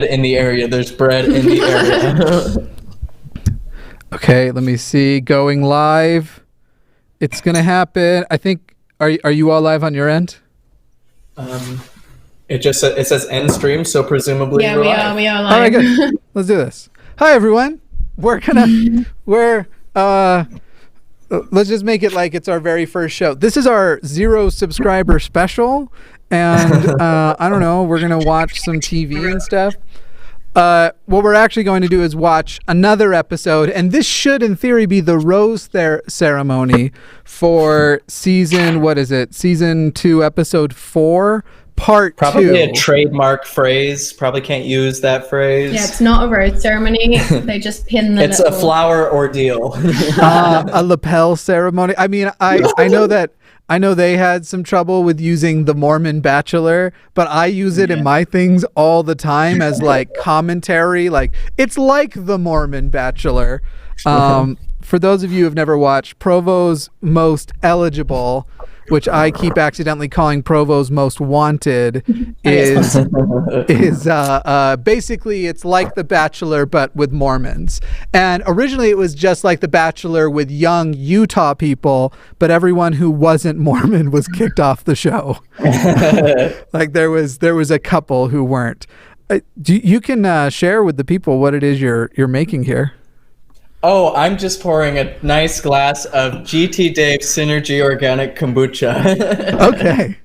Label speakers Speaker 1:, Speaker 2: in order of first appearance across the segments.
Speaker 1: in the area. There's bread in the area.
Speaker 2: Okay, let me see. Going live. It's gonna happen. I think. Are you all live on your end?
Speaker 1: It says end stream, so presumably
Speaker 3: Yeah, we are live.
Speaker 2: All right, good. Let's do this. Hi, everyone. Let's just make it like it's our very first show. This is our 0 subscriber special, and I don't know. We're gonna watch some TV and stuff. What we're actually going to do is watch another episode, and this should, in theory, be the rose ceremony for season. What is it? Season 2, episode 4. Part
Speaker 1: Probably
Speaker 2: 2.
Speaker 1: a trademark phrase. Probably can't use that phrase.
Speaker 3: Yeah, it's not a rose ceremony. They just pin the
Speaker 1: It's a flower ordeal.
Speaker 2: A lapel ceremony. I mean, I know they had some trouble with using the Mormon Bachelor, but I use it in my things all the time as like commentary. Like, it's like the Mormon Bachelor. For those of you who have never watched, Provo's Most Eligible, which I keep accidentally calling Provo's Most Wanted, is basically it's like The Bachelor but with Mormons. And originally it was just like The Bachelor with young Utah people, but everyone who wasn't Mormon was kicked off the show. Like there was a couple who weren't. You can share with the people what it is you're making here.
Speaker 1: Oh, I'm just pouring a nice glass of GT Dave Synergy Organic Kombucha.
Speaker 2: Okay.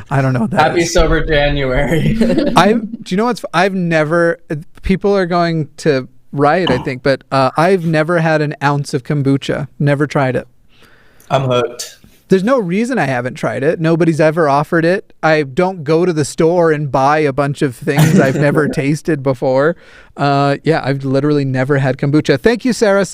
Speaker 2: I don't know what that
Speaker 1: Happy
Speaker 2: is.
Speaker 1: Sober January.
Speaker 2: Do you know what's, I've never, people are going to riot, I think, but I've never had an ounce of kombucha. Never tried it.
Speaker 1: I'm hooked.
Speaker 2: There's no reason I haven't tried it. Nobody's ever offered it. I don't go to the store and buy a bunch of things I've never tasted before. I've literally never had kombucha. Thank you, Sarah.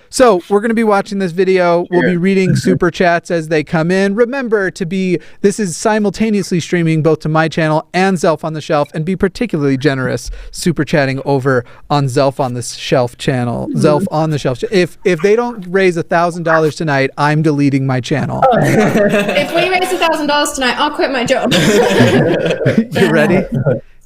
Speaker 2: So we're going to be watching this video. We'll be reading super chats as they come in. Remember this is simultaneously streaming both to my channel and Zelf on the Shelf, and be particularly generous super chatting over on Zelf on the Shelf channel. Zelf on the Shelf. If they don't raise $1,000 tonight, I'm deleting my channel.
Speaker 3: If we raise $1,000 tonight, I'll quit my job.
Speaker 2: You ready?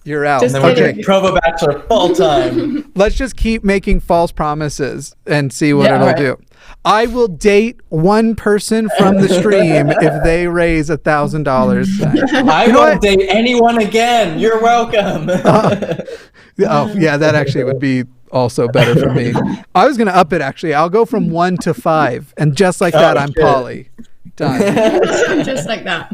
Speaker 2: You're out.
Speaker 3: Just
Speaker 1: And then we're
Speaker 3: kidding.
Speaker 1: doing Provo Bachelor full time.
Speaker 2: Let's just keep making false promises and see what it'll do. I will date one person from the stream if they raise $1,000.
Speaker 1: I won't date anyone again. You're welcome.
Speaker 2: Oh, yeah, that actually would be also better for me. I was going to up it, actually. I'll go from 1 to 5, and just like that, I'm
Speaker 1: shit.
Speaker 2: poly. Done.
Speaker 3: Just like that.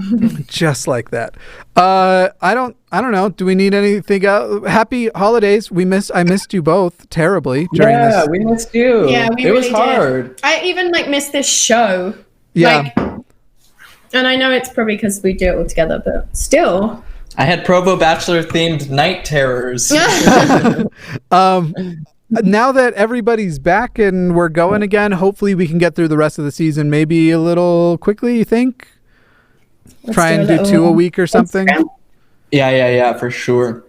Speaker 2: Just like that. I don't know. Do we need anything else? Happy holidays. I missed you both terribly during this.
Speaker 1: Yeah, we missed you.
Speaker 3: Yeah, we
Speaker 1: it was
Speaker 3: really
Speaker 1: hard.
Speaker 3: did. I even missed this show.
Speaker 2: Yeah.
Speaker 3: And I know it's probably because we do it all together, but still.
Speaker 1: I had Provo Bachelor themed night terrors.
Speaker 2: Now that everybody's back and we're going again, hopefully we can get through the rest of the season maybe a little quickly, you think? Try and do 2 a week or something?
Speaker 1: Yeah, for sure.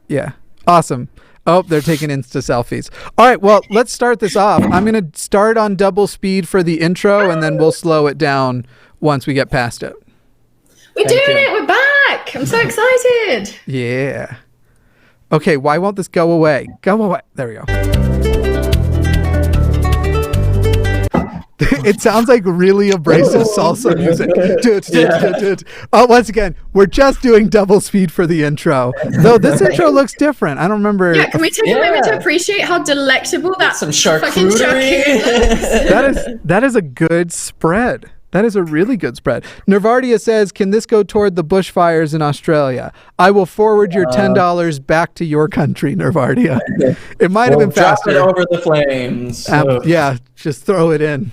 Speaker 2: Yeah. Awesome. Oh, they're taking Insta selfies. All right, well, let's start this off. I'm going to start on double speed for the intro, and then we'll slow it down once we get past it.
Speaker 3: We're
Speaker 1: Thank
Speaker 3: doing
Speaker 1: you.
Speaker 3: it. We're back. I'm so excited.
Speaker 2: Yeah. Okay, why won't this go away? Go away. There we go. It sounds like really abrasive salsa music. Oh, once again, we're just doing double speed for the intro. Though this intro looks different. I don't remember.
Speaker 3: Yeah, can we take a moment to appreciate how delectable that
Speaker 1: Some
Speaker 3: fucking
Speaker 1: charcuterie.
Speaker 3: charcuterie looks?
Speaker 2: That is a good spread. That is a really good spread. Nervardia says, can this go toward the bushfires in Australia? I will forward your $10 back to your country, Nervardia. It might have been
Speaker 1: Drop
Speaker 2: faster.
Speaker 1: it over the flames.
Speaker 2: Yeah, just throw it in.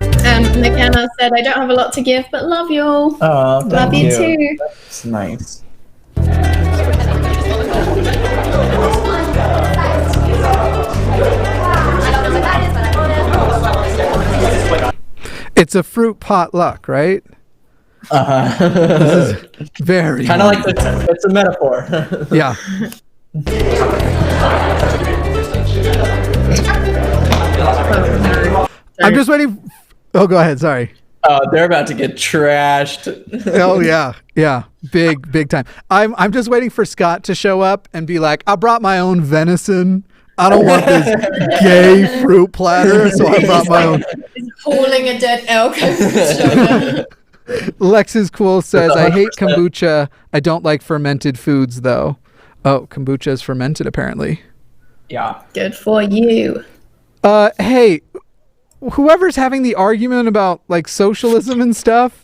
Speaker 3: McKenna said, I don't have a lot to give, but love you all.
Speaker 1: Oh,
Speaker 3: Love
Speaker 1: thank
Speaker 3: you too.
Speaker 1: That's nice.
Speaker 2: It's a fruit potluck, right? This is very
Speaker 1: Kind of like it's a metaphor.
Speaker 2: Yeah. I'm just waiting. Oh, go ahead. Sorry.
Speaker 1: Oh, they're about to get trashed.
Speaker 2: Oh yeah, big time. I'm just waiting for Scott to show up and be like, I brought my own venison. I don't want this gay fruit platter, so I brought my own.
Speaker 3: He's hauling a dead elk over his shoulder.
Speaker 2: Lexus Cool says, I hate kombucha. I don't like fermented foods though. Oh, kombucha is fermented apparently.
Speaker 1: Yeah.
Speaker 3: Good for you.
Speaker 2: Hey, whoever's having the argument about like socialism and stuff,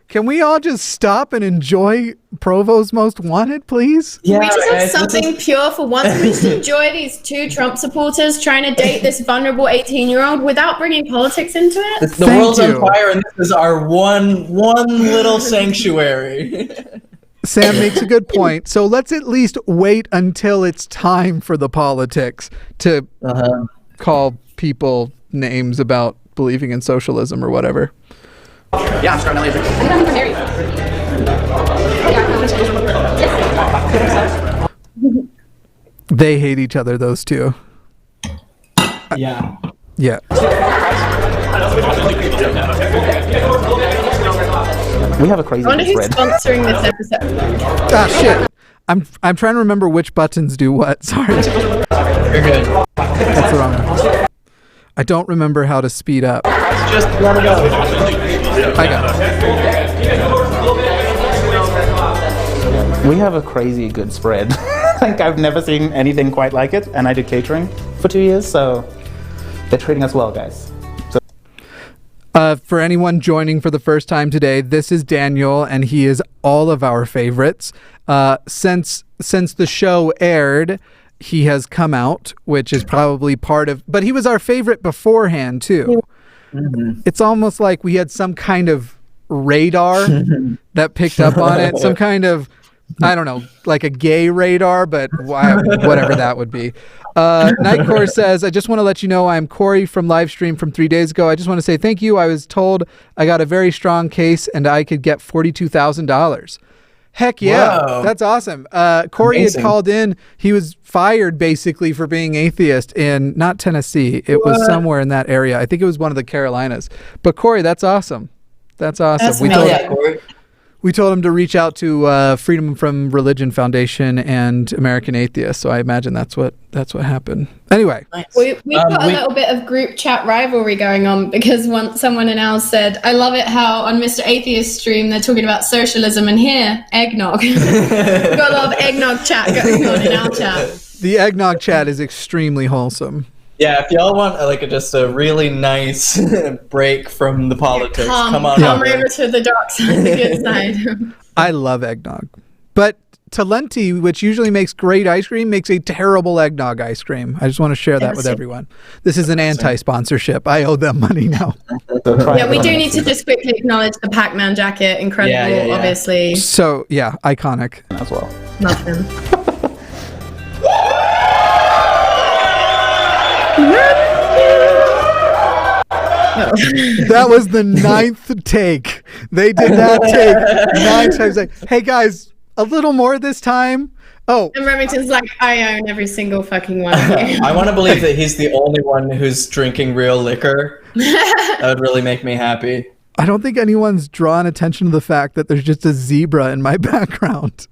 Speaker 2: can we all just stop and enjoy Provo's Most Wanted, please?
Speaker 3: Yeah, we just have something pure for once. We just enjoy these two Trump supporters trying to date this vulnerable 18-year-old without bringing politics into it.
Speaker 1: The world's on fire, and this is our one little sanctuary.
Speaker 2: Sam makes a good point. So let's at least wait until it's time for the politics to call people names about believing in socialism or whatever.
Speaker 4: Yeah, I'm starting to
Speaker 2: They hate each other, those two.
Speaker 1: Yeah.
Speaker 2: Yeah.
Speaker 4: We have a crazy
Speaker 3: I wonder who's
Speaker 4: thread.
Speaker 3: sponsoring this episode.
Speaker 2: Ah, shit. I'm trying to remember which buttons do what. Sorry.
Speaker 1: You're good.
Speaker 2: That's the wrong one. I don't remember how to speed up.
Speaker 1: Just let it go.
Speaker 2: I got
Speaker 4: We have a crazy good spread. Like I've never seen anything quite like it, and I did catering for 2 years, so they're treating us well, guys.
Speaker 2: For anyone joining for the first time today, this is Daniel, and he is all of our favorites. Since the show aired, he has come out, which is probably part of... But he was our favorite beforehand, too. Mm-hmm. It's almost like we had some kind of radar that picked up on it. Some kind of, I don't know, like a gay radar, but whatever that would be. Nightcore says, I just want to let you know I'm Corey from Livestream from 3 days ago. I just want to say thank you. I was told I got a very strong case and I could get $42,000. Heck yeah. Whoa. That's awesome. Corey Amazing. Had called in. He was fired basically for being atheist in not Tennessee. It was somewhere in that area. I think it was one of the Carolinas. But Corey, that's awesome. That's awesome.
Speaker 3: That's
Speaker 2: we told him to reach out to Freedom from Religion Foundation and American Atheists. So I imagine that's what happened. Anyway,
Speaker 3: nice. We've got a little bit of group chat rivalry going on because once someone in ours said, I love it how on Mr. Atheist stream they're talking about socialism and here, eggnog. We've got a lot of eggnog chat going on in our chat.
Speaker 2: The eggnog chat is extremely wholesome.
Speaker 1: Yeah, if y'all want just a really nice break from the politics, come on
Speaker 3: over to the dark side, the good side.
Speaker 2: I love eggnog. But Talenti, which usually makes great ice cream, makes a terrible eggnog ice cream. I just want to share that with everyone. This is an anti-sponsorship. I owe them money now.
Speaker 3: Yeah, we do need to just quickly acknowledge the Pac-Man jacket. Incredible, obviously.
Speaker 2: So, yeah, iconic.
Speaker 4: As well.
Speaker 3: Nothing.
Speaker 2: That was the 9th take. They did that take 9 times. Like, hey guys, a little more this time. Oh,
Speaker 3: and Remington's like, I own every single fucking one of you.
Speaker 1: I want to believe that he's the only one who's drinking real liquor. That would really make me happy.
Speaker 2: I don't think anyone's drawn attention to the fact that there's just a zebra in my background.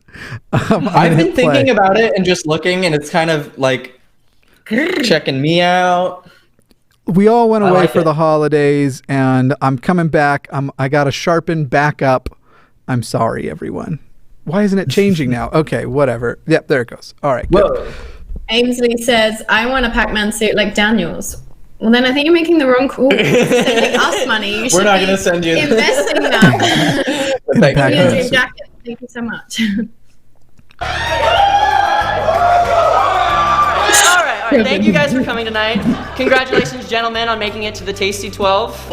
Speaker 1: I've been thinking about it and just looking, and it's kind of like checking me out.
Speaker 2: We all went away for the holidays, and I'm coming back. I got to sharpen back up. I'm sorry, everyone. Why isn't it changing now? Okay, whatever. Yep, there it goes. All right, good.
Speaker 1: Whoa.
Speaker 3: Ainsley says, I want a Pac-Man suit like Daniel's. Well, then I think you're making the wrong call. Sending us money. You should
Speaker 1: We're not going to send you
Speaker 3: investing that.
Speaker 1: Pac-Man
Speaker 3: jacket. Thank you so much.
Speaker 5: All right. Thank you guys for coming tonight. Congratulations, gentlemen, on making it to the Tasty 12.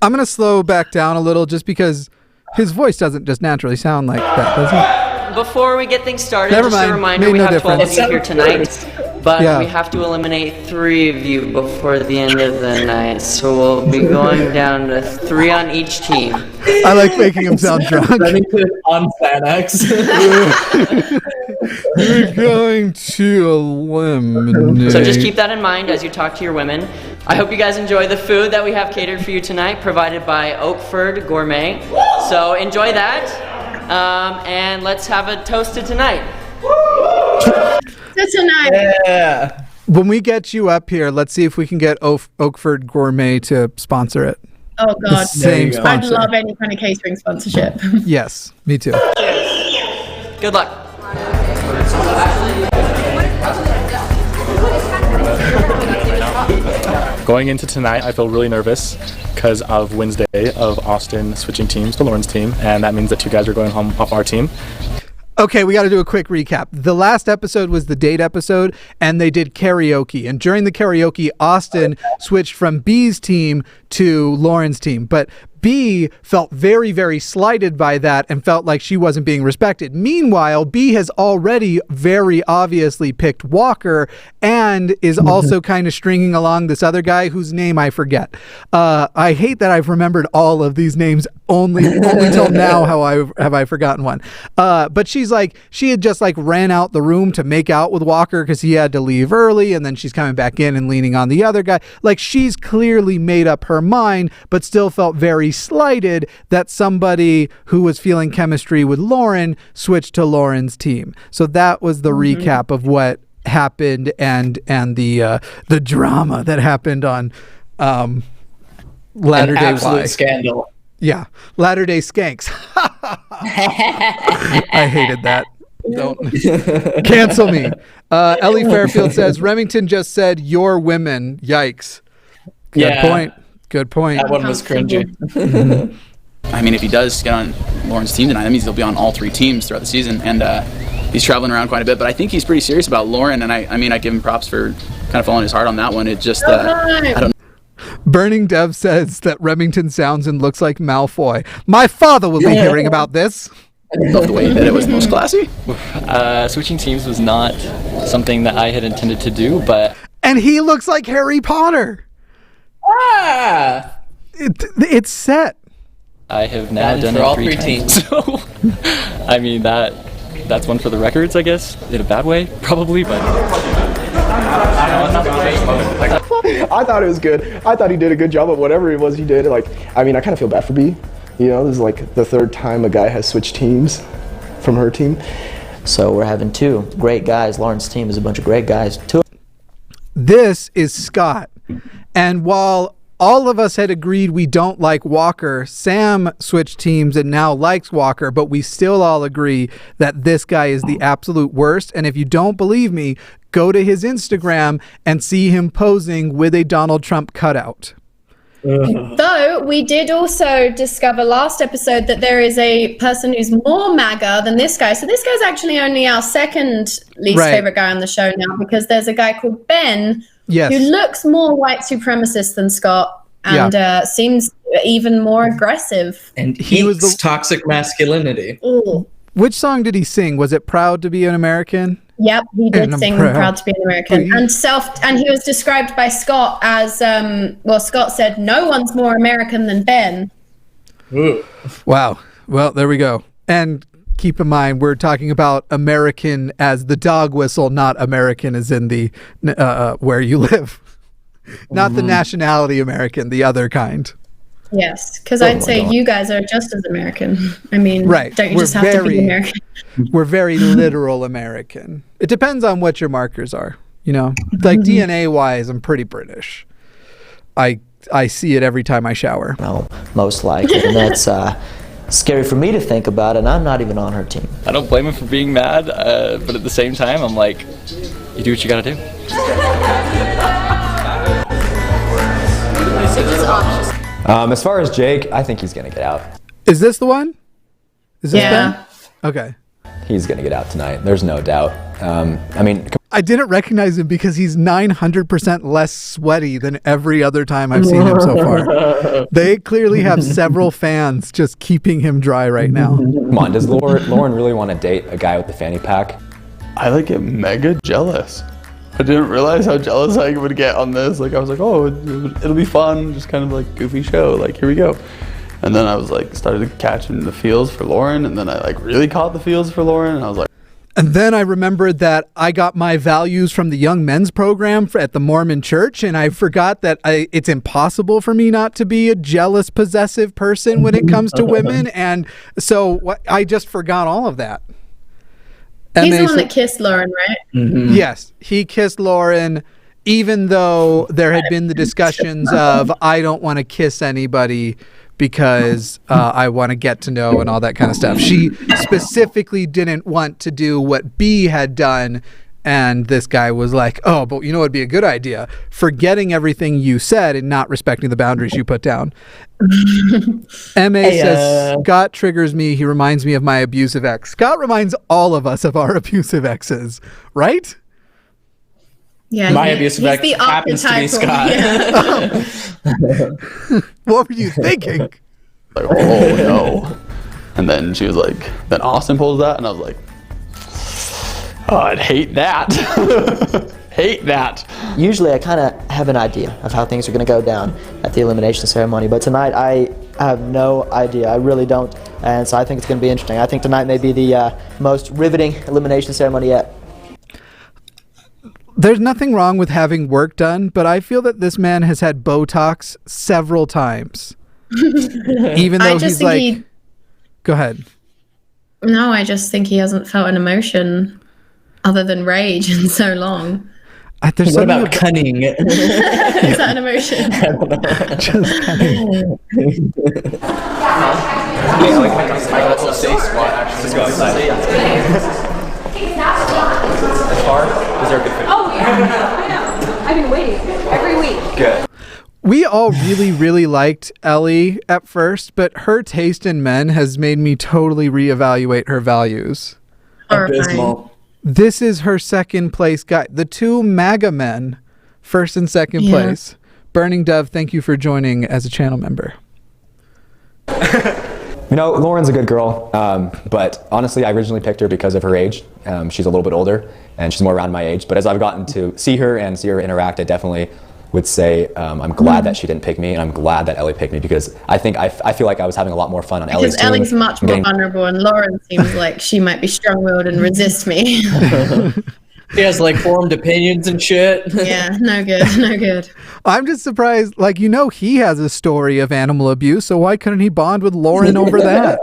Speaker 2: I'm going to slow back down a little just because his voice doesn't just naturally sound like that, does it?
Speaker 5: Before we get things started,
Speaker 2: Never
Speaker 5: just
Speaker 2: mind.
Speaker 5: a reminder,
Speaker 2: Made
Speaker 5: we
Speaker 2: no
Speaker 5: have 12 of
Speaker 2: difference.
Speaker 5: you here tonight, but we have to eliminate 3 of you before the end of the night, so we'll be going down to 3 on each team.
Speaker 2: I like making him sound drunk.
Speaker 1: Remington on Xanax.
Speaker 2: We're going to eliminate.
Speaker 5: So just keep that in mind as you talk to your women. I hope you guys enjoy the food that we have catered for you tonight, provided by Oakford Gourmet. So enjoy that, and let's have a toast to tonight.
Speaker 3: To tonight.
Speaker 1: Yeah.
Speaker 2: When we get you up here, let's see if we can get Oakford Gourmet to sponsor it.
Speaker 3: Oh God,
Speaker 2: Same
Speaker 3: I'd
Speaker 2: sponsor.
Speaker 3: love any kind of catering sponsorship.
Speaker 2: Yes, me too.
Speaker 5: Good luck.
Speaker 6: Going into tonight, I feel really nervous because of Wednesday of Austin switching teams to Lauren's team, and that means that 2 guys are going home off our team.
Speaker 2: Okay, we got to do a quick recap. The last episode was the date episode, and they did karaoke. And during the karaoke, Austin switched from B's team to Lauren's team. But B felt very, very slighted by that and felt like she wasn't being respected. Meanwhile, B has already very obviously picked Walker and is also kind of stringing along this other guy whose name I forget. I hate that I've remembered all of these names only till now. Have I forgotten one? But she had just ran out the room to make out with Walker because he had to leave early, and then she's coming back in and leaning on the other guy. Like, she's clearly made up her mind, but still felt very slighted that somebody who was feeling chemistry with Lauren switched to Lauren's team. So that was the recap of what happened and the drama that happened on Latter Day
Speaker 1: Absolute
Speaker 2: Y.
Speaker 1: scandal.
Speaker 2: Yeah, Latter Day Skanks. I hated that. Don't cancel me. Ellie Fairfield says Remington just said "your women." Yikes. Good point. Good point.
Speaker 1: That one was cringy.
Speaker 7: I mean, if he does get on Lauren's team tonight, that means he'll be on all 3 teams throughout the season, and he's traveling around quite a bit. But I think he's pretty serious about Lauren, and I mean, I give him props for kind of following his heart on that one. It just, I don't.
Speaker 2: Burning Dev says that Remington sounds and looks like Malfoy. My father will be hearing about this.
Speaker 7: I love the way that it was most classy.
Speaker 8: Switching teams was not something that I had intended to do, but...
Speaker 2: And he looks like Harry Potter.
Speaker 1: Ah!
Speaker 2: It's set.
Speaker 8: I have now
Speaker 1: And
Speaker 8: done
Speaker 1: for
Speaker 8: it
Speaker 1: all
Speaker 8: 3
Speaker 1: 3
Speaker 8: times.
Speaker 1: teams.
Speaker 8: So, I mean, that's one for the records, I guess, in a bad way, probably, but...
Speaker 9: I thought it was good. I thought he did a good job of whatever it was he did. I kind of feel bad for B. You know, this is the 3rd time a guy has switched teams from her team.
Speaker 10: So we're having 2 great guys. Lauren's team is a bunch of great guys.
Speaker 2: This is Scott. And while all of us had agreed we don't like Walker, Sam switched teams and now likes Walker, but we still all agree that this guy is the absolute worst. And if you don't believe me, go to his Instagram and see him posing with a Donald Trump cutout.
Speaker 3: Though we did also discover last episode that there is a person who's more MAGA than this guy. So this guy's actually only our 2nd least favorite guy on the show now, because there's a guy called Ben who looks more white supremacist than Scott and seems even more aggressive.
Speaker 1: And he was toxic masculinity.
Speaker 3: Ooh.
Speaker 2: Which song did he sing? Was it Proud to Be an American?
Speaker 3: Yep, he did sing Proud to Be an American. And he was described by Scott as, Scott said, no one's more American than Ben.
Speaker 1: Ooh.
Speaker 2: Wow. Well, there we go. And keep in mind, we're talking about American as the dog whistle, not American as in the where you live. Not the nationality American, the other kind.
Speaker 3: Yes, because I'd say you guys are just as American. I mean, don't you just have to be American?
Speaker 2: We're very literal American. It depends on what your markers are, you know? Like DNA-wise, I'm pretty British. I see it every time I shower.
Speaker 10: No, most likely. And that's scary for me to think about, and I'm not even on her team.
Speaker 8: I don't blame him for being mad, but at the same time, I'm like, you do what you gotta do.
Speaker 11: As far as Jake, I think he's going to get out.
Speaker 2: Is this the one? Is this Ben? Okay.
Speaker 11: He's going to get out tonight. There's no doubt.
Speaker 2: I didn't recognize him because he's 900% less sweaty than every other time I've seen him so far. They clearly have several fans just keeping him dry right now.
Speaker 11: Come on, does Lauren really want to date a guy with the fanny pack?
Speaker 12: I get mega jealous. I didn't realize how jealous I would get on this. I was like, oh, it'll be fun, just kind of goofy show. Here we go. And then I was started catching the feels for Lauren, and then I really caught the feels for Lauren, and I was like,
Speaker 2: And then I remembered that I got my values from the young men's program at the Mormon church, and I forgot that it's impossible for me not to be a jealous, possessive person when it comes to women. And so I just forgot all of that.
Speaker 3: He's the one that kissed Lauren, right?
Speaker 2: Mm-hmm. Yes, he kissed Lauren, even though there had been the discussions of, I don't want to kiss anybody because I want to get to know and all that kind of stuff. She specifically didn't want to do what B had done, and this guy was like, oh, but you know what would be a good idea? Forgetting everything you said and not respecting the boundaries you put down. M.A. says, Scott triggers me. He reminds me of my abusive ex. Scott reminds all of us of our abusive exes, right?
Speaker 3: Yeah,
Speaker 1: my abusive ex happens to be Scott.
Speaker 3: Yeah.
Speaker 2: What were you thinking?
Speaker 12: Like, oh no. And then she was like, then Austin pulls that, and I was like, oh, I'd hate that. Hate that.
Speaker 10: Usually I kind of have an idea of how things are going to go down at the elimination ceremony, but tonight I have no idea. I really don't. And so I think it's going to be interesting. I think tonight may be the most riveting elimination ceremony yet.
Speaker 2: There's nothing wrong with having work done, but I feel that this man has had Botox several times. Even though he's like... Go ahead.
Speaker 3: No, I just think he hasn't felt an emotion other than rage in so long.
Speaker 2: There's
Speaker 1: what about cunning?
Speaker 3: Is that an emotion?
Speaker 1: I don't know.
Speaker 2: Just cunning.
Speaker 13: Oh, yeah. I know. I've been waiting every week.
Speaker 7: Good.
Speaker 2: We all really, really liked Ellie at first, but her taste in men has made me totally reevaluate her values.
Speaker 1: Abysmal.
Speaker 2: This is her second place guy. The two MAGA men, first and second place. Burning Dove, thank you for joining as a channel member.
Speaker 11: You know, Lauren's a good girl, but honestly, I originally picked her because of her age. She's a little bit older, and she's more around my age. But as I've gotten to see her and see her interact, I definitely would say I'm glad that she didn't pick me, and I'm glad that Ellie picked me, because I think I feel like I was having a lot more fun on Ellie's team.
Speaker 3: Because Ellie's much more vulnerable, and Lauren seems like she might be strong-willed and resist me.
Speaker 1: He has like formed opinions and shit.
Speaker 3: Yeah, no good, no good.
Speaker 2: I'm just surprised, like, he has a story of animal abuse, so why couldn't he bond with Lauren over that?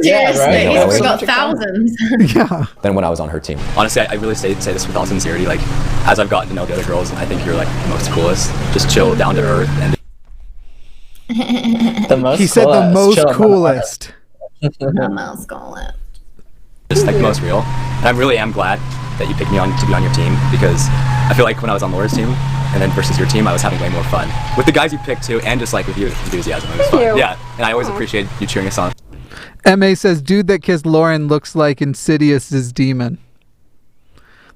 Speaker 3: Seriously,
Speaker 1: right.
Speaker 3: he's got thousands.
Speaker 2: Yeah.
Speaker 11: Than when I was on her team.
Speaker 8: Honestly, I really say this with all sincerity. Like, as I've gotten to know the other girls, I think you're like the most coolest. Just chill, down to earth, and
Speaker 1: the most.
Speaker 2: He said the most coolest.
Speaker 3: The most coolest.
Speaker 8: just like the most real. And I really am glad that you picked me on to be on your team, because I feel like when I was on Laura's team and then versus your team, I was having way more fun with the guys you picked too, and just like with your enthusiasm. It was fun. Yeah, and I always appreciate you cheering us on.
Speaker 2: M.A. says, dude that kissed Lauren looks like Insidious's demon.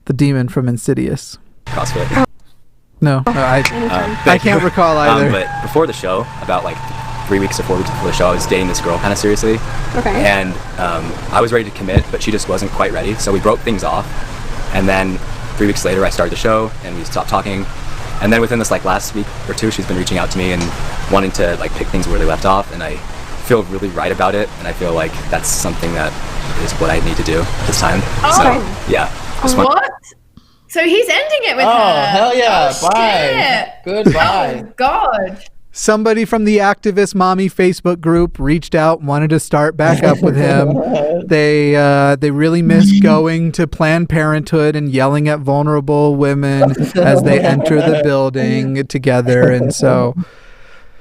Speaker 2: The demon from Insidious.
Speaker 8: CrossFit.
Speaker 2: No, I can't recall either.
Speaker 8: But before the show, about like 3 weeks or 4 weeks before the show, I was dating this girl kind of seriously.
Speaker 13: Okay.
Speaker 8: And I was ready to commit, but she just wasn't quite ready. So we broke things off. And then 3 weeks later, I started the show and we stopped talking. And then within this like last week or two, she's been reaching out to me and wanting to like pick things where they left off. And I feel really right about it. And I feel like that's something that is what I need to do this time.
Speaker 3: Oh.
Speaker 8: So yeah.
Speaker 3: What? So he's ending it with her.
Speaker 1: Oh, hell yeah.
Speaker 3: Oh,
Speaker 1: Bye.
Speaker 3: shit.
Speaker 1: Goodbye.
Speaker 3: Oh, God.
Speaker 2: Somebody from the Activist Mommy Facebook group reached out and wanted to start back up with him. They really miss going to Planned Parenthood and yelling at vulnerable women as they enter the building together. And so...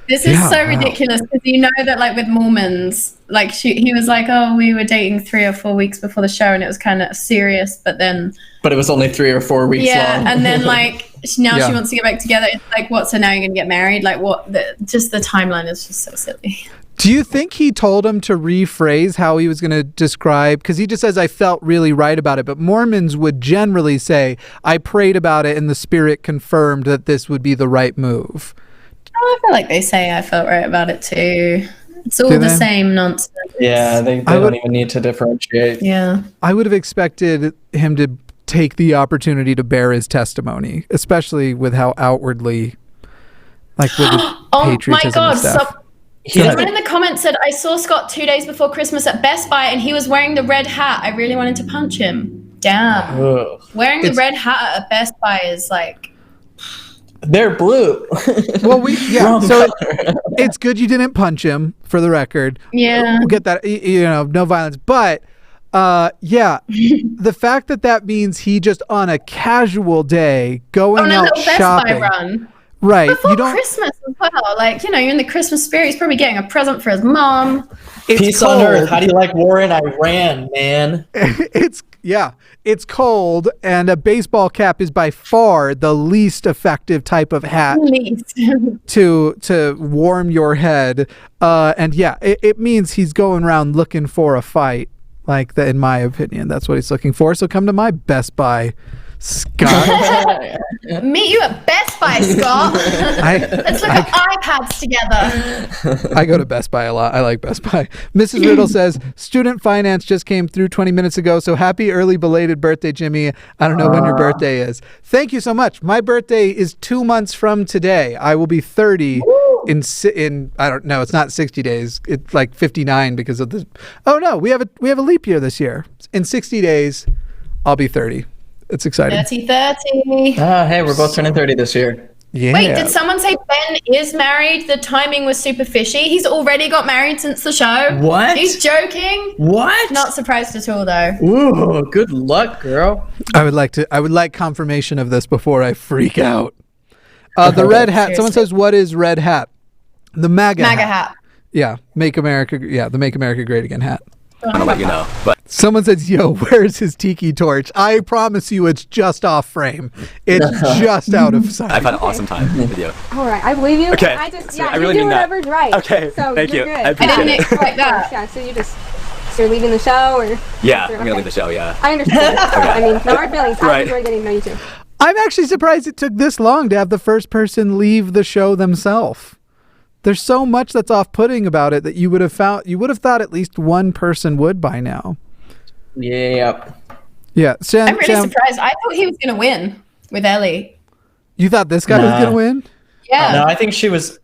Speaker 3: This is so ridiculous, because you know that like with Mormons, like he was like, oh, we were dating 3 or 4 weeks before the show and it was kind of serious, but it was
Speaker 1: only 3 or 4 weeks long.
Speaker 3: And then like now she wants to get back together. It's like, what, so now you're gonna get married? Like what? Just the timeline is just so silly.
Speaker 2: Do you think he told him to rephrase how he was going to describe? Because he just says, I felt really right about it. But Mormons would generally say, I prayed about it and the Spirit confirmed that this would be the right move.
Speaker 3: I feel like they say I felt right about it too. It's all the same nonsense.
Speaker 1: Yeah, they don't even need to differentiate.
Speaker 3: Yeah.
Speaker 2: I would have expected him to take the opportunity to bear his testimony, especially with how outwardly, like with his patriotism and stuff.
Speaker 3: Someone in the comments said, I saw Scott 2 days before Christmas at Best Buy and he was wearing the red hat. I really wanted to punch him. Damn.
Speaker 1: Ugh.
Speaker 3: Wearing the red hat at Best Buy is like.
Speaker 1: They're blue.
Speaker 2: Well, so it's good you didn't punch him, for the record.
Speaker 3: Yeah.
Speaker 2: We'll get that, no violence. But, the fact that means he just on a casual day going out
Speaker 3: Best
Speaker 2: shopping.
Speaker 3: Buy run.
Speaker 2: Right.
Speaker 3: Before Christmas as well. Like, you're in the Christmas spirit. He's probably getting a present for his mom.
Speaker 1: Peace on earth. How do you like war in Iran, man?
Speaker 2: It's cold, and a baseball cap is by far the least effective type of hat to warm your head. It means he's going around looking for a fight. Like that, in my opinion, that's what he's looking for. So come to my Best Buy, Scott.
Speaker 3: Meet you at Best Buy, Scott. Let's look at iPads together.
Speaker 2: I go to Best Buy a lot. I like Best Buy. Mrs. Riddle says, student finance just came through 20 minutes ago, so happy early belated birthday, Jimmy. I don't know when your birthday is. Thank you so much. My birthday is 2 months from today. I will be 30 in I don't know, it's not 60 days. It's like 59 because of this. Oh no, we have a leap year this year. In 60 days, I'll be 30. It's exciting.
Speaker 3: 30.
Speaker 1: Oh, hey, we're both turning 30 this year.
Speaker 2: Yeah.
Speaker 3: Wait, did someone say Ben is married? The timing was super fishy. He's already got married since the show.
Speaker 1: What?
Speaker 3: He's joking.
Speaker 1: What?
Speaker 3: Not surprised at all, though.
Speaker 1: Ooh, good luck, girl.
Speaker 2: I would like confirmation of this before I freak out. The red hat.
Speaker 3: Seriously.
Speaker 2: Someone says, what is red hat? The MAGA
Speaker 3: hat.
Speaker 2: Yeah, the Make America Great Again hat.
Speaker 8: I'll let you know. But
Speaker 2: someone says, yo, where's his tiki torch? I promise you it's just off frame. It's just out of sight.
Speaker 8: I've had an awesome time with you.
Speaker 13: All right, I believe you.
Speaker 8: Okay.
Speaker 13: I
Speaker 8: really
Speaker 13: you do
Speaker 8: mean that.
Speaker 13: whatever's right.
Speaker 8: Okay,
Speaker 13: So
Speaker 8: thank
Speaker 13: you're
Speaker 8: you.
Speaker 13: Good.
Speaker 8: I appreciate it.
Speaker 3: Like that.
Speaker 13: Yeah, so you're leaving the show, or?
Speaker 8: Yeah, I'm gonna leave the show. Yeah.
Speaker 13: I understand. I mean, no hard feelings. I enjoy getting to know you too.
Speaker 2: I'm actually surprised it took this long to have the first person leave the show themselves. There's so much that's off-putting about it that you would have thought at least one person would by now.
Speaker 1: Yep.
Speaker 2: Yeah, Sam,
Speaker 3: I'm really surprised. I thought he was going to win with Ellie.
Speaker 2: You thought this guy was going to win?
Speaker 3: Yeah.
Speaker 1: No, I think she was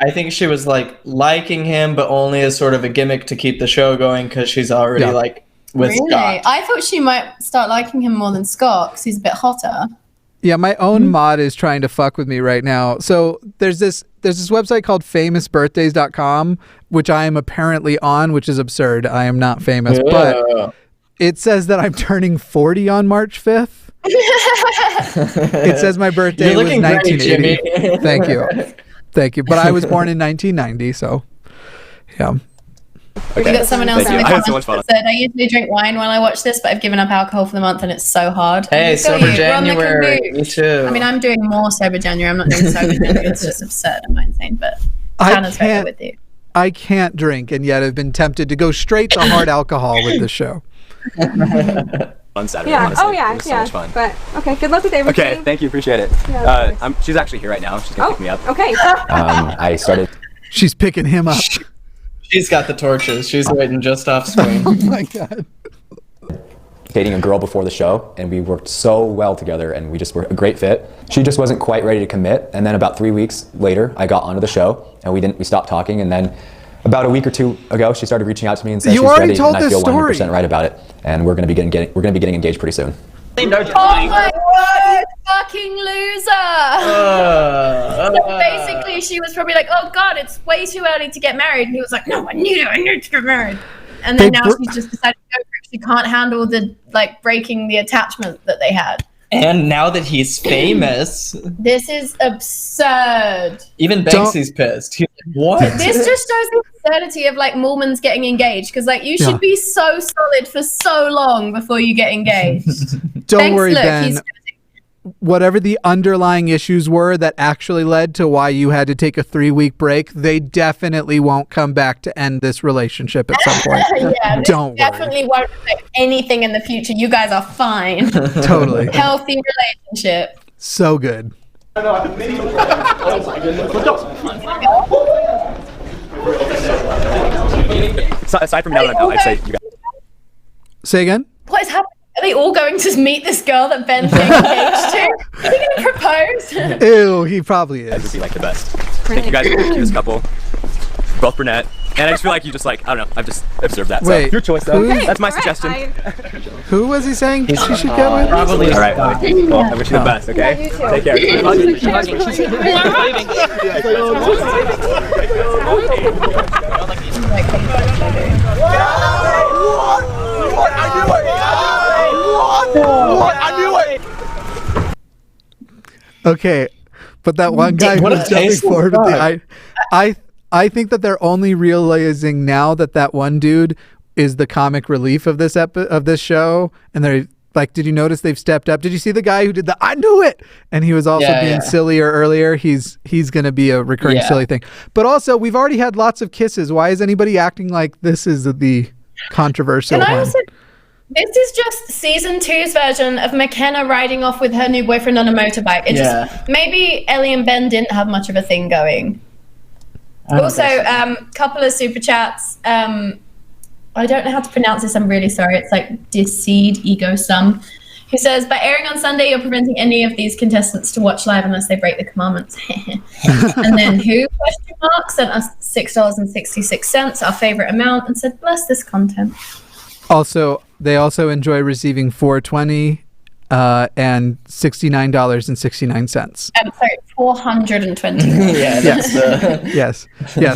Speaker 1: like liking him, but only as sort of a gimmick to keep the show going because she's already like with
Speaker 3: really?
Speaker 1: Scott.
Speaker 3: I thought she might start liking him more than Scott because he's a bit hotter.
Speaker 2: Yeah, my own mod is trying to fuck with me right now. So there's this website called famousbirthdays.com, which I am apparently on, which is absurd. I am not famous, but it says that I'm turning 40 on March 5th. It says my birthday was 1980.
Speaker 1: Great,
Speaker 2: Thank you. But I was born in 1990, so yeah.
Speaker 3: Okay. We got someone else in the
Speaker 8: I had so
Speaker 3: comments
Speaker 8: much fun.
Speaker 3: that said, I usually drink wine while I watch this, but I've given up alcohol for the month and it's so hard.
Speaker 1: Hey, sober January. Me too.
Speaker 3: I mean, I'm doing more sober January. I'm not doing sober January. It's just absurd. I'm not insane, but Hannah's right there with you.
Speaker 2: I can't drink, and yet I've been tempted to go straight to hard alcohol with this show.
Speaker 8: On Saturday.
Speaker 13: Yeah.
Speaker 8: Honestly.
Speaker 13: Oh yeah.
Speaker 8: It was so
Speaker 13: Yeah.
Speaker 8: much fun.
Speaker 13: But okay. Good luck with everything.
Speaker 8: Okay. Thank you. Appreciate it.
Speaker 13: Yeah,
Speaker 8: she's actually here right now. She's gonna pick me up.
Speaker 13: Okay.
Speaker 11: I started.
Speaker 2: She's picking him up.
Speaker 1: She's got the torches. She's waiting just off screen.
Speaker 2: Oh my god.
Speaker 11: Dating a girl before the show, and we worked so well together, and we just were a great fit. She just wasn't quite ready to commit, and then about 3 weeks later, I got onto the show, and we stopped talking, and then about a week or two ago, she started reaching out to me and said she's ready, and I feel 100% right about it, and we're gonna be getting engaged pretty soon.
Speaker 3: Oh my god, fucking loser! So basically, she was probably like, "Oh god, it's way too early to get married," and he was like, "No, I need to get married." And then now she's just decided to go for it. She can't handle the breaking the attachment that they had.
Speaker 1: And now that he's famous,
Speaker 3: This is absurd.
Speaker 1: even Banksy's pissed. He's like, what?
Speaker 3: This just shows the absurdity of Mormons getting engaged because you should be so solid for so long before you get engaged.
Speaker 2: Don't worry, Ben. Whatever the underlying issues were that actually led to why you had to take a 3-week break, they definitely won't come back to end this relationship at some point.
Speaker 3: Yeah,
Speaker 2: Don't worry.
Speaker 3: definitely won't affect anything in the future. You guys are fine.
Speaker 2: Totally.
Speaker 3: Healthy relationship.
Speaker 2: So good.
Speaker 8: Aside from now, I'd say you guys.
Speaker 2: Say again?
Speaker 3: What is happening? Are they all going to meet this girl that Ben's getting engaged to? Are they going to propose?
Speaker 2: Ew, he probably
Speaker 8: Would
Speaker 2: is.
Speaker 8: be the best. Thank you guys for the cutest couple. both brunette. And I just feel like you just like, I don't know, I've just observed that.
Speaker 2: Wait,
Speaker 8: so your choice though.
Speaker 2: who-
Speaker 8: That's my suggestion.
Speaker 2: Who was he saying she should go with?
Speaker 1: Probably.
Speaker 8: All right. Well, I wish you the best, okay? Take care.
Speaker 2: Okay, but that one guy
Speaker 1: What a
Speaker 2: who's jumping
Speaker 1: tasteless
Speaker 2: forward with
Speaker 1: guy.
Speaker 2: I think that they're only realizing now that one dude is the comic relief of this of this show, and they're like, did you notice they've stepped up? Did you see the guy who did the I knew it? And he was also being sillier earlier. He's gonna be a recurring silly thing. But also, we've already had lots of kisses. Why is anybody acting like this is the controversial
Speaker 3: Can I
Speaker 2: one?
Speaker 3: also, this is just season 2's version of McKenna riding off with her new boyfriend on a motorbike. It just maybe Ellie and Ben didn't have much of a thing going. Also, couple of super chats. I don't know how to pronounce this. I'm really sorry. It's like Diseed Ego Sum, who says, by airing on Sunday, you're preventing any of these contestants to watch live unless they break the commandments. And then who, question mark, sent us $6.66, our favorite amount, and said, bless this content.
Speaker 2: Also, they also enjoy receiving $4.20 and $69.69.
Speaker 3: Sorry, 420.
Speaker 2: Yes.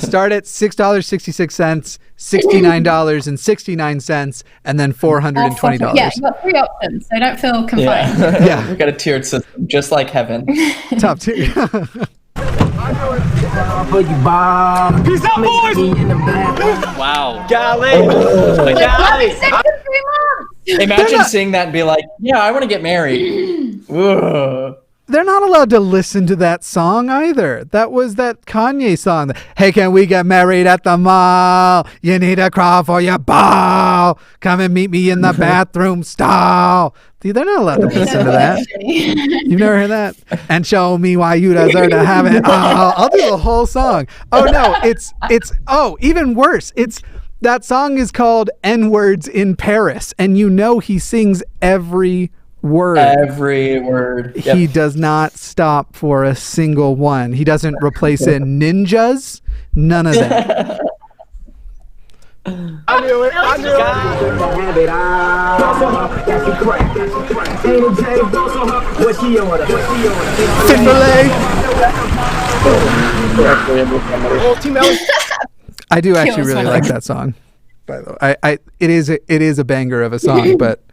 Speaker 2: Start at $6.66, $69.69, and then $420.
Speaker 3: Yeah, you've got 3 options, so don't feel confined.
Speaker 2: Yeah.
Speaker 1: We've got a tiered system, just like heaven.
Speaker 2: Top tier.
Speaker 14: Peace out, boys!
Speaker 5: Wow.
Speaker 14: Golly!
Speaker 1: Imagine seeing that and be like, yeah, I want to get married. Ugh.
Speaker 2: They're not allowed to listen to that song either. That was that Kanye song. Hey, can we get married at the mall? You need a crawl for your ball. Come and meet me in the bathroom stall. Dude, they're not allowed to listen to that. You've never heard that? And show me why you deserve to have it. Oh, I'll do the whole song. Oh no, it's even worse. That song is called N-Words in Paris, and you know he sings every word.
Speaker 1: Every word. Yep.
Speaker 2: He does not stop for a single one. He doesn't replace it ninjas. None of that.
Speaker 14: I knew it.
Speaker 2: I do actually really like that song. By the way, it is a banger of a song, but.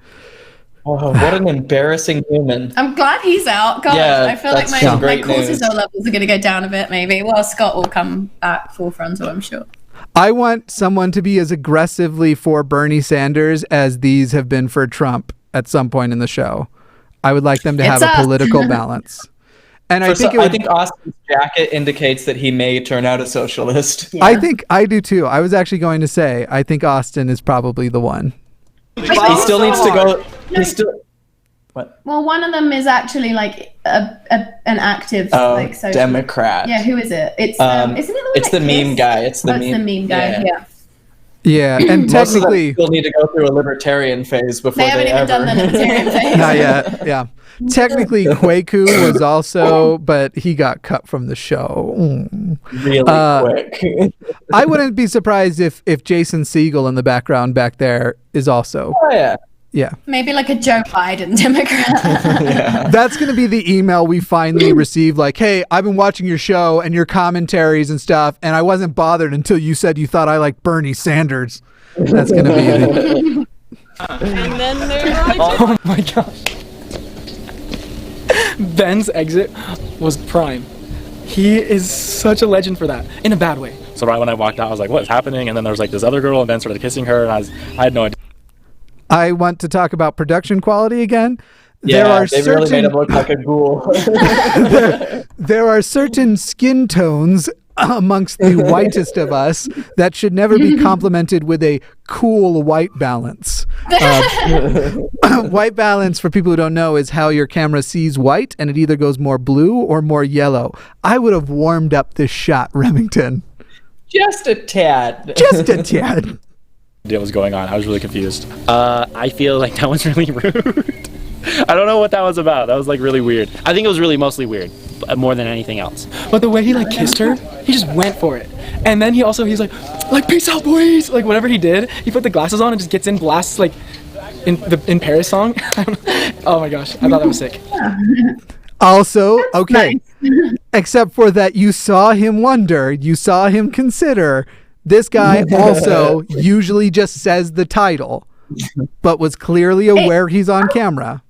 Speaker 1: Oh, what an embarrassing human.
Speaker 3: I'm glad he's out. Gosh,
Speaker 1: Yeah,
Speaker 3: I feel like
Speaker 1: that's
Speaker 3: my
Speaker 1: great
Speaker 3: cortisol
Speaker 1: news.
Speaker 3: levels are going to go down a bit, maybe. Well, Scott will come back full frontal, I'm sure.
Speaker 2: I want someone to be as aggressively for Bernie Sanders as these have been for Trump at some point in the show. I would like them to have a political balance. And I think
Speaker 1: Austin's jacket indicates that he may turn out a socialist.
Speaker 2: I think I do too. I was actually going to say I think Austin is probably the one.
Speaker 1: He still needs to go.
Speaker 3: Well, one of them is actually like an active like social
Speaker 1: Democrat.
Speaker 3: Yeah, who is it? It's isn't it the one
Speaker 1: it's
Speaker 3: that
Speaker 1: the meme
Speaker 3: kissed?
Speaker 1: guy. It's the
Speaker 3: Oh,
Speaker 1: meme.
Speaker 3: it's the meme guy. Yeah.
Speaker 2: Yeah, and
Speaker 1: Most of them
Speaker 2: technically
Speaker 1: still need to go through a libertarian phase before
Speaker 3: They haven't even done the libertarian phase.
Speaker 2: not yet. Yeah, technically Kwaku was also, but he got cut from the show.
Speaker 1: Really quick.
Speaker 2: I wouldn't be surprised if Jason Segel in the background back there is also.
Speaker 1: Oh yeah.
Speaker 2: Yeah.
Speaker 3: Maybe like a Joe Biden Democrat.
Speaker 2: That's going to be the email we finally receive. Like, hey, I've been watching your show and your commentaries and stuff, and I wasn't bothered until you said you thought I liked Bernie Sanders. That's going to be the...
Speaker 5: And then there's
Speaker 15: Oh my god. Ben's exit was prime. He is such a legend for that, in a bad way.
Speaker 6: So right when I walked out, I was like, what's happening? And then there was like this other girl, and Ben started kissing her, and I had no idea.
Speaker 2: I want to talk about production quality again.
Speaker 1: Yeah, they really made him look like a ghoul.
Speaker 2: There are certain skin tones amongst the whitest of us that should never be complemented with a cool white balance. White balance, for people who don't know, is how your camera sees white, and it either goes more blue or more yellow. I would have warmed up this shot, Remington.
Speaker 1: Just a tad.
Speaker 2: Just a tad.
Speaker 6: What was going on? I was really confused. I feel like that was really rude. I don't know what that was about. That was like really weird. I think it was really mostly weird.
Speaker 16: more than anything else.
Speaker 15: But the way he like kissed her, he just went for it. And then he's like peace out, boys. Like whatever he did, he put the glasses on and just gets in, blasts like in Paris song. Oh my gosh, I thought that was sick.
Speaker 2: Also, okay, except for that you saw him wonder, you saw him consider. This guy also usually just says the title, but was clearly aware he's on camera.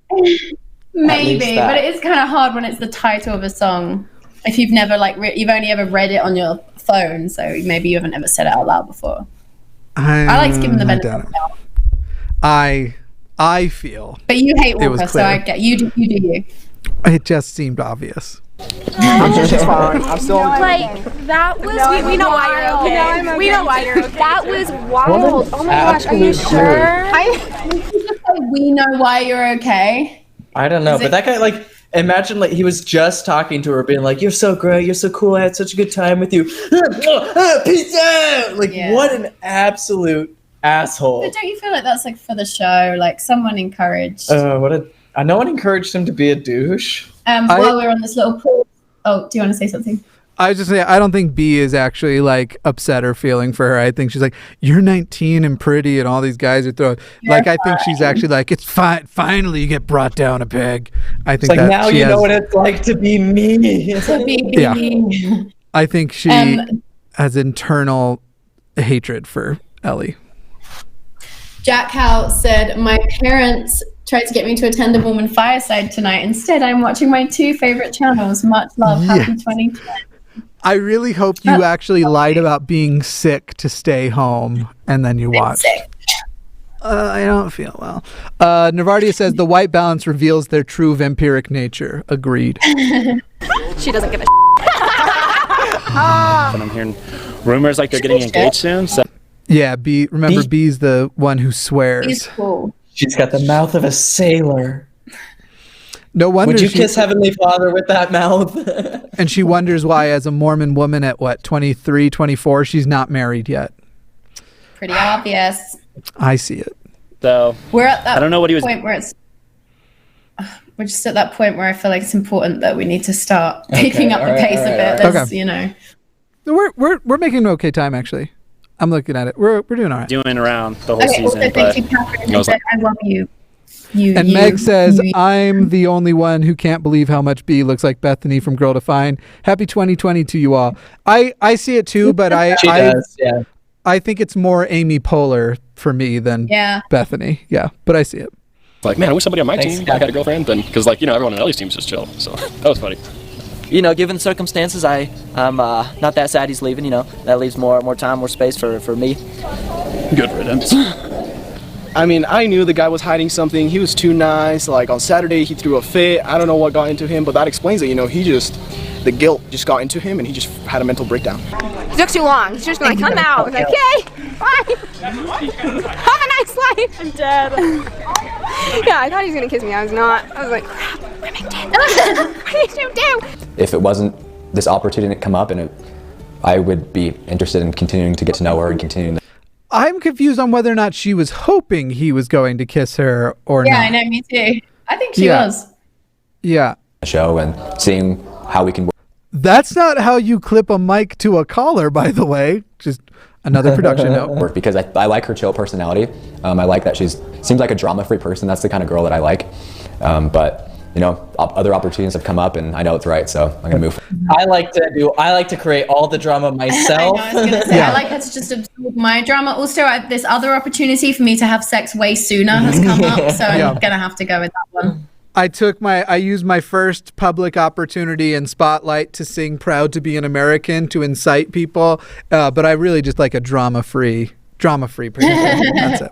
Speaker 3: Maybe, but it is kind of hard when it's the title of a song. If you've never you've only ever read it on your phone, so maybe you haven't ever said it out loud before. I like to give him the benefit of the doubt.
Speaker 2: I feel.
Speaker 3: But you hate Walker, so I get you do you.
Speaker 2: It just seemed obvious.
Speaker 14: I'm sure she's fine. I'm still
Speaker 13: like that was. We know why you're okay. We know why you're okay. That was wild. Oh my gosh, are you sure?
Speaker 3: We know why you're okay.
Speaker 1: I don't know, but that guy, like, imagine like he was just talking to her, being like, "You're so great, you're so cool, I had such a good time with you." Peace out. Like, what an absolute asshole.
Speaker 3: But don't you feel like that's like for the show? Like someone encouraged.
Speaker 1: No one encouraged him to be a douche.
Speaker 3: While we're on this little pool. Oh, do you want to say something?
Speaker 2: I was just saying, I don't think B is actually like upset or feeling for her. I think she's like, you're 19 and pretty, and all these guys are throwing. I think she's actually like, it's fine. Finally, you get brought down a peg. I think
Speaker 1: it's like now you know what it's like to be me.
Speaker 2: Yeah. I think she has internal hatred for Ellie.
Speaker 3: Jack Howe said, "My parents tried to get me to attend the Woman Fireside tonight. Instead, I'm watching my two favorite channels. Much love. Happy 2020."
Speaker 2: I really hope you actually lied about being sick to stay home, and then you watched. I don't feel well. Navardia says the white balance reveals their true vampiric nature. Agreed.
Speaker 13: She doesn't give a
Speaker 16: But I'm hearing rumors like they're getting engaged soon. So
Speaker 2: yeah, B. Remember, B's the one who swears.
Speaker 3: He's cool.
Speaker 1: She's got the mouth of a sailor.
Speaker 2: No wonder.
Speaker 1: Would you kiss Heavenly Father with that mouth?
Speaker 2: And she wonders why, as a Mormon woman at 23, 24, she's not married yet.
Speaker 3: Pretty obvious.
Speaker 2: I see it.
Speaker 16: So
Speaker 3: we're at that
Speaker 16: I don't know what he was.
Speaker 3: Point where it's. We're just at that point where I feel like it's important that we need to start picking up the pace a bit. There's, you know.
Speaker 2: We're making okay time actually. I'm looking at it. We're doing all right.
Speaker 16: Doing around the whole season.
Speaker 3: Also, thank you, Catherine. I love you.
Speaker 2: Meg says, I'm the only one who can't believe how much B looks like Bethany from Girl Defined. Happy 2020 to you all. I see it too, but I think it's more Amy Poehler for me than Bethany. Yeah, but I see it.
Speaker 6: Like, man, I wish somebody on my team had a girlfriend, then, because like, everyone on Ellie's team is just chill. So that was funny.
Speaker 17: Given the circumstances, I'm not that sad he's leaving. That leaves more time, more space for me.
Speaker 6: Good riddance.
Speaker 14: I mean, I knew the guy was hiding something. He was too nice. Like on Saturday, he threw a fit. I don't know what got into him, but that explains it. The guilt just got into him, and he just had a mental breakdown.
Speaker 13: It took too long. He's just like, come out. I was like, okay, bye. Have a nice life. I'm dead. Yeah, I thought he was gonna kiss me. I was not. I was like, crap. What am I doing? What did you do?
Speaker 11: If it wasn't this opportunity to come up, I would be interested in continuing to get to know her and continuing.
Speaker 2: I'm confused on whether or not she was hoping he was going to kiss her or not.
Speaker 3: Yeah, I know, me too. I think she was.
Speaker 2: Yeah.
Speaker 11: Show and seeing how we can work.
Speaker 2: That's not how you clip a mic to a collar, by the way. Just another production note.
Speaker 11: Because I like her chill personality. I like that seems like a drama-free person. That's the kind of girl that I like. But other opportunities have come up, and I know it's right, so I'm gonna move.
Speaker 1: I like to create all the drama myself.
Speaker 3: I was gonna say, I like her to just absorb my drama. Also, this other opportunity for me to have sex way sooner has come up, so I'm gonna have to go with that one.
Speaker 2: I used my first public opportunity in Spotlight to sing "Proud to Be an American" to incite people, but I really just like a drama-free presentation. That's it.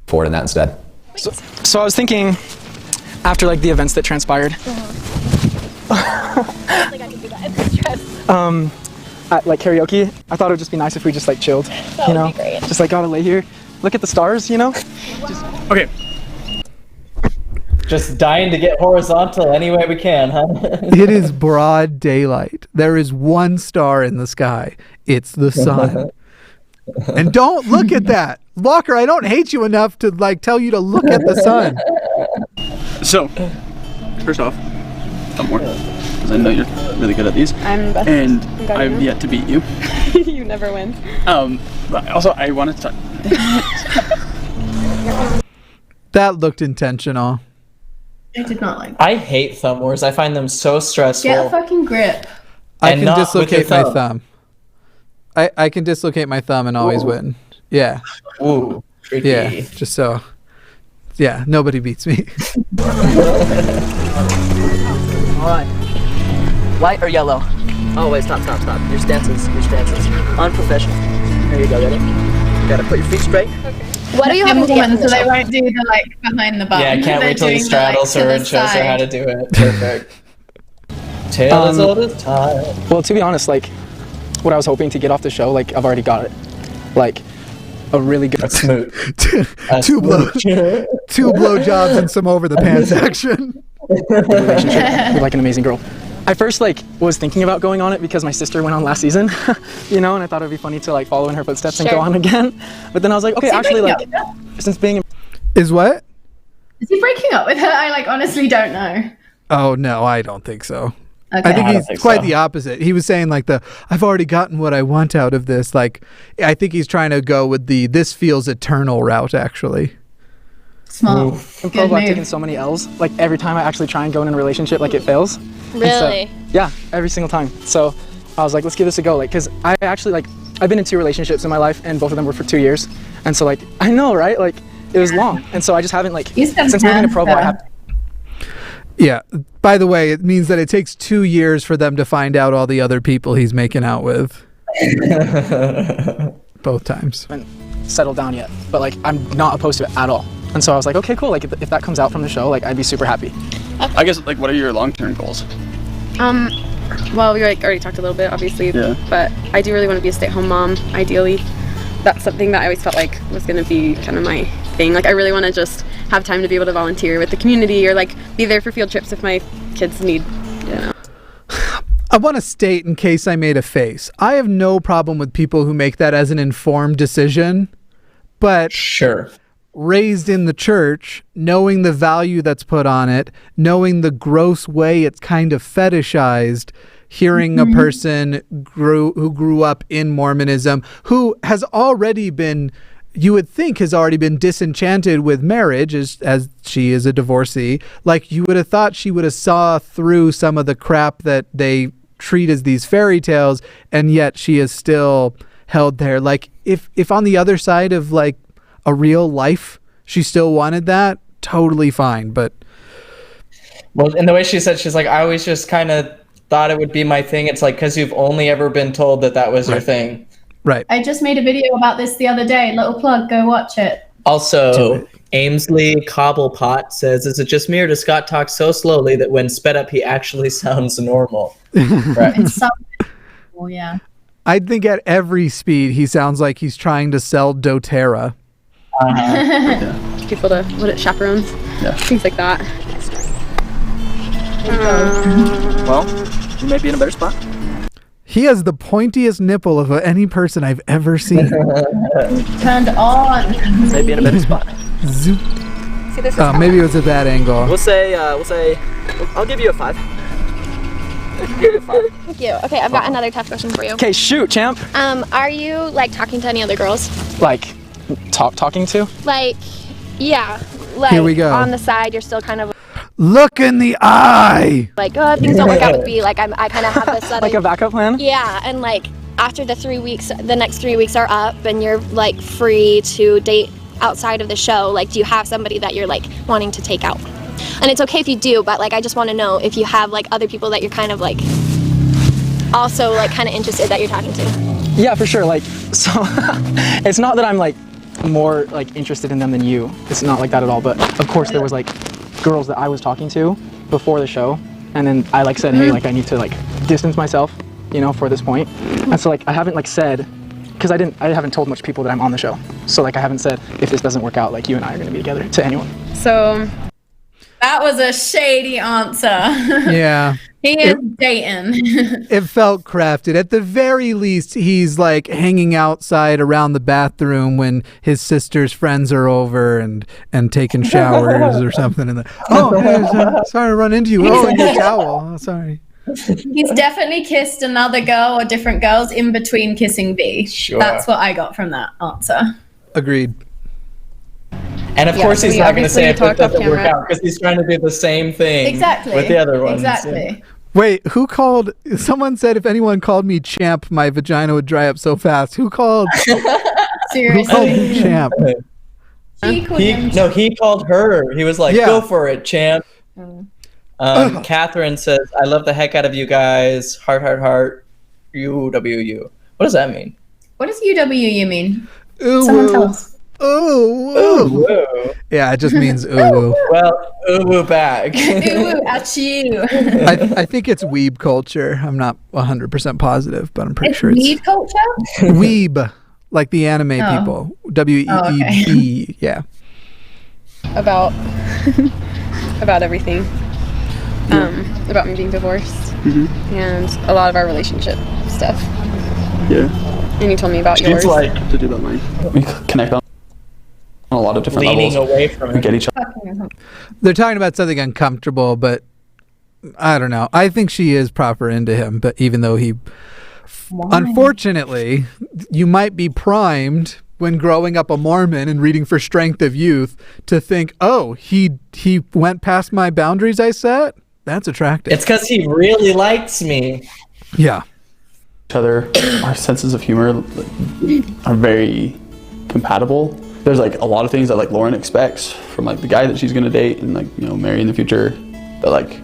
Speaker 11: Forward in that instead.
Speaker 15: So I was thinking, after like the events that transpired, at like karaoke, I thought it would just be nice if we just like chilled,
Speaker 3: That would be great.
Speaker 15: just like gotta lay here, look at the stars, Okay.
Speaker 1: Just dying to get horizontal any way we can, huh?
Speaker 2: It is broad daylight. There is one star in the sky. It's the sun. And don't look at that. Walker, I don't hate you enough to like tell you to look at the sun.
Speaker 12: So, first off,
Speaker 18: couple more, because I know you're really good at these.
Speaker 13: I'm best.
Speaker 18: And I've yet to beat you.
Speaker 13: You never win.
Speaker 18: But also, I wanted to talk.
Speaker 2: That looked intentional.
Speaker 3: I did not like.
Speaker 1: I hate thumb wars. I find them so stressful.
Speaker 3: Get a fucking grip.
Speaker 2: I
Speaker 1: And
Speaker 2: can
Speaker 1: not with
Speaker 2: dislocate
Speaker 1: your
Speaker 2: my thumb. I can dislocate my thumb and always win. Yeah.
Speaker 1: Ooh, tricky.
Speaker 2: Yeah, just so. Yeah, nobody beats me.
Speaker 17: Alright. White or yellow? Oh wait, stop. Your stances. Unprofessional. There you go, ready? You gotta put your feet straight.
Speaker 13: What are you having to get
Speaker 3: woman,
Speaker 13: from
Speaker 3: so
Speaker 13: the
Speaker 3: they
Speaker 13: show?
Speaker 3: won't do the like behind the bum.
Speaker 1: Yeah, I can't
Speaker 3: They're
Speaker 1: wait till he
Speaker 3: doing the,
Speaker 1: straddles
Speaker 3: like,
Speaker 1: her
Speaker 3: to
Speaker 1: and
Speaker 3: the
Speaker 1: shows her how to
Speaker 3: side.
Speaker 1: do it. Perfect. Tale as old as time.
Speaker 15: Well, to be honest, like, what I was hoping to get off the show, like, I've already got it. Like, a really good...
Speaker 1: smooth.
Speaker 2: two blowjobs and some over the pants action.
Speaker 15: relationship with, like, an amazing girl. I first, like, was thinking about going on it because my sister went on last season, you know, and I thought it'd be funny to, like, follow in her footsteps and go on again. But then I was like, okay,
Speaker 3: Is he
Speaker 15: actually,
Speaker 3: breaking
Speaker 15: like,
Speaker 3: up with her?
Speaker 15: since being...
Speaker 2: Is what?
Speaker 3: Is he breaking up with her? I like honestly don't know.
Speaker 2: Oh no, I don't think so.
Speaker 3: Okay.
Speaker 2: I think
Speaker 1: I don't
Speaker 2: he's
Speaker 1: think
Speaker 2: quite
Speaker 1: so.
Speaker 2: the opposite. He was saying like I've already gotten what I want out of this. Like, I think he's trying to go with the this feels eternal route actually.
Speaker 3: Smart.
Speaker 15: In Provo, I've taken so many L's. Like, every time I actually try and go in a relationship, like, it fails. And
Speaker 13: Really?
Speaker 15: So, yeah, every single time. So I was like, let's give this a go. Like, because I actually, like, I've been in 2 relationships in my life, and both of them were for 2 years. And so, like, I know, right? Like, it was long. And so I just haven't, like, since moving to Provo, I have...
Speaker 2: Yeah. By the way, it means that it takes 2 years for them to find out all the other people he's making out with. Both times.
Speaker 15: I haven't settled down yet, but, like, I'm not opposed to it at all. And so I was like, okay, cool. Like, if that comes out from the show, like, I'd be super happy.
Speaker 18: I guess, like, what are your long-term goals?
Speaker 13: Well, we like already talked a little bit, obviously,
Speaker 18: Yeah.
Speaker 13: but I do really want to be a stay-at-home mom, ideally. That's something that I always felt like was going to be kind of my thing. Like, I really want to just have time to be able to volunteer with the community or, like, be there for field trips if my kids need, you know.
Speaker 2: I want to state, in case I made a face, I have no problem with people who make that as an informed decision, but
Speaker 1: sure,
Speaker 2: raised in the church, knowing the value that's put on it, knowing the gross way it's kind of fetishized, hearing a person who grew up in Mormonism, who has already been, you would think has already been disenchanted with marriage as she is a divorcee, like you would have thought she would have saw through some of the crap that they treat as these fairy tales, and yet she is still held there. Like, if on the other side of like a real life she still wanted that, totally fine. But
Speaker 1: well, and the way she said, she's like, I always just kind of thought it would be my thing. It's like, because you've only ever been told that was your thing.
Speaker 2: Right.
Speaker 3: I just made a video about this the other day. Little plug, go watch it.
Speaker 1: Also, Amesley Cobblepot says, is it just me or does Scott talk so slowly that when sped up he actually sounds normal? Right.
Speaker 3: Well, yeah.
Speaker 2: I think at every speed he sounds like he's trying to sell doTERRA.
Speaker 13: People to, chaperones?
Speaker 18: Yeah.
Speaker 13: Things like that.
Speaker 17: Well, you may be in a better spot.
Speaker 2: He has the pointiest nipple of any person I've ever seen.
Speaker 3: Turned on.
Speaker 17: Maybe in a better spot.
Speaker 2: Zoop.
Speaker 13: See, this is
Speaker 2: Oh, maybe it was at that angle.
Speaker 17: We'll say, I'll give you a 5.
Speaker 13: Thank you. Okay, I've got another tough question for you.
Speaker 15: Okay, shoot, champ.
Speaker 13: Are you, like, talking to any other girls?
Speaker 15: Like, talking to?
Speaker 13: Like, yeah. Like,
Speaker 2: Here we go.
Speaker 13: on the side, you're still kind of
Speaker 2: Look in the eye.
Speaker 13: like, oh, things don't work out with B. Like, I kind of have this
Speaker 15: Like a backup plan?
Speaker 13: Yeah, and like after the 3 weeks, the next 3 weeks are up, and you're like free to date outside of the show. Like, do you have somebody that you're like wanting to take out? And it's okay if you do, but like I just want to know if you have like other people that you're kind of like also like kind of interested that you're talking to.
Speaker 15: Yeah, for sure. Like, so it's not that I'm like more like interested in them than you. It's not like that at all. But of course, there was like girls that I was talking to before the show, and then I like said, hey, like I need to like distance myself, you know, for this point. And so like I haven't like said, because I haven't told much people that I'm on the show. So like I haven't said, if this doesn't work out, like you and I are going to be together, to anyone.
Speaker 13: So
Speaker 3: that was a shady answer.
Speaker 2: Yeah.
Speaker 3: He is dating.
Speaker 2: It felt crafted. At the very least, he's like hanging outside around the bathroom when his sister's friends are over and taking showers or something. And sorry to run into you. Oh, in your towel. Oh, sorry.
Speaker 3: He's definitely kissed another girl or different girls in between kissing B.
Speaker 1: Sure.
Speaker 3: That's what I got from that answer.
Speaker 2: Agreed.
Speaker 1: And of course, he's not going to say it doesn't work out because he's trying to do the same thing with the other ones.
Speaker 3: Exactly.
Speaker 2: Wait, who called? Someone said if anyone called me champ, my vagina would dry up so fast. Who called?
Speaker 3: Seriously.
Speaker 2: Who called me champ?
Speaker 1: He called her. He was like, "Go for it, champ." Catherine says, "I love the heck out of you guys. Heart, heart, heart. UWU. What does that mean?
Speaker 3: What does UWU mean?
Speaker 2: Ooh,
Speaker 3: someone tell us.
Speaker 2: Ooh. Yeah, it just means ooh.
Speaker 1: Well, ooh back.
Speaker 3: Ooh at you.
Speaker 2: I think it's weeb culture. I'm not 100% positive, but I'm pretty sure it's
Speaker 3: weeb culture.
Speaker 2: Weeb, like the anime people. WEEB. Yeah.
Speaker 13: About everything. About me being divorced and a lot of our relationship stuff.
Speaker 18: Yeah.
Speaker 13: And you told me about yours.
Speaker 18: It's like to do about mine. We connect on a lot of different
Speaker 1: Leaning
Speaker 18: levels.
Speaker 1: away from
Speaker 18: We
Speaker 1: it.
Speaker 18: get each other.
Speaker 2: They're talking about something uncomfortable, but I don't know. I think she is proper into him, but even though unfortunately, you might be primed when growing up a Mormon and reading for Strength of Youth to think, oh, he went past my boundaries I set? That's attractive.
Speaker 1: It's because he really likes me.
Speaker 2: Yeah.
Speaker 18: Each other, our senses of humor are very compatible. There's like a lot of things that like Lauren expects from like the guy that she's gonna date and like, you know, marry in the future that like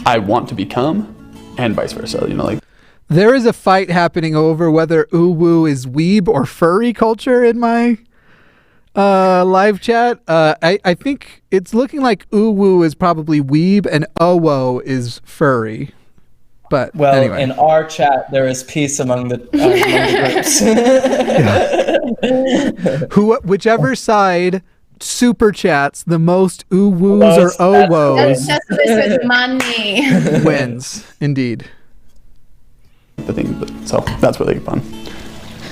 Speaker 18: I want to become, and vice versa, you know, like.
Speaker 2: There is a fight happening over whether uwu is weeb or furry culture in my live chat. I think it's looking like uwu is probably weeb and owo is furry. But anyway.
Speaker 1: In our chat, there is peace among the
Speaker 2: groups. Whichever side super chats the most uwus or owos
Speaker 3: That's just with money.
Speaker 2: wins. Indeed.
Speaker 18: The thing, so that's really fun.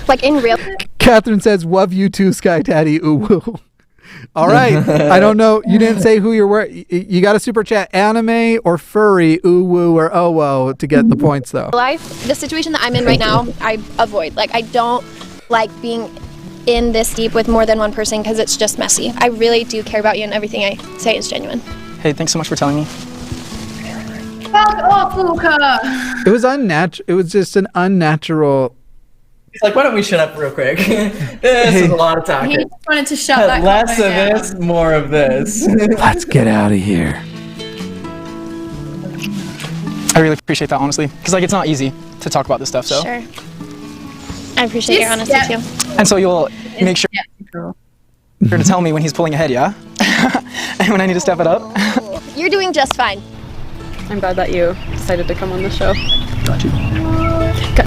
Speaker 13: Like in real.
Speaker 2: Catherine says, "Love you too, Sky Daddy." Uwu. All right. I don't know. You didn't say who you're wearing. You got to super chat anime or furry, uwu or owo to get the points, though.
Speaker 19: Life, the situation that I'm in right now, I avoid. Like, I don't like being in this deep with more than one person because it's just messy. I really do care about you, and everything I say is genuine.
Speaker 15: Hey, thanks so much for telling me.
Speaker 3: Fuck off, Luca.
Speaker 2: It was unnatural. It was just an unnatural.
Speaker 1: He's like, why don't we shut up real quick? This is a lot of talking.
Speaker 3: He just wanted to shut that
Speaker 1: Less of
Speaker 3: down.
Speaker 1: this, more of this.
Speaker 2: Let's get out of here.
Speaker 15: I really appreciate that, honestly, because like it's not easy to talk about this stuff. So.
Speaker 19: Sure. I appreciate your honesty too.
Speaker 15: And so you'll make sure to tell me when he's pulling ahead, yeah? And when I need to step it up.
Speaker 19: You're doing just fine.
Speaker 13: I'm glad that you decided to come on the show.
Speaker 18: Got you.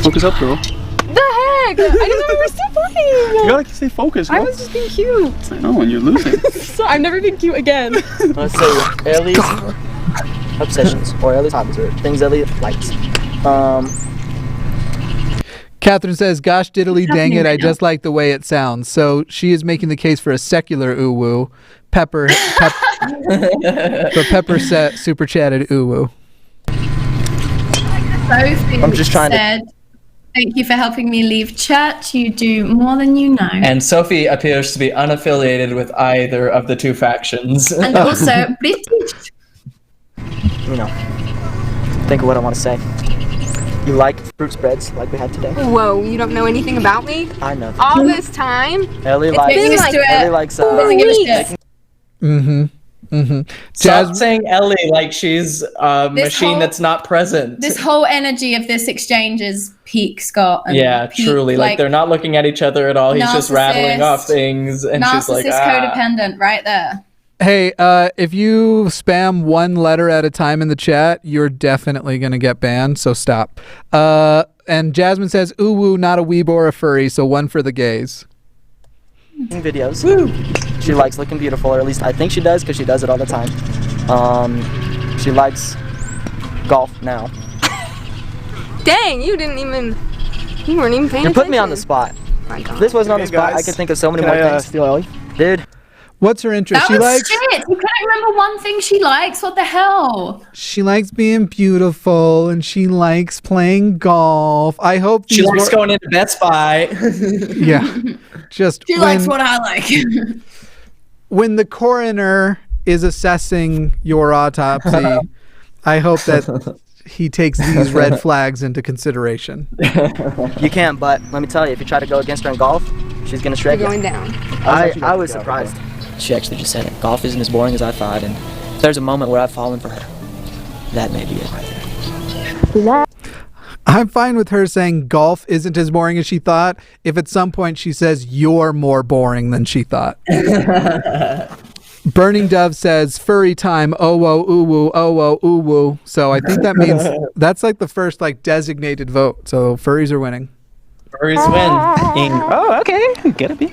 Speaker 18: Focus up, girl.
Speaker 13: The heck? I didn't know we were still playing.
Speaker 18: You gotta stay focused,
Speaker 13: I
Speaker 18: girl.
Speaker 13: was just being cute.
Speaker 18: I know, and you're losing.
Speaker 13: So I've never been cute again.
Speaker 17: Let's say Ellie's obsessions, or Ellie's hobbies, or things Ellie likes.
Speaker 2: Catherine says, "Gosh diddly dang it, I just like the way it sounds." So she is making the case for a secular uwu. Pepper super chatted uwu.
Speaker 3: Sophie
Speaker 1: I'm just trying
Speaker 3: said, thank you for helping me leave chat. You do more than you know.
Speaker 1: And Sophie appears to be unaffiliated with either of the two factions.
Speaker 3: And also British.
Speaker 17: You know, think of what I want to say. You like fruit spreads like we had today?
Speaker 13: Whoa, you don't know anything about me?
Speaker 17: I know.
Speaker 13: All this time?
Speaker 17: Ellie
Speaker 13: It's
Speaker 17: likes.
Speaker 13: been like
Speaker 17: Ellie likes.
Speaker 1: Stop saying Ellie like she's a machine that's not present.
Speaker 3: This whole energy of this exchange is peak, Scott. And
Speaker 1: Yeah,
Speaker 3: peak,
Speaker 1: truly. Like they're not looking at each other at all. He's just rattling off things, and she's like,
Speaker 3: codependent right there.
Speaker 2: Hey, if you spam one letter at a time in the chat, you're definitely going to get banned, so stop. And Jasmine says, uwu, not a weeb or a furry, so one for the gays.
Speaker 17: Videos. Woo! She likes looking beautiful, or at least I think she does, because she does it all the time. She likes golf now.
Speaker 13: Dang, you weren't even paying attention.
Speaker 17: You're putting me on the spot. If this wasn't on the spot, I could think of so many more things.
Speaker 14: Steal Ellie?
Speaker 17: Dude.
Speaker 2: What's her interest?
Speaker 3: That
Speaker 2: She
Speaker 3: was
Speaker 2: likes
Speaker 3: shit. You couldn't remember one thing she likes. What the hell?
Speaker 2: she likes being beautiful and she likes playing golf. I hope
Speaker 1: She likes going into Best Buy.
Speaker 2: Yeah. Just
Speaker 3: She likes what I like.
Speaker 2: when the coroner is assessing your autopsy, I hope that he takes these red flags into consideration.
Speaker 17: You can, but let me tell you, if you try to go against her in golf, she's gonna shred
Speaker 13: You're
Speaker 17: you.
Speaker 13: going down.
Speaker 17: I was surprised. She actually just said it. Golf isn't as boring as I thought, and if there's a moment where I've fallen for her, that may be it right there.
Speaker 2: I'm fine with her saying golf isn't as boring as she thought if at some point she says you're more boring than she thought. Burning Dove says furry time, oh whoa ooh woo, oh whoa ooh woo. So I think that means that's like the first like designated vote. So furries are winning.
Speaker 4: Furries win. Oh, okay. Get it, B.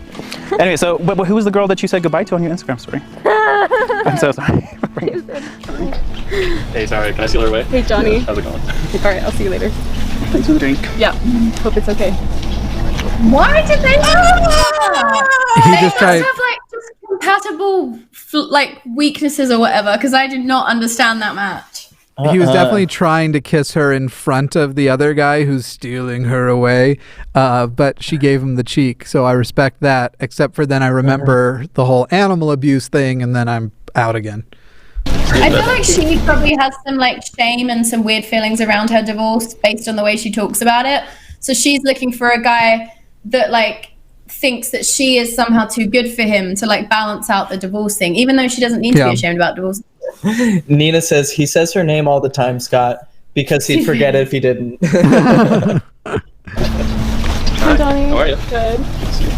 Speaker 4: Anyway, so but who was the girl that you said goodbye to on your Instagram story? I'm so sorry.
Speaker 6: Hey, sorry, can I steal her away?
Speaker 13: Hey, Johnny.
Speaker 6: How's it going?
Speaker 13: All right, I'll see you later.
Speaker 6: Thanks for the drink.
Speaker 13: Yeah, hope it's okay.
Speaker 3: Why did they?
Speaker 2: He
Speaker 3: They
Speaker 2: just tried.
Speaker 3: must have like just compatible like weaknesses or whatever. Because I did not understand that match.
Speaker 2: He was definitely trying to kiss her in front of the other guy who's stealing her away, but she gave him the cheek, so I respect that, except for then I remember the whole animal abuse thing, and then I'm out again.
Speaker 3: I feel like she probably has some like shame and some weird feelings around her divorce based on the way she talks about it. So she's looking for a guy that like thinks that she is somehow too good for him to like balance out the divorce thing, even though she doesn't need to be ashamed about divorce.
Speaker 1: Nina says he says her name all the time, Scott, because he'd forget it if he didn't.
Speaker 13: Hi, Johnny.
Speaker 6: How are you?
Speaker 13: Good.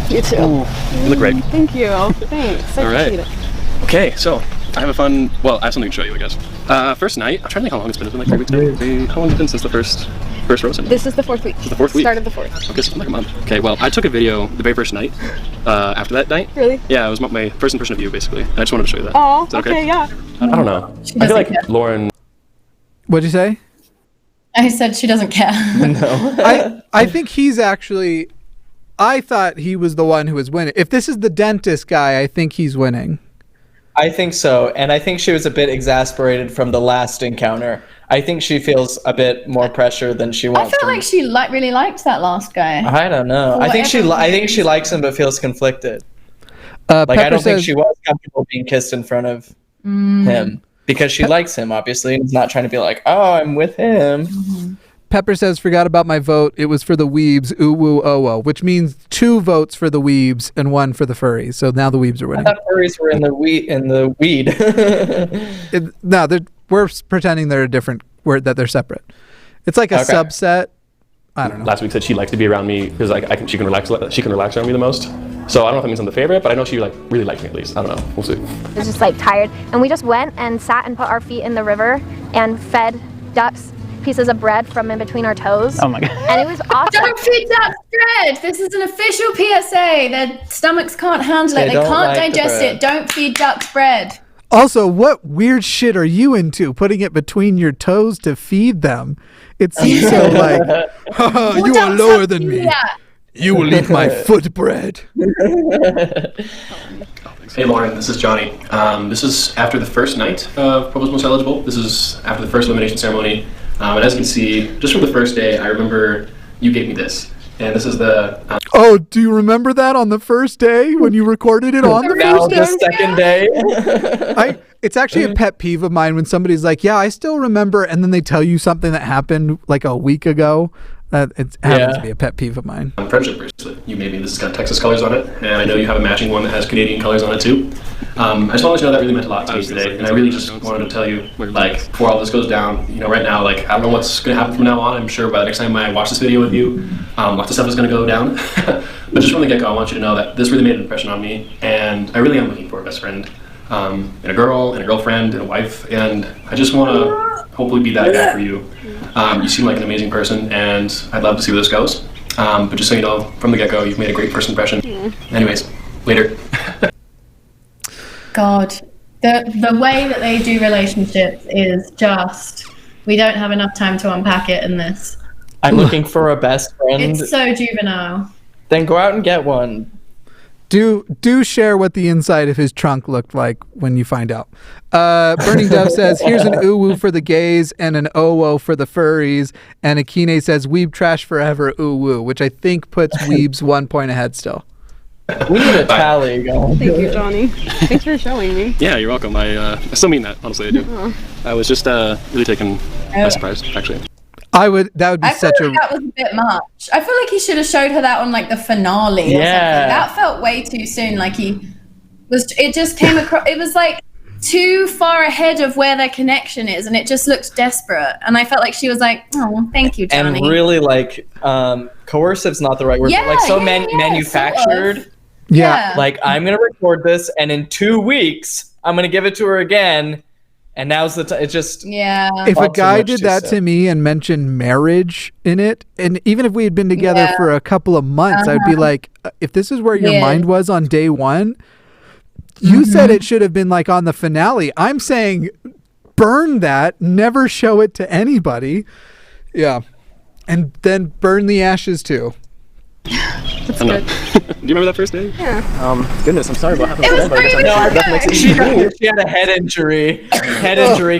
Speaker 13: You too.
Speaker 6: You look great.
Speaker 13: Thank you. Thanks. I
Speaker 6: All right.
Speaker 13: appreciate it.
Speaker 6: Okay, so I have a fun. Well, I have something to show you, I guess. First night. I'm trying to think how long it's been. It's been like 3 weeks now. How long has it been since the first roast?
Speaker 13: This is the 4th week.
Speaker 6: This is the 4th week.
Speaker 13: Started the 4th.
Speaker 6: Okay, so it's been like a month. Okay, well, I took a video the very first night. After that night.
Speaker 13: Really?
Speaker 6: Yeah, it was my first impression of you, basically. I just wanted to show you that.
Speaker 13: Oh,
Speaker 6: Is that
Speaker 13: okay, yeah.
Speaker 6: I don't know.
Speaker 3: I feel like
Speaker 6: Lauren.
Speaker 2: What'd you say?
Speaker 3: I said she doesn't care.
Speaker 1: No.
Speaker 2: I think he's actually. I thought he was the one who was winning. If this is the dentist guy, I think he's winning.
Speaker 1: I think so, and I think she was a bit exasperated from the last encounter. I think she feels a bit more pressure than she
Speaker 3: I
Speaker 1: wants.
Speaker 3: feel like she really liked that last guy.
Speaker 1: I don't know.
Speaker 3: For
Speaker 1: I think
Speaker 3: whatever
Speaker 1: she likes him, but feels conflicted.
Speaker 2: Pepper
Speaker 1: I don't think
Speaker 2: says-
Speaker 1: she was comfortable being kissed in front of him because she likes him, obviously, and is not trying to be like, oh, I'm with him.
Speaker 2: Pepper says, forgot about my vote. It was for the weebs, ooh woo oh oh, which means 2 votes for the weebs and 1 for the furries. So now the weebs are
Speaker 1: I
Speaker 2: winning.
Speaker 1: thought furries were in the weed.
Speaker 2: No, we're pretending they're a different word, that they're separate. It's like a subset. I don't know.
Speaker 6: Last week said she likes to be around me because she can relax around me the most. So I don't know if that means I'm the favorite, but I know she really likes me at least. I don't know. We'll see.
Speaker 19: I was just like tired, and we just went and sat and put our feet in the river and fed ducks pieces of bread from in between our toes.
Speaker 4: Oh my god.
Speaker 19: And it was awesome.
Speaker 3: Don't feed ducks bread. This is an official PSA. Their stomachs can't handle it.
Speaker 2: They
Speaker 3: They
Speaker 2: don't
Speaker 3: can't
Speaker 2: like the
Speaker 3: digest
Speaker 2: bread.
Speaker 3: it. Don't feed ducks bread.
Speaker 2: Also, what weird shit are you into? Putting it between your toes to feed them? It seems so like, you are lower than me. You will eat my foot bread.
Speaker 6: Hey Lauren, this is Johnny. This is after the first night of Provo's Most Eligible. This is after the first elimination ceremony. And as you can see, just from the first day, I remember you gave me this. And this is the...
Speaker 2: Oh, do you remember that on the first day when you recorded it on the
Speaker 1: Now
Speaker 2: first day?
Speaker 1: the second day.
Speaker 2: It's actually a pet peeve of mine when somebody's like, yeah, I still remember, and then they tell you something that happened like a week ago. It happens to be a pet peeve of mine.
Speaker 6: friendship bracelet you made me. This has got Texas colors on it, and I know you have a matching one that has Canadian colors on it too. I just want to let you know that really meant a lot to me today, and I really just wanted to tell you, like, before all this goes down, you know, right now, like, I don't know what's going to happen from now on. I'm sure by the next time I watch this video with you, lots of stuff is going to go down. But just from the get-go, I want you to know that this really made an impression on me, and I really am looking for a best friend, and a girl, and a girlfriend, and a wife, and I just want to hopefully be that guy for you. You seem like an amazing person, and I'd love to see where this goes. But just so you know, from the get-go, you've made a great first impression. Anyways, later.
Speaker 3: God, the way that they do relationships is just We don't have enough time to unpack it in this.
Speaker 1: I'm looking for a best friend.
Speaker 3: It's so juvenile.
Speaker 1: Then go out and get one.
Speaker 2: Do share what the inside of his trunk looked like when you find out. Burning Dove says, here's an ooh-woo for the gays and an oh-oh for the furries. And Akine says, weeb trash forever, ooh-woo, which I think puts weebs 1 point ahead still.
Speaker 1: We need a tally going.
Speaker 13: Thank you, Johnny. Thanks for showing me.
Speaker 6: Yeah, you're welcome. I still mean that, honestly, I do.
Speaker 13: Oh.
Speaker 6: I was just really taken by surprise, actually.
Speaker 2: That would be
Speaker 3: I
Speaker 2: such
Speaker 3: feel like that was a bit much. I feel like he should have showed her that on like the finale. Or something. That felt way too soon. Like it just came across. It was like too far ahead of where their connection is, and it just looked desperate. And I felt like she was like, "Oh, thank you, Johnny."
Speaker 1: And really, like, coercive's not the right word.
Speaker 3: Yeah,
Speaker 1: but like
Speaker 3: sort
Speaker 1: manufactured.
Speaker 3: of. Yeah.
Speaker 1: Like, I'm gonna record this, and in 2 weeks, I'm gonna give it to her again. And now's the time. It's just
Speaker 2: If a guy did that to me and mentioned marriage in it, and even if we had been together for a couple of months, I'd be like, if this is where your mind was on day one, you said it should have been like on the finale. I'm saying burn that, never show it to anybody. Yeah. And then burn the ashes too.
Speaker 6: That's good. Do you remember that first day?
Speaker 13: Yeah.
Speaker 9: Goodness, I'm sorry about
Speaker 3: It was pretty
Speaker 1: she had a head injury.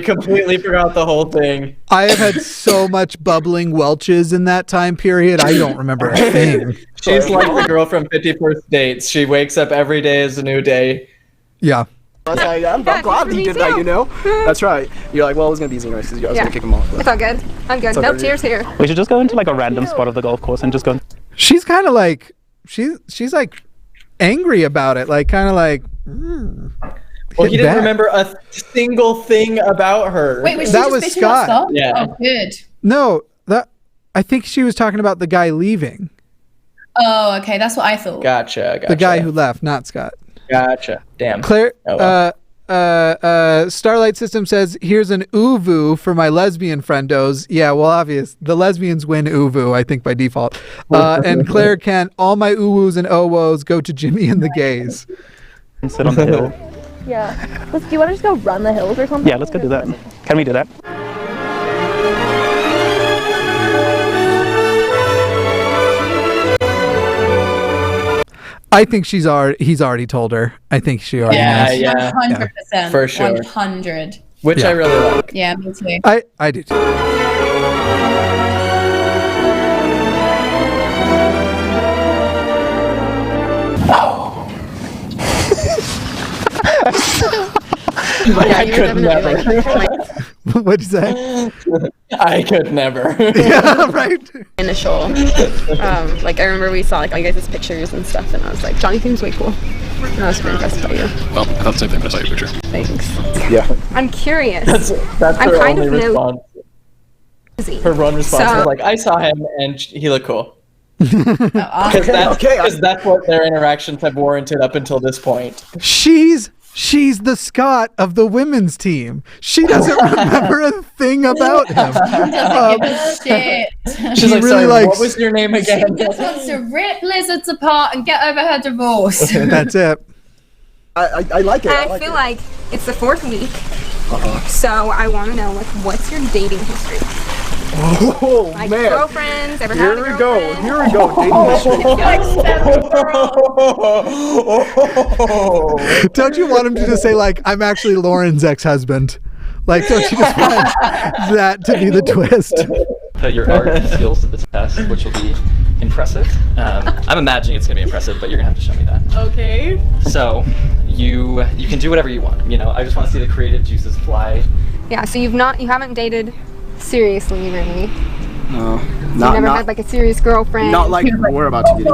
Speaker 1: Completely forgot the whole thing.
Speaker 2: I have had so much bubbling Welch's in that time period. I don't remember a thing.
Speaker 1: She's like the girl from 51st Dates. She wakes up every day as a new day.
Speaker 2: Yeah.
Speaker 14: I'm glad he did that, you know? That's right. You're like, well, it was going to be easy anyways because I was going to kick him off.
Speaker 13: It's all good. I'm good. No tears here.
Speaker 4: We should just go into like a random spot of the golf course and just go.
Speaker 2: She's kind of like, she's like angry about it. Like, kind of like,
Speaker 1: Well, he didn't remember a single thing about her.
Speaker 3: Wait, was
Speaker 2: that was Scott.
Speaker 1: Yeah.
Speaker 3: Oh, good.
Speaker 2: No, I think she was talking about the guy leaving.
Speaker 3: Oh, okay. That's what I thought.
Speaker 1: Gotcha.
Speaker 2: The guy who left, not Scott.
Speaker 1: Gotcha. Damn.
Speaker 2: Claire,
Speaker 1: Oh, well.
Speaker 2: Starlight System says, here's an uvu for my lesbian friendos. Yeah, well, obvious. The lesbians win uvu, I think, by default. And Claire Kent, all my uwus and owos go to Jimmy and the gays.
Speaker 4: And sit on the hill.
Speaker 19: Yeah. Do you want to just go run the hills or something?
Speaker 4: Yeah, let's go do that. Can we do that?
Speaker 2: I think he's already told her. I think she already knows.
Speaker 1: Yeah.
Speaker 3: 100%.
Speaker 1: For sure.
Speaker 3: 100.
Speaker 1: Which I really like.
Speaker 3: Yeah, me too.
Speaker 2: I do too.
Speaker 1: I could never.
Speaker 2: What'd you say?
Speaker 1: I could never.
Speaker 2: Yeah, right.
Speaker 13: Initial. Like I remember we saw like all you guys' pictures and stuff, and I was like, Johnny seems way cool. And I was super impressed by you.
Speaker 6: Well, I thought the same thing when I saw your picture.
Speaker 13: Thanks.
Speaker 1: Yeah.
Speaker 13: I'm curious.
Speaker 1: That's
Speaker 13: I'm
Speaker 1: her
Speaker 13: kind
Speaker 1: only
Speaker 13: of
Speaker 1: response. Her one response was like, I saw him and he looked cool. Because that's what their interactions have warranted up until this point.
Speaker 2: She's the Scott of the women's team. She doesn't remember a thing about him.
Speaker 1: She's like,
Speaker 2: really
Speaker 1: sorry,
Speaker 2: likes-
Speaker 1: what was your name again?
Speaker 3: She just wants to rip lizards apart and get over her divorce.
Speaker 2: That's it.
Speaker 14: I like it.
Speaker 13: I feel like it's the 4th week, so I want to know like what's your dating history?
Speaker 14: Oh,
Speaker 13: Like
Speaker 14: man.
Speaker 13: girlfriends? Ever
Speaker 14: Here
Speaker 13: had a
Speaker 14: we go.
Speaker 13: girlfriend?
Speaker 14: Here we go. Dating history.
Speaker 2: Don't you want him to just say like, I'm actually Lauren's ex-husband? Like, don't you just want that to be the twist?
Speaker 20: Put your art skills to the test, which will be impressive. I'm imagining it's gonna be impressive, but you're gonna have to show me that.
Speaker 13: Okay.
Speaker 20: So you can do whatever you want. You know, I just want to see the creative juices fly.
Speaker 13: Yeah. So you haven't dated seriously, really.
Speaker 14: No.
Speaker 13: You never had like a serious girlfriend.
Speaker 14: Not like we're about to get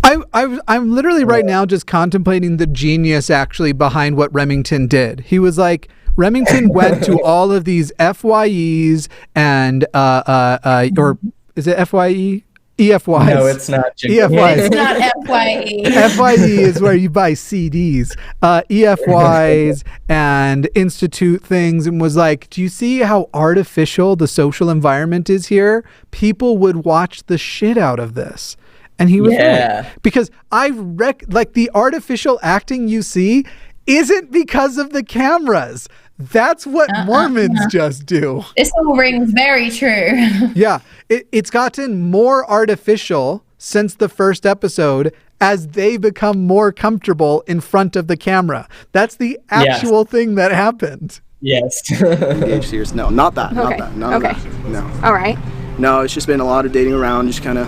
Speaker 14: it.
Speaker 2: I'm literally right now just contemplating the genius actually behind what Remington did. He was like, Remington went to all of these FYEs and or is it FYE? EFYs.
Speaker 1: No, it's not.
Speaker 2: EFYs.
Speaker 3: It's not FYE.
Speaker 2: FYE is where you buy CDs. EFYs and institute things, and was like, do you see how artificial the social environment is here? People would watch the shit out of this. And he was right. Because like the artificial acting you see isn't because of the cameras. That's what Mormons just do.
Speaker 3: This all rings very true.
Speaker 2: Yeah, it's gotten more artificial since the first episode as they become more comfortable in front of the camera. That's the actual thing that happened.
Speaker 1: Yes.
Speaker 14: Engaged years. No, not that. Not
Speaker 13: Okay.
Speaker 14: that. None of that. No.
Speaker 13: All right.
Speaker 14: No, it's just been a lot of dating around. Just kind of.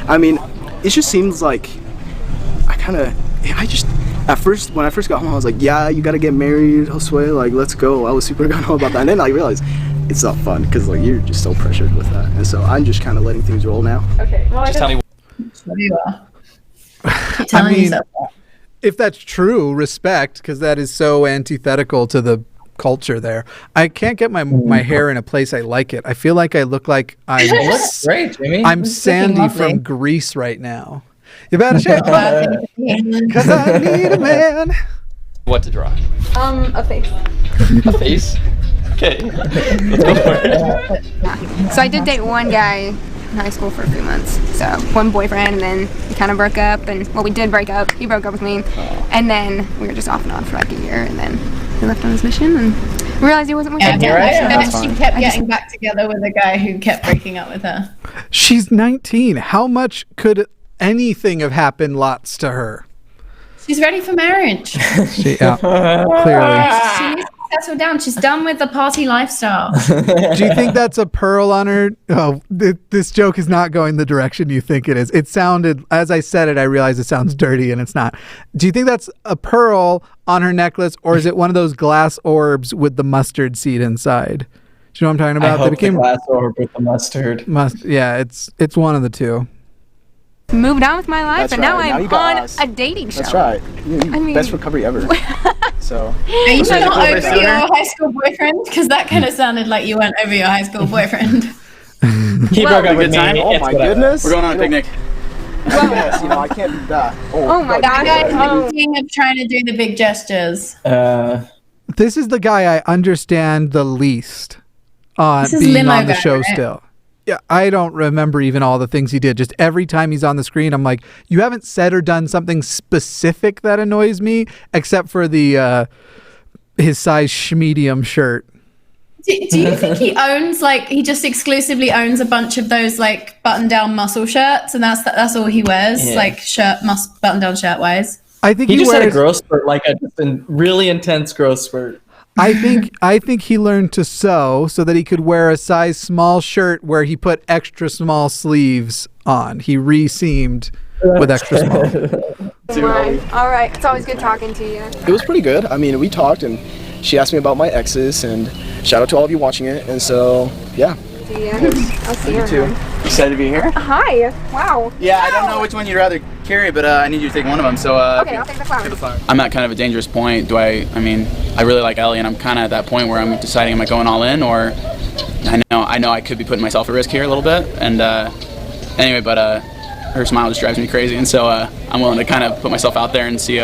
Speaker 14: I mean, it just seems like I just. At first, when I first got home, I was like, yeah, you gotta get married, Josue, like, let's go. I was super gung ho about that. And then I realized it's not fun because, like, you're just so pressured with that. And so I'm just kind of letting things roll now.
Speaker 13: Okay. Well,
Speaker 20: Just tell me.
Speaker 2: I mean, if that's true, respect, because that is so antithetical to the culture there. I can't get my hair in a place I like it. I feel like I look like
Speaker 1: It looks great, Jimmy.
Speaker 2: I'm
Speaker 1: It's looking
Speaker 2: Sandy
Speaker 1: lovely.
Speaker 2: from Greece right now. You better shake because I need a man.
Speaker 20: What to draw?
Speaker 13: A face.
Speaker 20: A face? Okay. Let's go for it.
Speaker 13: So I did date one guy in high school for a few months. So one boyfriend, and then we kind of broke up. And well, we did break up. He broke up with me, and then we were just off and on for like a year. And then he left on his mission and realized he wasn't with me.
Speaker 3: She kept getting back together with a guy who kept breaking up with her.
Speaker 2: She's 19. How much could anything have happened lots to her?
Speaker 3: She's ready for marriage.
Speaker 2: Clearly.
Speaker 3: She needs to settle down. She's done with the party lifestyle.
Speaker 2: Do you think that's a pearl on her? Oh, this joke is not going the direction you think it is. It sounded, as I said it, I realized it sounds dirty and it's not. Do you think that's a pearl on her necklace, or is it one of those glass orbs with the mustard seed inside? Do you know what I'm talking about?
Speaker 1: I hope the glass orb with the mustard.
Speaker 2: Yeah, it's one of the two.
Speaker 13: Moved on with my life,
Speaker 14: That's
Speaker 13: and
Speaker 14: right.
Speaker 13: now
Speaker 14: Now
Speaker 13: I'm
Speaker 14: you got
Speaker 13: on
Speaker 14: us.
Speaker 13: a dating show.
Speaker 14: That's right.
Speaker 13: I mean-
Speaker 14: Best recovery ever. So.
Speaker 3: Are you
Speaker 14: So
Speaker 3: not
Speaker 14: you're
Speaker 3: over
Speaker 14: over
Speaker 3: your high school boyfriend? Because that kind of sounded like you went over your high school boyfriend.
Speaker 1: He broke up with me.
Speaker 18: time?
Speaker 14: Oh
Speaker 1: It's
Speaker 14: my
Speaker 1: whatever.
Speaker 14: goodness.
Speaker 18: We're going on a picnic.
Speaker 14: Yes, I can't do that.
Speaker 13: Oh my
Speaker 3: You
Speaker 13: God.
Speaker 3: guys
Speaker 13: Oh.
Speaker 3: thinking of trying to do the big gestures.
Speaker 2: This is the guy I understand the least on
Speaker 3: This is
Speaker 2: being
Speaker 3: limo
Speaker 2: on the
Speaker 3: guy,
Speaker 2: show
Speaker 3: right?
Speaker 2: still. Yeah, I don't remember even all the things he did. Just every time he's on the screen, I'm like, you haven't said or done something specific that annoys me, except for the his size medium shirt.
Speaker 3: Do you think he owns, like, he just exclusively owns a bunch of those, like, button-down muscle shirts, and that's all he wears,
Speaker 1: Yeah.
Speaker 3: like, button-down shirt-wise?
Speaker 2: I think
Speaker 1: He
Speaker 2: he
Speaker 1: just had a
Speaker 2: wears.
Speaker 1: growth spurt, like a really intense growth spurt.
Speaker 2: I think he learned to sew so that he could wear a size small shirt where he put extra small sleeves on. He re-seamed with extra small.
Speaker 13: All right. It's always good talking to you.
Speaker 14: It was pretty good. I mean, we talked, and she asked me about my exes, and shout out to all of you watching it. And so, yeah.
Speaker 13: See ya. I'll see you.
Speaker 18: You too.
Speaker 13: around.
Speaker 18: Excited to be here?
Speaker 13: Hi. Wow.
Speaker 7: Yeah, I don't know which one you'd rather carry, but I need you to take one of them. So
Speaker 13: Okay, I'll take the flowers.
Speaker 7: I'm at kind of a dangerous point. I mean, I really like Ellie, and I'm kind of at that point where I'm deciding, am I going all in, or I know I could be putting myself at risk here a little bit. And anyway, but her smile just drives me crazy, and so I'm willing to kind of put myself out there and see.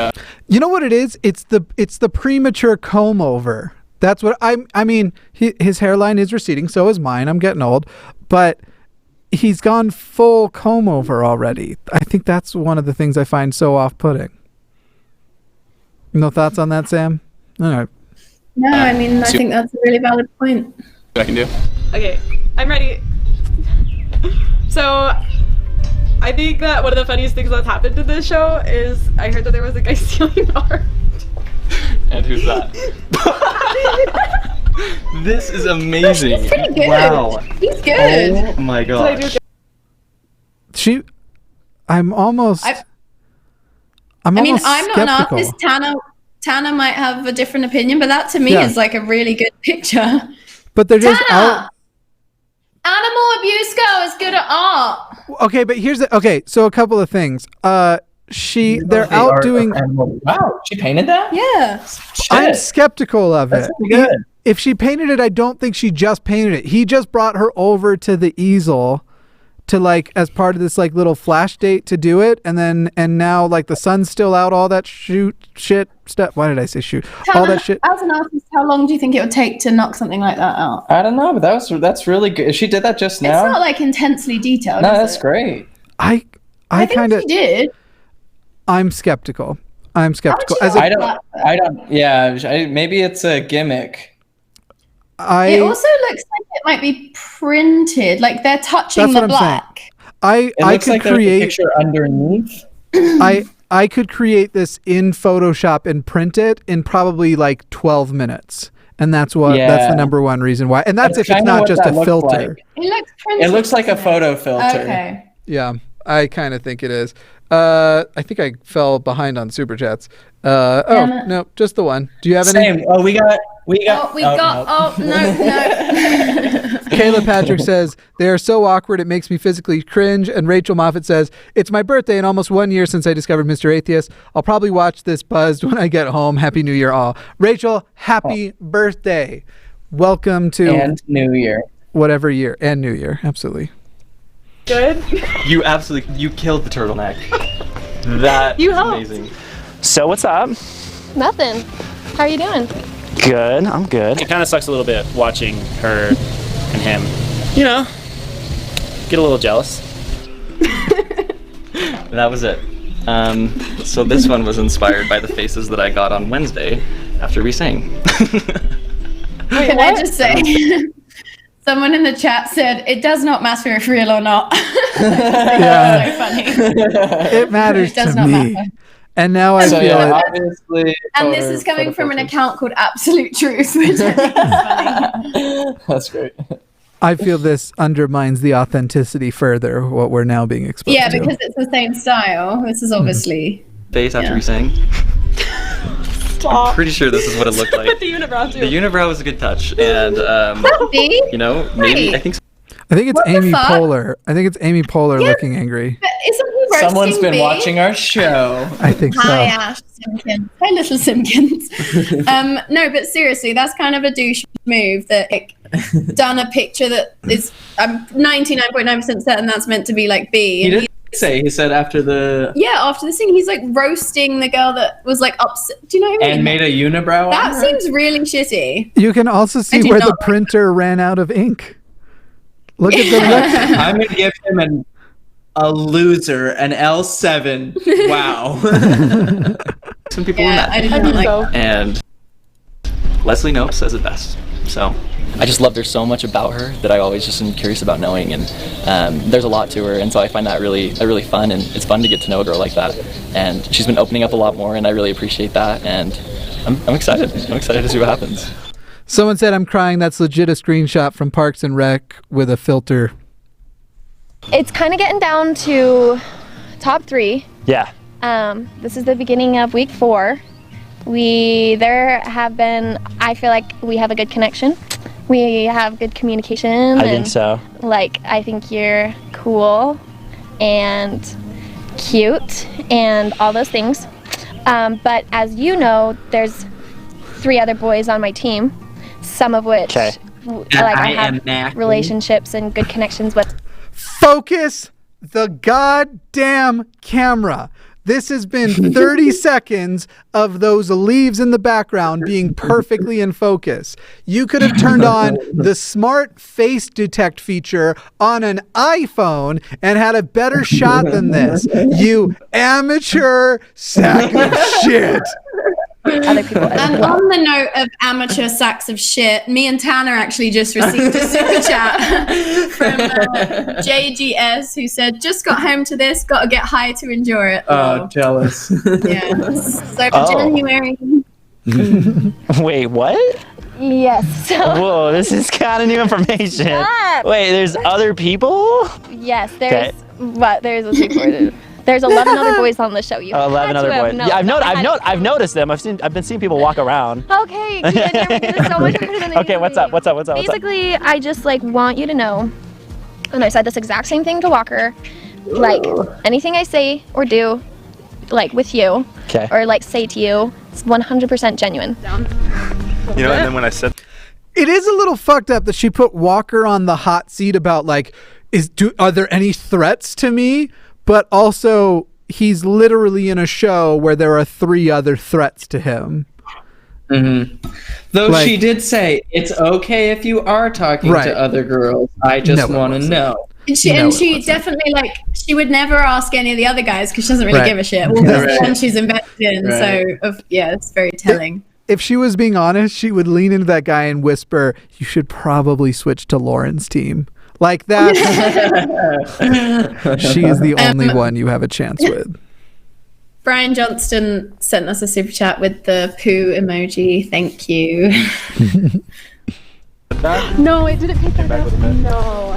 Speaker 2: You know what it is? It's the premature comb over. That's what I mean. His hairline is receding, so is mine. I'm getting old, but he's gone full comb over already. I think that's one of the things I find so off-putting. No thoughts on that, Sam? All right.
Speaker 3: No, I mean, I think that's a really valid point.
Speaker 7: What I can do.
Speaker 21: Okay, I'm ready. So, I think that one of the funniest things that's happened in this show is I heard that there was a guy stealing art.
Speaker 20: And who's that? This is amazing.
Speaker 3: He's pretty good.
Speaker 20: Wow.
Speaker 3: He's good.
Speaker 20: Oh my gosh.
Speaker 2: I'm almost. I'm
Speaker 3: I mean,
Speaker 2: almost
Speaker 3: I'm not an
Speaker 2: skeptical.
Speaker 3: artist. Tanner might have a different opinion, but that to me
Speaker 2: Yeah.
Speaker 3: is like a really good picture.
Speaker 2: But they're just
Speaker 3: Tanner!
Speaker 2: out.
Speaker 3: Animal abuse girl is good at art.
Speaker 2: Okay, but here's so a couple of things. They're
Speaker 1: The
Speaker 2: out
Speaker 1: art of
Speaker 2: doing.
Speaker 1: animal- Wow, she painted that?
Speaker 3: Yeah.
Speaker 2: I'm skeptical of
Speaker 1: That's
Speaker 2: it.
Speaker 1: pretty good.
Speaker 2: If she painted it, I don't think she just painted it. He just brought her over to the easel to like as part of this like little flash date to do it, and now like the sun's still out, all that shit stuff. Why did I say shoot? All
Speaker 3: Tanner,
Speaker 2: that shit.
Speaker 3: as an artist, how long do you think it would take to knock something like that out?
Speaker 1: I don't know, but that's really good. If she did that just now,
Speaker 3: It's not like intensely detailed.
Speaker 1: no,
Speaker 3: is
Speaker 1: that's
Speaker 3: it?
Speaker 1: great.
Speaker 2: I
Speaker 3: think
Speaker 2: kind of.
Speaker 3: she did.
Speaker 2: I'm skeptical. As
Speaker 1: I don't. Yeah, maybe it's a gimmick.
Speaker 3: It also looks like it might be printed, like they're touching
Speaker 2: That's
Speaker 3: the
Speaker 2: what I'm saying.
Speaker 3: black.
Speaker 2: I
Speaker 1: looks
Speaker 2: could
Speaker 1: like there's a
Speaker 2: create
Speaker 1: picture underneath.
Speaker 2: I could create this in Photoshop and print it in probably like 12 minutes. And that's the number one reason why. And that's if it's not just a filter.
Speaker 3: It looks printed.
Speaker 1: It looks like a photo filter.
Speaker 3: Okay.
Speaker 2: Yeah, I kind of think it is. I think I fell behind on super chats. No, just the one. Do you have any?
Speaker 1: Same. Oh, we got.
Speaker 3: No.
Speaker 2: Kayla Patrick says, they are so awkward it makes me physically cringe. And Rachel Moffat says, it's my birthday and almost 1 year since I discovered Mr. Atheist. I'll probably watch this buzzed when I get home. Happy New Year all. Rachel, happy birthday. Welcome to
Speaker 1: and New Year.
Speaker 2: Whatever year and New Year. Absolutely.
Speaker 21: Good.
Speaker 20: You killed the turtleneck. That
Speaker 21: You
Speaker 20: is
Speaker 21: helped.
Speaker 20: amazing.
Speaker 16: So what's up?
Speaker 19: Nothing. How are you doing?
Speaker 16: Good. I'm good.
Speaker 20: It kind of sucks a little bit watching her and him, you know, get a little jealous. That was it. So this one was inspired by the faces that I got on Wednesday after we sang.
Speaker 3: Can I just say, someone in the chat said, it does not matter if real or not.
Speaker 2: Yeah.
Speaker 3: So funny.
Speaker 2: It matters
Speaker 3: It does
Speaker 2: to
Speaker 3: not
Speaker 2: me.
Speaker 3: matter.
Speaker 2: And now I feel it.
Speaker 1: Obviously.
Speaker 3: And this is coming from an account called Absolute Truth, which I think is funny.
Speaker 1: That's great.
Speaker 2: I feel this undermines the authenticity further, what we're now being exposed
Speaker 3: Yeah,
Speaker 2: to.
Speaker 3: because it's the same style. This is obviously.
Speaker 20: Face after
Speaker 3: Yeah.
Speaker 20: we sang. I'm pretty sure this is what it looked like.
Speaker 21: With the unibrow too.
Speaker 20: The unibrow was a good touch, and
Speaker 3: See?
Speaker 20: you know, maybe I think.
Speaker 2: I think it's
Speaker 3: What the
Speaker 2: Amy
Speaker 3: fuck?
Speaker 2: Poehler. I think it's Amy Poehler
Speaker 3: Yeah.
Speaker 2: looking angry.
Speaker 3: But isn't he roasting
Speaker 1: Someone's been
Speaker 3: me?
Speaker 1: watching our show.
Speaker 2: I think so.
Speaker 3: Hi, Ash Simpkins. Hi, little Simpkins. No, but seriously, that's kind of a douche move that done a picture that is, I'm 99.9% certain that's meant to be like B.
Speaker 1: He
Speaker 3: And
Speaker 1: did say, he said after the.
Speaker 3: after this thing, he's like roasting the girl that was like upset. Do you know what I mean?
Speaker 1: And made a unibrow
Speaker 3: That
Speaker 1: on her?
Speaker 3: seems really shitty.
Speaker 2: You can also see
Speaker 3: did
Speaker 2: where the
Speaker 3: not like
Speaker 2: printer ran out of ink. Look at the
Speaker 1: I'm going to give him a loser, an L7. Wow.
Speaker 20: Some people were mad.
Speaker 3: I did not like that.
Speaker 20: And Leslie Knope says it best. So I just love there's so much about her that I always just am curious about knowing, and there's a lot to her, and so I find that really fun, and it's fun to get to know a girl like that. And she's been opening up a lot more, and I really appreciate that, and I'm excited. I'm excited to see what happens.
Speaker 2: Someone said I'm crying. That's legit a screenshot from Parks and Rec with a filter.
Speaker 19: It's kind of getting down to top 3.
Speaker 16: Yeah.
Speaker 19: This is the beginning of week 4. I feel like we have a good connection. We have good communication.
Speaker 16: I think so.
Speaker 19: Like, I think you're cool and cute and all those things. But as you know, there's 3 other boys on my team, some of which I have relationships and good connections with.
Speaker 2: Focus the goddamn camera. This has been 30 seconds of those leaves in the background being perfectly in focus. You could have turned on the smart face detect feature on an iPhone and had a better shot than this. You amateur sack of shit.
Speaker 19: Other people
Speaker 3: And on the note of amateur sacks of shit, me and Tanner actually just received a super chat from JGS who said, just got home to this, gotta get high to endure it.
Speaker 1: Oh, jealous.
Speaker 3: Yeah. So January.
Speaker 16: Wait, what?
Speaker 19: Yes. So,
Speaker 16: Whoa, this is kind of new information.
Speaker 19: Stop.
Speaker 16: Wait, there's other people?
Speaker 19: yes, there's there's 11 other boys on the show. You
Speaker 16: 11
Speaker 19: had
Speaker 16: other
Speaker 19: to have
Speaker 16: boys.
Speaker 19: known.
Speaker 16: Yeah, I've
Speaker 19: I
Speaker 16: noticed them. I've been seeing people walk around.
Speaker 19: Okay, and you're making this so much harder than
Speaker 16: Okay, what's up?
Speaker 19: Basically, I just like want you to know, and I said this exact same thing to Walker, like anything I say or do, like with you, or like say to you, it's 100% genuine.
Speaker 10: You know, and then when I said,
Speaker 2: It is a little fucked up that she put Walker on the hot seat about like, are there any threats to me? But also, he's literally in a show where there are 3 other threats to him.
Speaker 1: Mm-hmm. Though she did say, it's okay if you are talking to other girls. I just want to know.
Speaker 3: And she definitely, like, she would never ask any of the other guys because she doesn't really give a shit. Well, that's the one she's invested in. So, yeah, it's very telling.
Speaker 2: if she was being honest, she would lean into that guy and whisper, "You should probably switch to Lauren's team." Like that. She is the only one you have a chance with.
Speaker 3: Brian Johnston sent us a super chat with the poo emoji. Thank you.
Speaker 13: No, it didn't pick that up. No.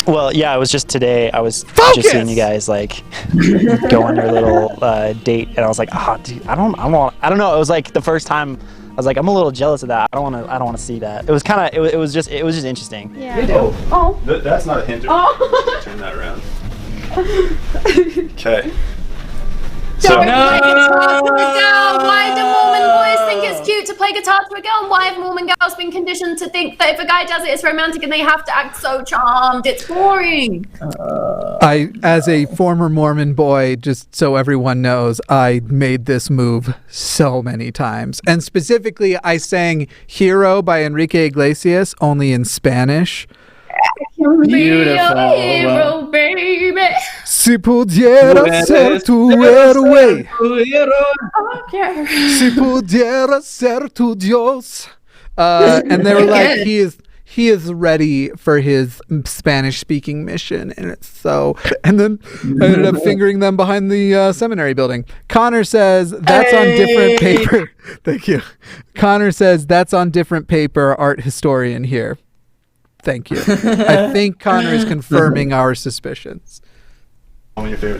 Speaker 16: Well, yeah, it was just today. I was just seeing you guys like go on your little date, and I was like, oh, dude, I don't know. It was like the first time. I was like, I'm a little jealous of that. I don't want to see that. It was kind of. It was just interesting.
Speaker 13: Yeah.
Speaker 10: Oh. That's not a hint.
Speaker 13: Oh.
Speaker 10: Turn that around. Okay.
Speaker 3: So, why do Mormon boys think it's cute to play guitar to a girl? And why have Mormon girls been conditioned to think that if a guy does it, it's romantic and they have to act so charmed? It's boring.
Speaker 2: As a former Mormon boy, just so everyone knows, I made this move so many times. And specifically, I sang Hero by Enrique Iglesias, only in Spanish.
Speaker 3: Beautiful. Hero, baby.
Speaker 2: Si pudiera ser tu héroe. Si pudiera ser tu Dios. And they were like, he is ready for his Spanish-speaking mission, and it's so. And then I ended up fingering them behind the seminary building. Connor says that's on different paper. Thank you. Connor says that's on different paper. Art historian here. Thank you. I think Connor is confirming our suspicions.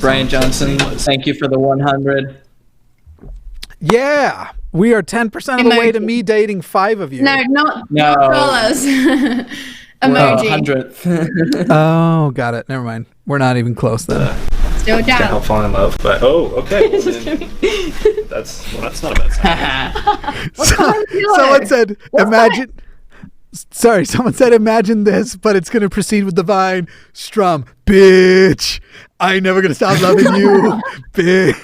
Speaker 1: Brian Johnson, thank you for the 100.
Speaker 2: Yeah, we are 10% of the way to me dating 5 of you.
Speaker 3: No, not dollars. Emoji.
Speaker 1: 100th.
Speaker 2: Oh, got it. Never mind. We're not even close then.
Speaker 3: Still down.
Speaker 10: Can't help falling in love, but okay. That's not a bad sign.
Speaker 2: Someone said, imagine. Sorry, someone said, imagine this, but it's going to proceed with the vine. Strum, bitch. I ain't never going to stop loving you, bitch.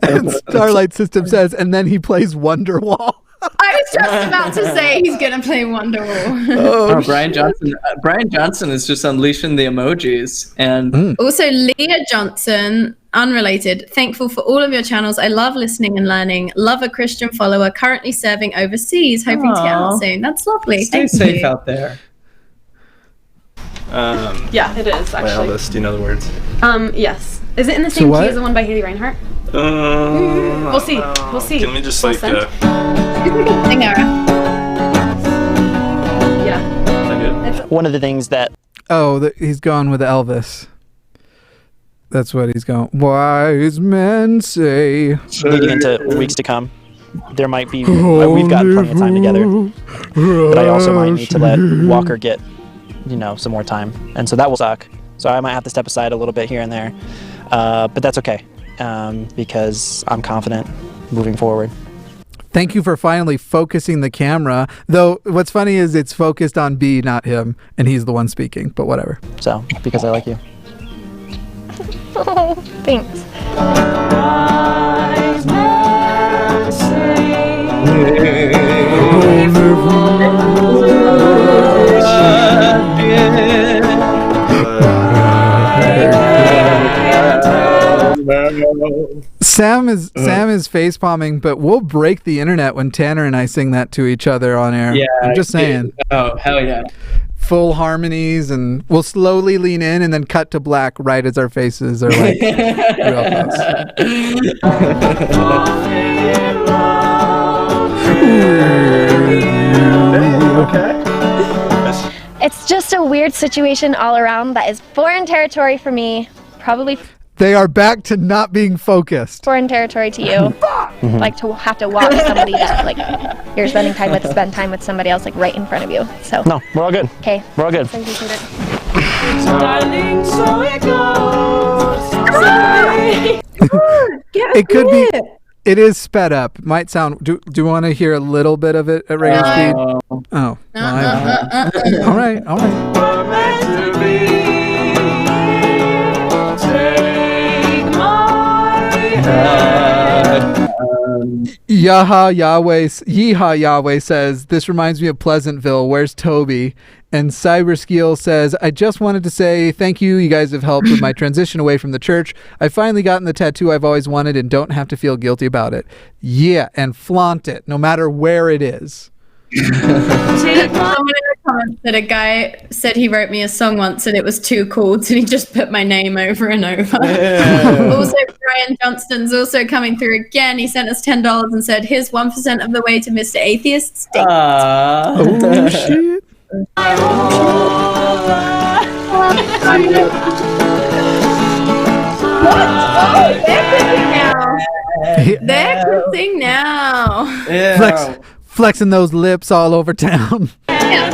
Speaker 2: And Starlight System says, and then he plays Wonderwall.
Speaker 3: I was just about to say he's going to play Wonderwall.
Speaker 1: Oh, Brian Johnson. Brian Johnson is just unleashing the emojis. And
Speaker 3: Also, Leah Johnson, unrelated, thankful for all of your channels. I love listening and learning. Love a Christian follower, currently serving overseas, hoping to get out soon. That's lovely.
Speaker 1: Stay safe out there.
Speaker 21: Yeah, it is
Speaker 10: My
Speaker 21: actually.
Speaker 10: eldest, do you know the words?
Speaker 21: Yes. Is it in the same key as the one by Haley Reinhart? We'll see. We'll see.
Speaker 10: Can we just
Speaker 21: We'll
Speaker 10: like
Speaker 21: send.
Speaker 3: Sing, Ara.
Speaker 21: Yeah.
Speaker 16: One of the things that
Speaker 2: He's going with Elvis. That's what he's going. Wise men say.
Speaker 16: leading into weeks to come, there might be. We've got plenty of time together, but I also might need to let Walker get, some more time, and so that will suck. So I might have to step aside a little bit here and there, but that's okay, because I'm confident moving forward.
Speaker 2: Thank you for finally focusing the camera. Though what's funny is it's focused on B, not him, and he's the one speaking. But whatever.
Speaker 16: So because I like you.
Speaker 19: Oh, thanks.
Speaker 2: Sam is face palming, but we'll break the internet when Tanner and I sing that to each other on air.
Speaker 1: Yeah,
Speaker 2: I'm just saying.
Speaker 1: Oh, hell yeah.
Speaker 2: Full harmonies, and we'll slowly lean in and then cut to black right as our faces are like real
Speaker 10: Okay.
Speaker 19: It's just a weird situation all around that is foreign territory for me. Probably
Speaker 2: They are back to not being focused.
Speaker 19: foreign territory to you. Like to have to watch somebody that like you're spending time with spend time with somebody else like right in front of you. So
Speaker 16: No, we're all good.
Speaker 19: Okay.
Speaker 16: We're all good.
Speaker 19: So appreciate it.
Speaker 21: Darling, so it goes.
Speaker 2: It could be. It is sped up. Might sound. Do you want to hear a little bit of it at regular speed? Oh. All right. All right. Yeehaw Yahweh says, this reminds me of Pleasantville. Where's Toby? And Cyberskiel says, I just wanted to say thank you. You guys have helped with my transition away from the church. I've finally gotten the tattoo I've always wanted and don't have to feel guilty about it. Yeah, and flaunt it, no matter where it is.
Speaker 3: Someone in the comments said a guy said he wrote me a song once and it was too cool, so he just put my name over and over.
Speaker 1: Yeah.
Speaker 3: Also, Brian Johnston's also coming through again. He sent us $10 and said, here's 1% of the way to Mr. Atheist's date.
Speaker 2: Oh, shit.
Speaker 3: They're kissing now.
Speaker 1: Yeah.
Speaker 2: Flexing those lips all over town.
Speaker 3: Talking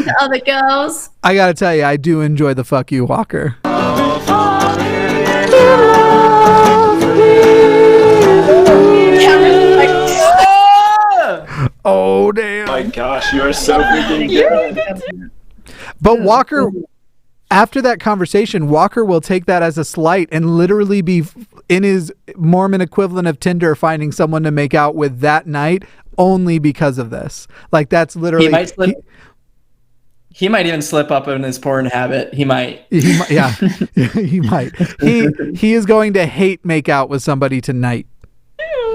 Speaker 3: to other girls.
Speaker 2: I gotta tell you, I do enjoy the fuck you, Walker. Oh, damn.
Speaker 10: My gosh, you are so freaking good.
Speaker 2: But Walker, after that conversation, Walker will take that as a slight and literally be in his Mormon equivalent of Tinder finding someone to make out with that night only because of this. Like, that's literally...
Speaker 1: He might even slip up in his porn habit. He might.
Speaker 2: Yeah, he might. He is going to hate make out with somebody tonight.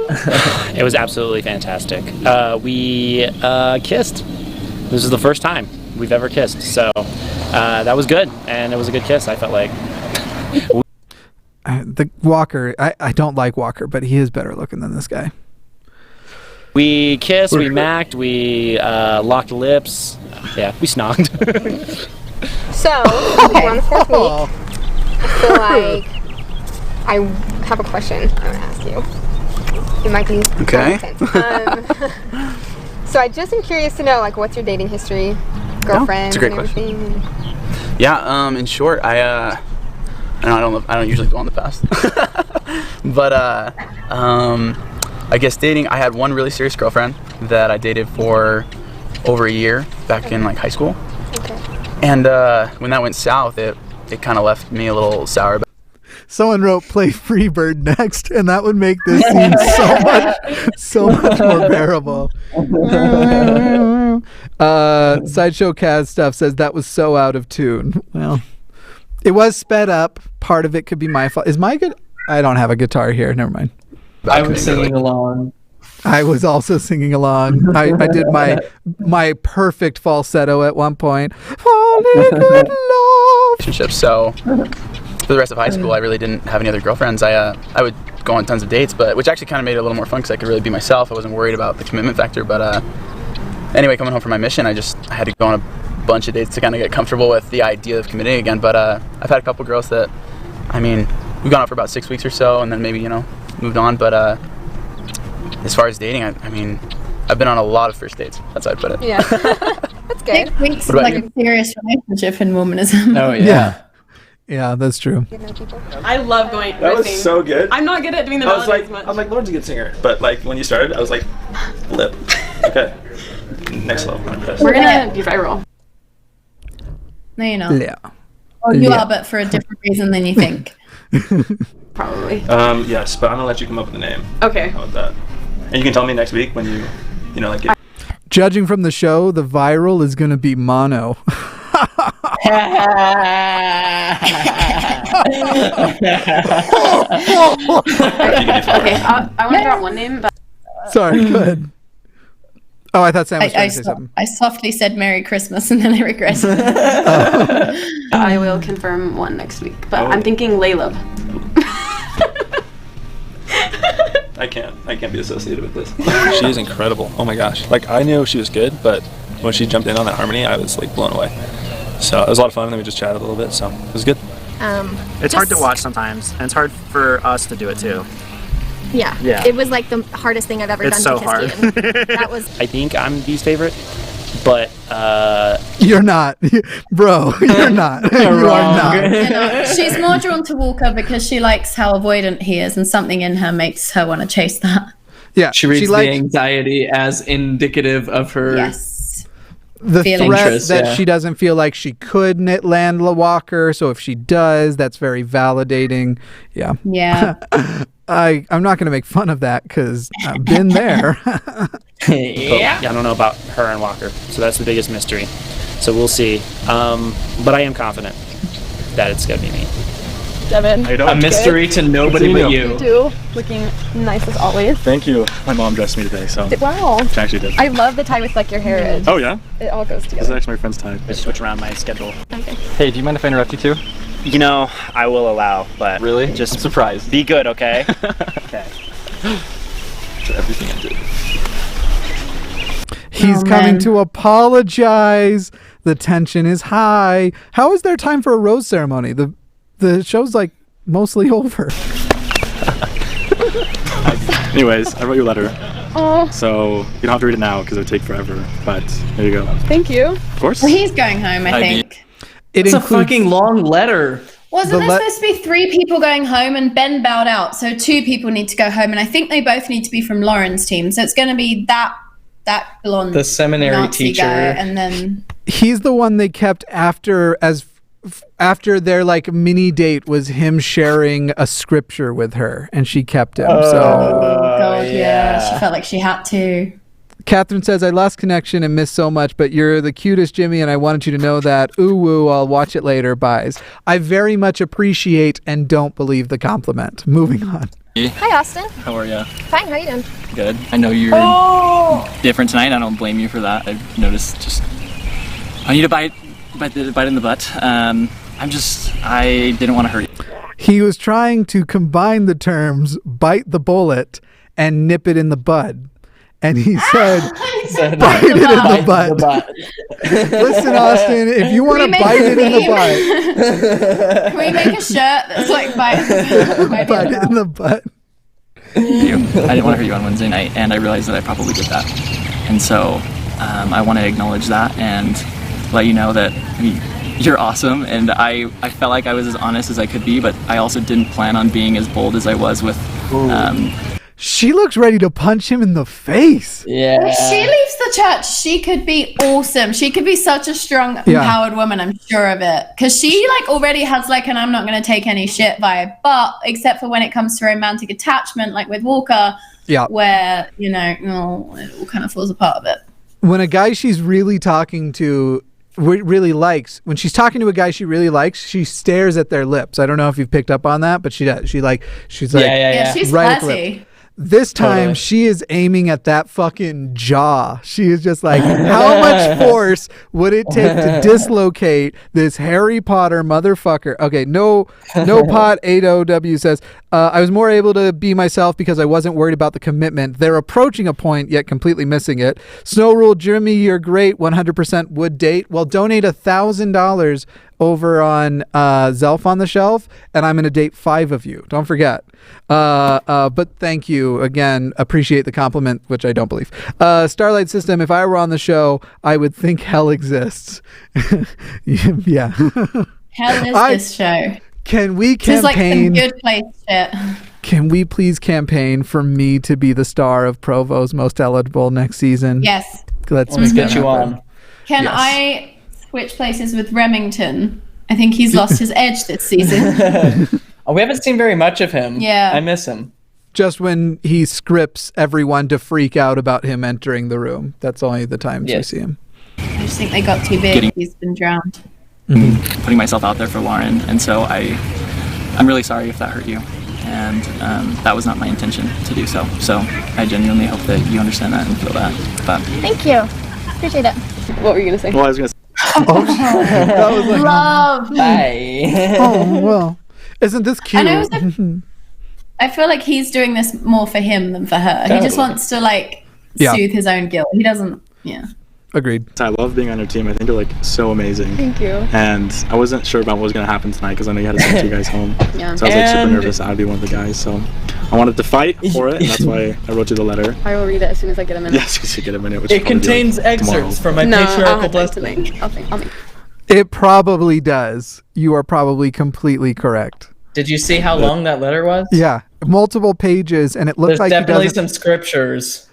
Speaker 8: It was absolutely fantastic. We kissed. This is the first time we've ever kissed, so that was good, and it was a good kiss. I felt like
Speaker 2: the Walker. I don't like Walker, but he is better looking than this guy.
Speaker 8: we kissed, we macked, we locked lips. Yeah, we snogged.
Speaker 13: So we're on the fourth week. I feel like I have a question I want to ask you. It might be
Speaker 7: Okay.
Speaker 13: So I just am curious to know, like, what's your dating history, girlfriend,
Speaker 7: it's a great
Speaker 13: and everything?
Speaker 7: Yeah. In short, I don't usually go on the past, but I guess dating. I had one really serious girlfriend that I dated for over a year back in like high school.
Speaker 13: Okay.
Speaker 7: And when that went south, it kind of left me a little sour.
Speaker 2: Someone wrote "Play Freebird" next, and that would make this scene so much more bearable. Sideshow Kaz stuff says that was so out of tune. Well, it was sped up. Part of it could be my fault. Is my good? I don't have a guitar here. Never mind.
Speaker 1: I was singing along.
Speaker 2: I was also singing along. I did my perfect falsetto at one point. Falling in love.
Speaker 7: Relationship. So for the rest of high school, I really didn't have any other girlfriends. I would go on tons of dates, which actually kind of made it a little more fun because I could really be myself. I wasn't worried about the commitment factor. But anyway, coming home from my mission, I had to go on a bunch of dates to kind of get comfortable with the idea of committing again. But I've had a couple girls that, I mean, we've gone out for about 6 weeks or so, and then maybe moved on. But as far as dating, I mean, I've been on a lot of first dates. That's how I put it.
Speaker 13: Yeah, that's good.
Speaker 3: 6 weeks is
Speaker 7: What about
Speaker 3: like
Speaker 7: you?
Speaker 3: a serious relationship in Mormonism.
Speaker 1: Oh yeah.
Speaker 2: Yeah, that's true.
Speaker 21: I love going.
Speaker 10: That was
Speaker 21: riffing.
Speaker 10: so good.
Speaker 21: I'm not good at doing the
Speaker 10: I was
Speaker 21: melodies
Speaker 10: like,
Speaker 21: much.
Speaker 10: I'm like, Lauren's a good singer, but like when you started, I was like, lip. Okay. Next level.
Speaker 21: We're gonna be viral.
Speaker 3: No, you're not.
Speaker 2: Yeah.
Speaker 3: Oh, you
Speaker 2: Yeah.
Speaker 3: are, but for a different reason than you think.
Speaker 21: Probably.
Speaker 10: Yes, but I'm gonna let you come up with a name.
Speaker 21: Okay.
Speaker 10: How about that? And you can tell me next week when you like get.
Speaker 2: Judging from the show, the viral is going to be mono.
Speaker 21: Okay, I want to drop one name, but
Speaker 2: Sorry, go ahead. Oh, I thought Sam was trying to say
Speaker 3: so-
Speaker 2: something.
Speaker 3: I softly said Merry Christmas and then I regretted it.
Speaker 21: I will confirm one next week. But I'm thinking Layla.
Speaker 10: I can't be associated with this.
Speaker 22: She is incredible. Oh my gosh. Like, I knew she was good, but when she jumped in on that harmony, I was like blown away. So it was a lot of fun, and then we just chatted a little bit, so it was good.
Speaker 16: It's hard to watch sometimes, and it's hard for us to do it too.
Speaker 19: Yeah.
Speaker 16: Yeah.
Speaker 19: It was like the hardest thing I've ever
Speaker 16: It's
Speaker 19: done
Speaker 16: so
Speaker 19: to
Speaker 16: hard.
Speaker 19: kiss Ian. That was
Speaker 8: I think I'm Bee's favorite, but
Speaker 2: You're not. Bro, you're not. You are not.
Speaker 3: She's more drawn to Walker because she likes how avoidant he is, and something in her makes her want to chase that.
Speaker 2: Yeah,
Speaker 1: She reads
Speaker 2: likes
Speaker 1: the anxiety as indicative of her.
Speaker 3: Yes.
Speaker 2: the
Speaker 3: feeling.
Speaker 2: threat
Speaker 1: Interest,
Speaker 2: that
Speaker 1: yeah.
Speaker 2: she doesn't feel like she could land Walker. So if she does, that's very validating. Yeah.
Speaker 3: Yeah.
Speaker 2: I'm not going to make fun of that because I've been there.
Speaker 8: Yeah, I don't know about her and Walker, so that's the biggest mystery. So we'll see. But I am confident that it's gonna be me.
Speaker 21: Devin.
Speaker 1: A mystery to nobody but you.
Speaker 21: You too. Looking nice as always.
Speaker 10: Thank you. My mom dressed me today, so.
Speaker 21: Wow.
Speaker 10: She actually did.
Speaker 21: I love the tie with like your hair is.
Speaker 10: Oh yeah?
Speaker 21: It all goes
Speaker 10: This is
Speaker 21: together.
Speaker 10: actually my friend's tie.
Speaker 8: I switch around my schedule.
Speaker 21: Okay.
Speaker 5: Hey, do you mind if I interrupt you too?
Speaker 8: You know, I will allow, but
Speaker 5: Really?
Speaker 8: just
Speaker 5: I'm surprised.
Speaker 8: be good, okay? Okay.
Speaker 5: For everything I did.
Speaker 2: He's coming to apologize. The tension is high. How is there time for a rose ceremony? The show's like mostly over.
Speaker 10: Anyways, I wrote you a letter.
Speaker 21: Oh,
Speaker 10: So you don't have to read it now because it would take forever. But there you go.
Speaker 21: thank you.
Speaker 10: Of course.
Speaker 3: Well, he's going home, I think.
Speaker 1: It's a fucking long letter.
Speaker 3: Wasn't there supposed to be 3 people going home and Ben bowed out, so 2 people need to go home, and I think they both need to be from Lauren's team. So it's going to be that blonde,
Speaker 1: The seminary
Speaker 3: Nazi
Speaker 1: teacher.
Speaker 3: guy, and then
Speaker 2: He's the one they kept after their like mini date was him sharing a scripture with her, and she kept him. So
Speaker 3: God, yeah, she felt like she had to.
Speaker 2: Catherine says, I lost connection and missed so much, but you're the cutest, Jimmy, and I wanted you to know that. Ooh, woo, I'll watch it later. Buys. I very much appreciate and don't believe the compliment. Moving on.
Speaker 13: Hi, Austin.
Speaker 20: How are you?
Speaker 13: Fine, how you doing?
Speaker 20: Good. I know you're
Speaker 13: Oh!
Speaker 20: different tonight. I don't blame you for that. I've noticed just I need a bite in the butt. I didn't want to hurt you.
Speaker 2: He was trying to combine the terms bite the bullet and nip it in the bud. And he said, bite it in the butt. Listen, Austin, if you want to bite it in the butt.
Speaker 3: Can we make a shirt that's like bite
Speaker 2: it in the butt?
Speaker 20: I didn't want to hurt you on Wednesday night, and I realized that I probably did that. And so I want to acknowledge that and let you know that you're awesome. And I felt like I was as honest as I could be, but I also didn't plan on being as bold as I was with.
Speaker 2: She looks ready to punch him in the face.
Speaker 1: Yeah.
Speaker 3: If she leaves the church, she could be awesome. She could be such a strong, empowered woman. I'm sure of it. Because she like already has like an I'm not going to take any shit vibe. But except for when it comes to romantic attachment, like with Walker, where, it all kind of falls apart a bit.
Speaker 2: When a guy she's really talking to really likes, when she's talking to a guy she really likes, she stares at their lips. I don't know if you've picked up on that, but she does. She's like,
Speaker 3: She's
Speaker 2: right at the
Speaker 3: classy.
Speaker 2: lip. This time she is aiming at that fucking jaw. She is just like, how much force would it take to dislocate this Harry Potter motherfucker? Okay, no pot 80W says, I was more able to be myself because I wasn't worried about the commitment. They're approaching a point yet completely missing it. Snow Rule, Jimmy, you're great. 100% would date. Well, donate $1,000 over on Zelf on the Shelf, and I'm going to date 5 of you. Don't forget. But thank you again. Appreciate the compliment, which I don't believe. Starlight System, if I were on the show, I would think hell exists. Yeah.
Speaker 3: Hell is this show.
Speaker 2: Can we
Speaker 3: This is like
Speaker 2: campaign?
Speaker 3: some good place shit.
Speaker 2: Can we please campaign for me to be the star of Provo's Most Eligible next season?
Speaker 3: Yes.
Speaker 2: Let's
Speaker 1: Let's
Speaker 2: make
Speaker 1: get
Speaker 2: that
Speaker 1: you
Speaker 2: happen.
Speaker 1: on.
Speaker 3: Can I switch places with Remington? I think he's lost his edge this season.
Speaker 1: We haven't seen very much of him.
Speaker 3: Yeah.
Speaker 1: I miss him.
Speaker 2: Just when he scripts everyone to freak out about him entering the room. That's only the times we see him.
Speaker 3: I just think they got too big. He's been drowned.
Speaker 20: Putting myself out there for Lauren, and so I'm really sorry if that hurt you, and that was not my intention to do so. So I genuinely hope that you understand that and feel that. But
Speaker 13: Thank you. Appreciate it.
Speaker 21: What were you gonna say?
Speaker 10: Well, I was gonna say.
Speaker 2: That was like,
Speaker 3: Love.
Speaker 1: Bye.
Speaker 2: oh well, isn't this cute?
Speaker 3: And it was I feel like he's doing this more for him than for her. He just wants to soothe his own guilt. He doesn't. Yeah.
Speaker 2: Agreed.
Speaker 10: I love being on your team. I think you're so amazing.
Speaker 21: Thank you.
Speaker 10: And I wasn't sure about what was going to happen tonight because I know you had to send 2 guys home.
Speaker 21: Yeah.
Speaker 10: So I was super nervous that I'd be one of the guys. So I wanted to fight for it, and that's why I wrote you the letter.
Speaker 21: I will read it as soon as I get a minute.
Speaker 10: Yes, as soon as you get a minute. Which
Speaker 1: It contains excerpts from my patriarchal blessing.
Speaker 21: I'll make.
Speaker 2: It probably does. You are probably completely correct.
Speaker 1: Did you see how long that letter was?
Speaker 2: Yeah, multiple pages, and it looked
Speaker 1: There's
Speaker 2: like he
Speaker 1: definitely
Speaker 2: doesn't
Speaker 1: some scriptures.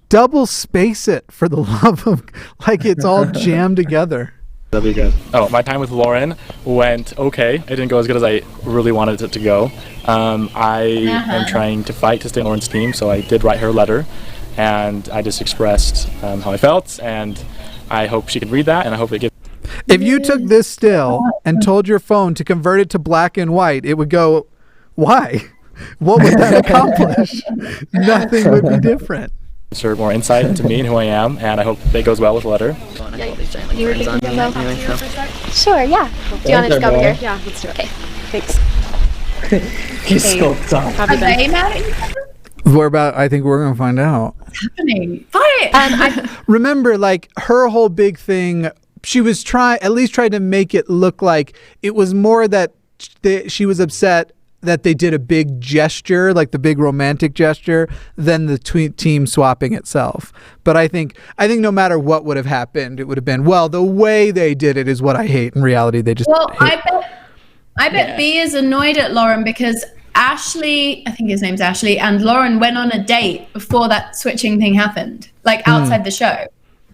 Speaker 2: double space it for the love of, like it's all jammed together.
Speaker 22: That'd be good. Oh, my time with Lauren went okay. It didn't go as good as I really wanted it to go. I am trying to fight to stay on Lauren's team, so I did write her a letter, and I just expressed how I felt, and I hope she could read that, and I hope it gives.
Speaker 2: If you took this still and told your phone to convert it to black and white, it would go, why? What would that accomplish? Nothing would be different.
Speaker 22: Her more insight into me and who I am, and I hope it goes well with the letter.
Speaker 19: You were thinking about Sure, yeah. Do you want to just go over here?
Speaker 21: Yeah, let's do it.
Speaker 19: Okay.
Speaker 21: Thanks.
Speaker 1: He's sculpted on.
Speaker 21: Have you
Speaker 3: Are they
Speaker 21: been?
Speaker 3: mad at each other?
Speaker 2: I think we're going to find out.
Speaker 3: What's happening? Fight!
Speaker 2: Remember, like, her whole big thing, she was at least tried to make it look like it was more that she was upset that they did a big gesture, like the big romantic gesture, than the team swapping itself. But I think no matter what would have happened, it would have been, well, the way they did it is what I hate. In reality, they just hate.
Speaker 3: I bet B is annoyed at Lauren because Ashley, I think his name's Ashley, and Lauren went on a date before that switching thing happened, like outside the show.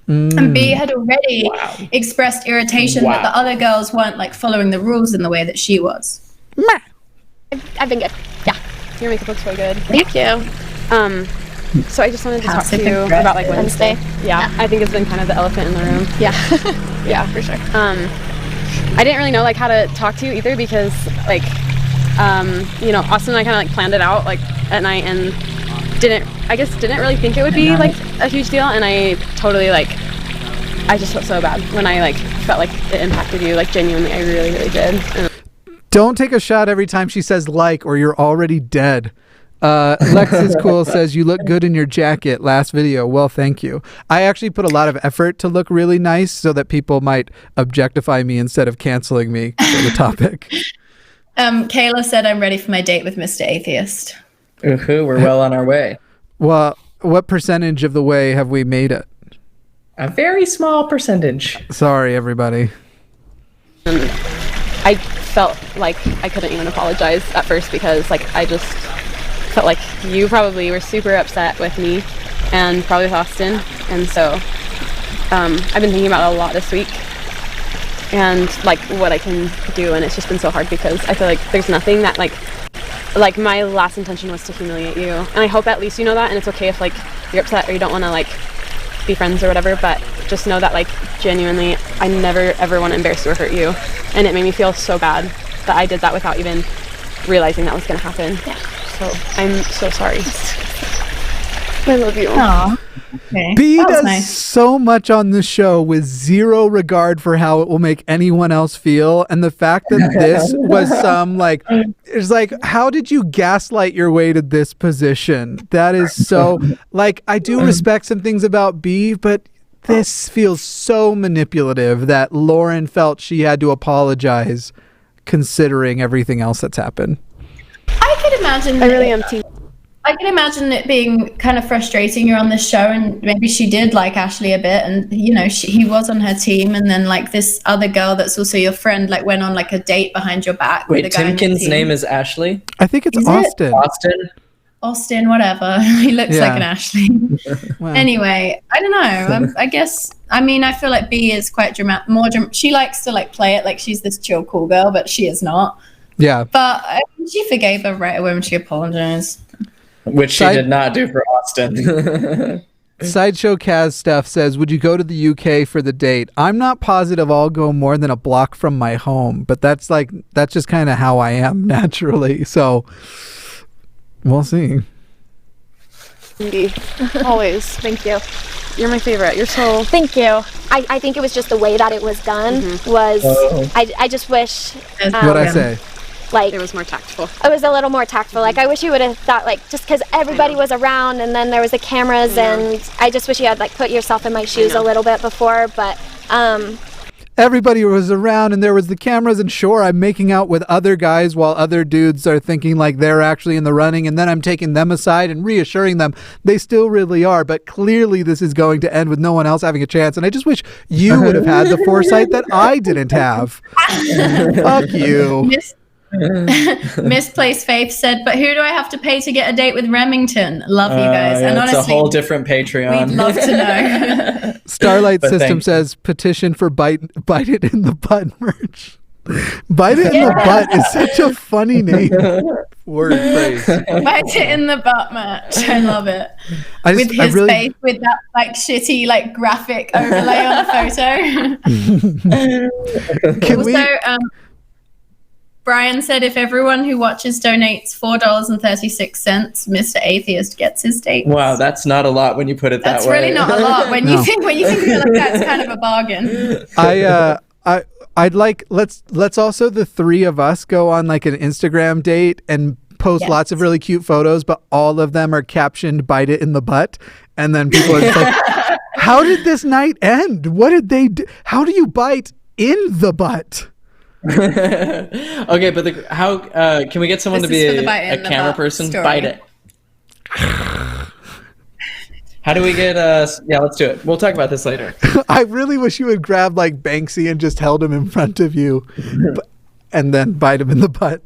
Speaker 3: And B had already expressed irritation that the other girls weren't like following the rules in the way that she was.
Speaker 19: I've been good. Yeah.
Speaker 21: Your makeup looks really good.
Speaker 19: Thank you.
Speaker 21: So I just wanted to talk to
Speaker 3: Passive
Speaker 21: you
Speaker 3: aggressive.
Speaker 21: about like Wednesday. Yeah, I think it's been kind of the elephant in the room.
Speaker 19: Yeah.
Speaker 21: Yeah, for sure. I didn't really know like how to talk to you either because like, Austin and I kind of like planned it out like at night and didn't really think it would be like a huge deal, and I totally like, I just felt so bad when I like felt like it impacted you, like genuinely, I really, really did. And
Speaker 2: Don't take a shot every time she says like, or you're already dead. Lexus Cool says, you look good in your jacket last video. Well, thank you. I actually put a lot of effort to look really nice so that people might objectify me instead of canceling me for the topic.
Speaker 3: Kayla said, I'm ready for my date with Mr. Atheist.
Speaker 1: Ooh, we're well on our way.
Speaker 2: Well, what percentage of the way have we made it?
Speaker 1: A very small percentage.
Speaker 2: Sorry, everybody.
Speaker 21: I felt like I couldn't even apologize at first because like I just felt like you probably were super upset with me and probably with Austin, and so I've been thinking about it a lot this week and like what I can do, and it's just been so hard because I feel like there's nothing that like my last intention was to humiliate you, and I hope at least you know that, and it's okay if like you're upset or you don't want to like be friends or whatever, but just know that like genuinely I never ever want to embarrass you or hurt you, and it made me feel so bad that I did that without even realizing that was going to happen. Yeah. So I'm so sorry. I love you.
Speaker 3: Aww. Okay.
Speaker 2: B
Speaker 3: That was
Speaker 2: does
Speaker 3: nice.
Speaker 2: so much on the show with zero regard for how it will make anyone else feel, and the fact that this was some like, it's like, how did you gaslight your way to this position? That is so like, I do respect some things about B, but this feels so manipulative that Lauren felt she had to apologize considering everything else that's happened.
Speaker 3: I could imagine.
Speaker 21: I really am team.
Speaker 3: I can imagine it being kind of frustrating. You're on this show, and maybe she did like Ashley a bit, and he was on her team, and then like this other girl that's also your friend like went on like a date behind your back.
Speaker 1: Wait,
Speaker 3: with a guy on your
Speaker 1: Timken's
Speaker 3: team.
Speaker 1: name is Ashley?
Speaker 2: I think it's
Speaker 3: Is it?
Speaker 2: Austin.
Speaker 3: Austin, whatever. He looks like an Ashley.
Speaker 2: Wow.
Speaker 3: Anyway, I don't know. I guess. I mean, I feel like B is quite dramatic. She likes to like play it like she's this chill, cool girl, but she is not.
Speaker 2: Yeah.
Speaker 3: But she forgave her right away when she apologized.
Speaker 1: Which she did not do for Austin.
Speaker 2: Sideshow Kaz Steph says, would you go to the UK for the date? I'm not positive I'll go more than a block from my home, but that's just kind of how I am naturally. So we'll see.
Speaker 21: Indy, always.
Speaker 19: Thank you.
Speaker 21: You're my favorite. You're so.
Speaker 19: Thank you. I think it was just the way that it was done was.
Speaker 21: Oh.
Speaker 19: I just wish.
Speaker 2: What'd I say?
Speaker 19: Like
Speaker 21: it was more tactful.
Speaker 19: It was a little more tactful. Like I wish you would have thought like just because everybody was around and then there was the cameras and I just wish you had like put yourself in my shoes a little bit before. But
Speaker 2: everybody was around and there was the cameras, and sure, I'm making out with other guys while other dudes are thinking like they're actually in the running, and then I'm taking them aside and reassuring them they still really are, but clearly this is going to end with no one else having a chance, and I just wish you would have had the foresight that I didn't have. Fuck you.
Speaker 3: Misplaced Faith said, but who do I have to pay to get a date with Remington? Love you guys. And
Speaker 1: it's
Speaker 3: honestly,
Speaker 1: a whole different Patreon.
Speaker 3: we'd love to know.
Speaker 2: Starlight
Speaker 1: But
Speaker 2: System
Speaker 1: thanks.
Speaker 2: says petition for bite it in the butt merch. Bite it in the butt is such a funny name. Word phrase.
Speaker 3: Bite it in the butt match. I love it. With his face, with that like shitty like graphic overlay on a photo. Brian said if everyone who watches donates $4.36, Mr. Atheist gets his date.
Speaker 1: Wow, that's not a lot when you put it that way.
Speaker 3: That's really not a lot when you think of it like that. It's kind of a bargain.
Speaker 2: I'd like let's also the three of us go on like an Instagram date and post lots of really cute photos, but all of them are captioned "bite it in the butt," and then people are just like, "How did this night end? What did they do? How do you bite in the butt?"
Speaker 1: Okay, but how can we get someone to be a camera person?
Speaker 3: Story.
Speaker 1: Bite it. How do we get yeah, let's do it. We'll talk about this later.
Speaker 2: I really wish you would grab like Banksy and just held him in front of you and then bite him in the butt.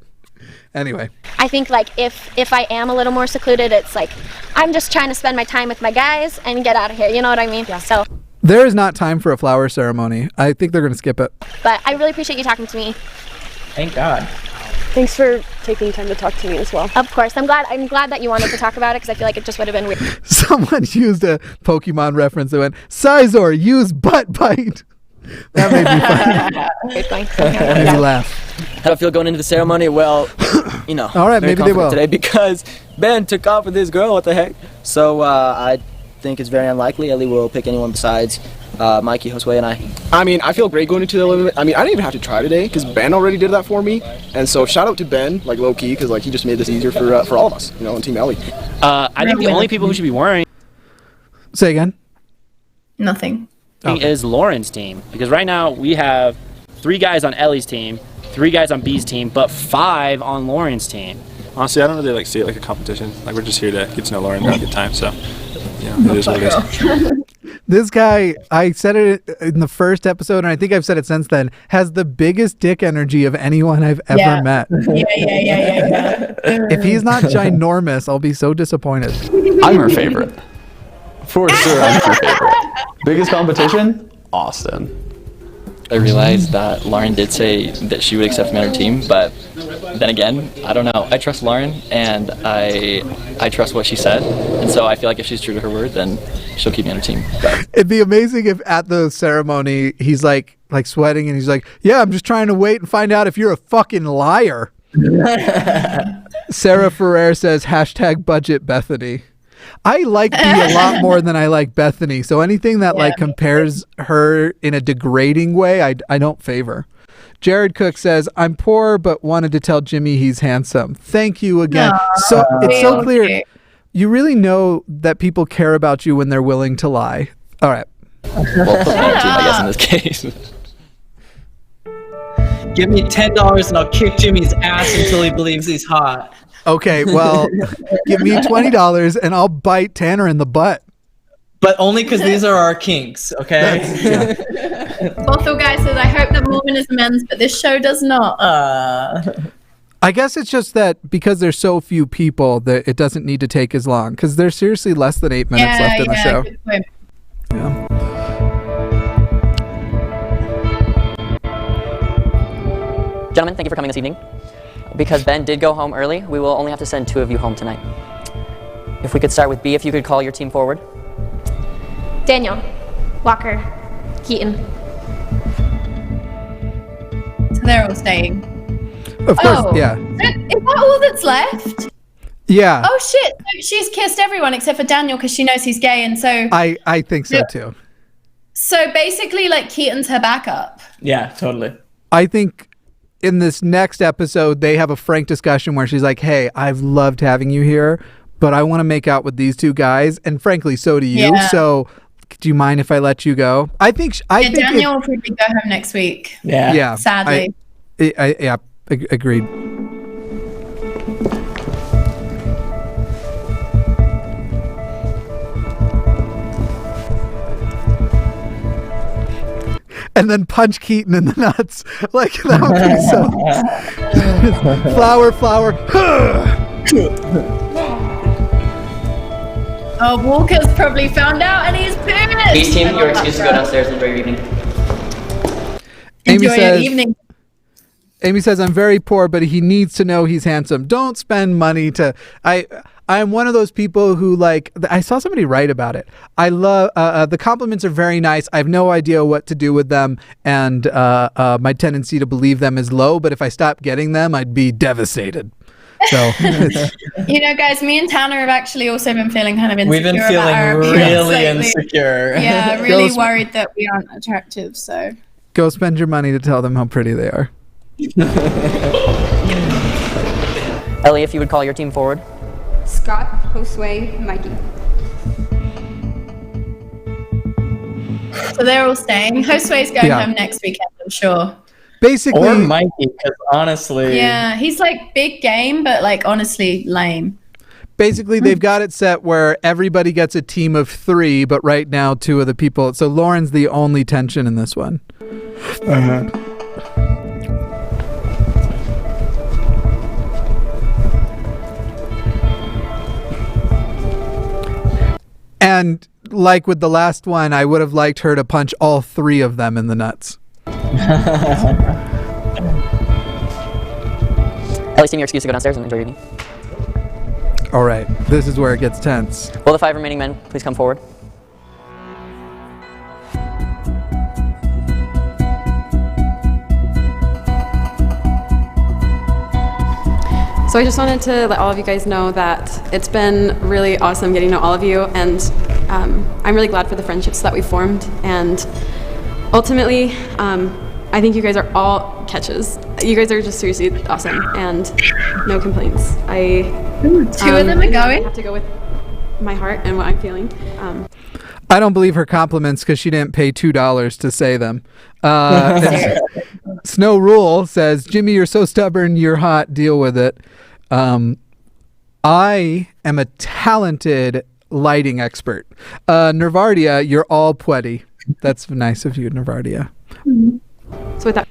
Speaker 2: Anyway.
Speaker 19: I think like if I am a little more secluded, it's like I'm just trying to spend my time with my guys and get out of here. You know what I mean? Yeah. So.
Speaker 2: There is not time for a flower ceremony. I think they're going to skip it.
Speaker 19: But I really appreciate you talking to me.
Speaker 1: Thank God.
Speaker 21: Thanks for taking time to talk to me as well.
Speaker 19: Of course. I'm glad that you wanted to talk about it because I feel like it just would have been weird.
Speaker 2: Someone used a Pokemon reference that went, Sizor, use butt bite. That made me funny. That made me laugh.
Speaker 17: How do I feel going into the ceremony? Well, you know.
Speaker 2: All right,
Speaker 17: very
Speaker 2: maybe they will.
Speaker 17: Today because Ben took off with his girl. What the heck? So I think it's very unlikely Ellie will pick anyone besides Mikey, Josue, and I.
Speaker 9: I mean, I feel great going into the limit. I mean, I didn't even have to try today because Ben already did that for me. And so shout out to Ben, like low key, because like he just made this easier for all of us, you know, on Team Ellie.
Speaker 8: I think the only people who should be worrying.
Speaker 2: Say again.
Speaker 3: Nothing.
Speaker 8: Is Lauren's team, because right now we have 3 guys on Ellie's team, 3 guys on B's team, but 5 on Lauren's team.
Speaker 10: Honestly, I don't really see it like a competition. Like we're just here to get to know Lauren and have a good time. So, it is what it is.
Speaker 2: This guy, I said it in the first episode, and I think I've said it since then, has the biggest dick energy of anyone I've ever met.
Speaker 3: Yeah.
Speaker 2: If he's not ginormous, I'll be so disappointed.
Speaker 18: I'm her favorite. For sure, I'm her favorite. Biggest competition? Austin.
Speaker 20: I realized that Lauren did say that she would accept me on her team, but then again, I don't know. I trust Lauren, and I trust what she said, and so I feel like if she's true to her word, then she'll keep me on her team. But
Speaker 2: It'd be amazing if at the ceremony he's like sweating and he's like, "Yeah, I'm just trying to wait and find out if you're a fucking liar." Sarah Ferrer says #budget Bethany. I like B a lot more than I like Bethany, so anything that like compares her in a degrading way, I don't favor. Jared Cook says, "I'm poor but wanted to tell Jimmy he's handsome." Thank you again. So it's so clear. You really know that people care about you when they're willing to lie. All right.
Speaker 20: well, I guess in this case.
Speaker 1: Give me $10 and I'll kick Jimmy's ass until he believes he's hot.
Speaker 2: Okay, well, give me $20 and I'll bite Tanner in the butt.
Speaker 1: But only because these are our kinks, okay?
Speaker 3: Also, guys, says, I hope that Mormonism ends, but this show does not.
Speaker 2: I guess it's just that because there's so few people that it doesn't need to take as long because there's seriously less than 8 minutes left in the show.
Speaker 3: Good point.
Speaker 2: Yeah.
Speaker 17: Gentlemen, thank you for coming this evening. Because Ben did go home early, we will only have to send 2 of you home tonight. If we could start with B, if you could call your team forward.
Speaker 19: Daniel, Walker, Keaton.
Speaker 3: So they're all staying.
Speaker 2: Of course, yeah.
Speaker 3: Is that all that's left?
Speaker 2: Yeah.
Speaker 3: Oh shit! So she's kissed everyone except for Daniel because she knows he's gay, and so.
Speaker 2: I think so too.
Speaker 3: So basically, like Keaton's her backup.
Speaker 1: Yeah, totally.
Speaker 2: I think in this next episode, they have a frank discussion where she's like, "Hey, I've loved having you here, but I want to make out with these 2 guys, and frankly, so do you.
Speaker 3: Yeah.
Speaker 2: So, do you mind if I let you go?" I think. I think
Speaker 3: Daniel will probably go home next week.
Speaker 2: Yeah.
Speaker 3: Sadly.
Speaker 2: Yeah. Agreed. And then punch Keaton in the nuts. Like, that would be so. Flower.
Speaker 3: Oh, Walker's probably found out and he's pissed.
Speaker 17: Peace team, your excuse to go downstairs and enjoy your evening.
Speaker 2: Amy
Speaker 3: Enjoy
Speaker 2: says,
Speaker 3: your evening.
Speaker 2: Amy says, I'm very poor, but he needs to know he's handsome. Don't spend money to... I'm one of those people who, like, I saw somebody write about it. I love, the compliments are very nice. I have no idea what to do with them, and my tendency to believe them is low, but if I stopped getting them, I'd be devastated. So,
Speaker 3: You know, guys, me and Tanner have actually also been feeling kind of insecure.
Speaker 1: We've been
Speaker 3: about
Speaker 1: feeling
Speaker 3: our appearance
Speaker 1: really
Speaker 3: lately.
Speaker 1: insecure.
Speaker 3: Yeah, really worried that we aren't attractive, so.
Speaker 2: go spend your money to tell them how pretty they are.
Speaker 17: Ellie, if you would call your team forward.
Speaker 13: Scott, Josue, Mikey.
Speaker 3: So they're all staying. Josue's going
Speaker 2: Yeah.
Speaker 3: home next weekend, I'm sure.
Speaker 2: Basically,
Speaker 1: or Mikey, because honestly,
Speaker 3: Yeah, he's like big game, but like honestly lame.
Speaker 2: Basically, they've got it set where everybody gets a team of 3, but right now 2 of the people. So Lauren's the only tension in this one. And like with the last one, I would have liked her to punch all 3 of them in the nuts.
Speaker 17: Ellie, team, your excuse to go downstairs and enjoy your evening.
Speaker 2: All right, this is where it gets tense.
Speaker 17: Will the 5 remaining men please come forward?
Speaker 21: So I just wanted to let all of you guys know that it's been really awesome getting to know all of you, and I'm really glad for the friendships that we formed. And ultimately, I think you guys are all catches. You guys are just seriously awesome, and no complaints.
Speaker 3: Two of them are going?
Speaker 21: I have to go with my heart and what I'm feeling.
Speaker 2: I don't believe her compliments because she didn't pay $2 to say them. Snow Rule says, Jimmy, you're so stubborn, you're hot, deal with it. I am a talented lighting expert. Nervardia, you're all pwetty. That's nice of you, Nervardia.
Speaker 21: So with that.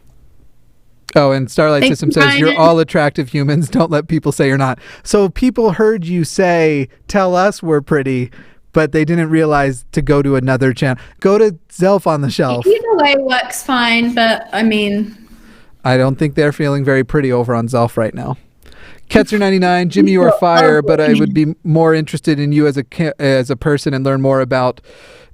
Speaker 2: Oh, and Starlight
Speaker 21: Thank
Speaker 2: System
Speaker 21: you,
Speaker 2: says, you're
Speaker 21: Ryan.
Speaker 2: all attractive humans. Don't let people say you're not. So people heard you say, tell us we're pretty, but they didn't realize to go to another channel. Go to Zelf on the Shelf.
Speaker 3: Either way works fine, but I mean,
Speaker 2: I don't think they're feeling very pretty over on Zelf right now. Ketzer99, Jimmy, you are fire, but I would be more interested in you as a person and learn more about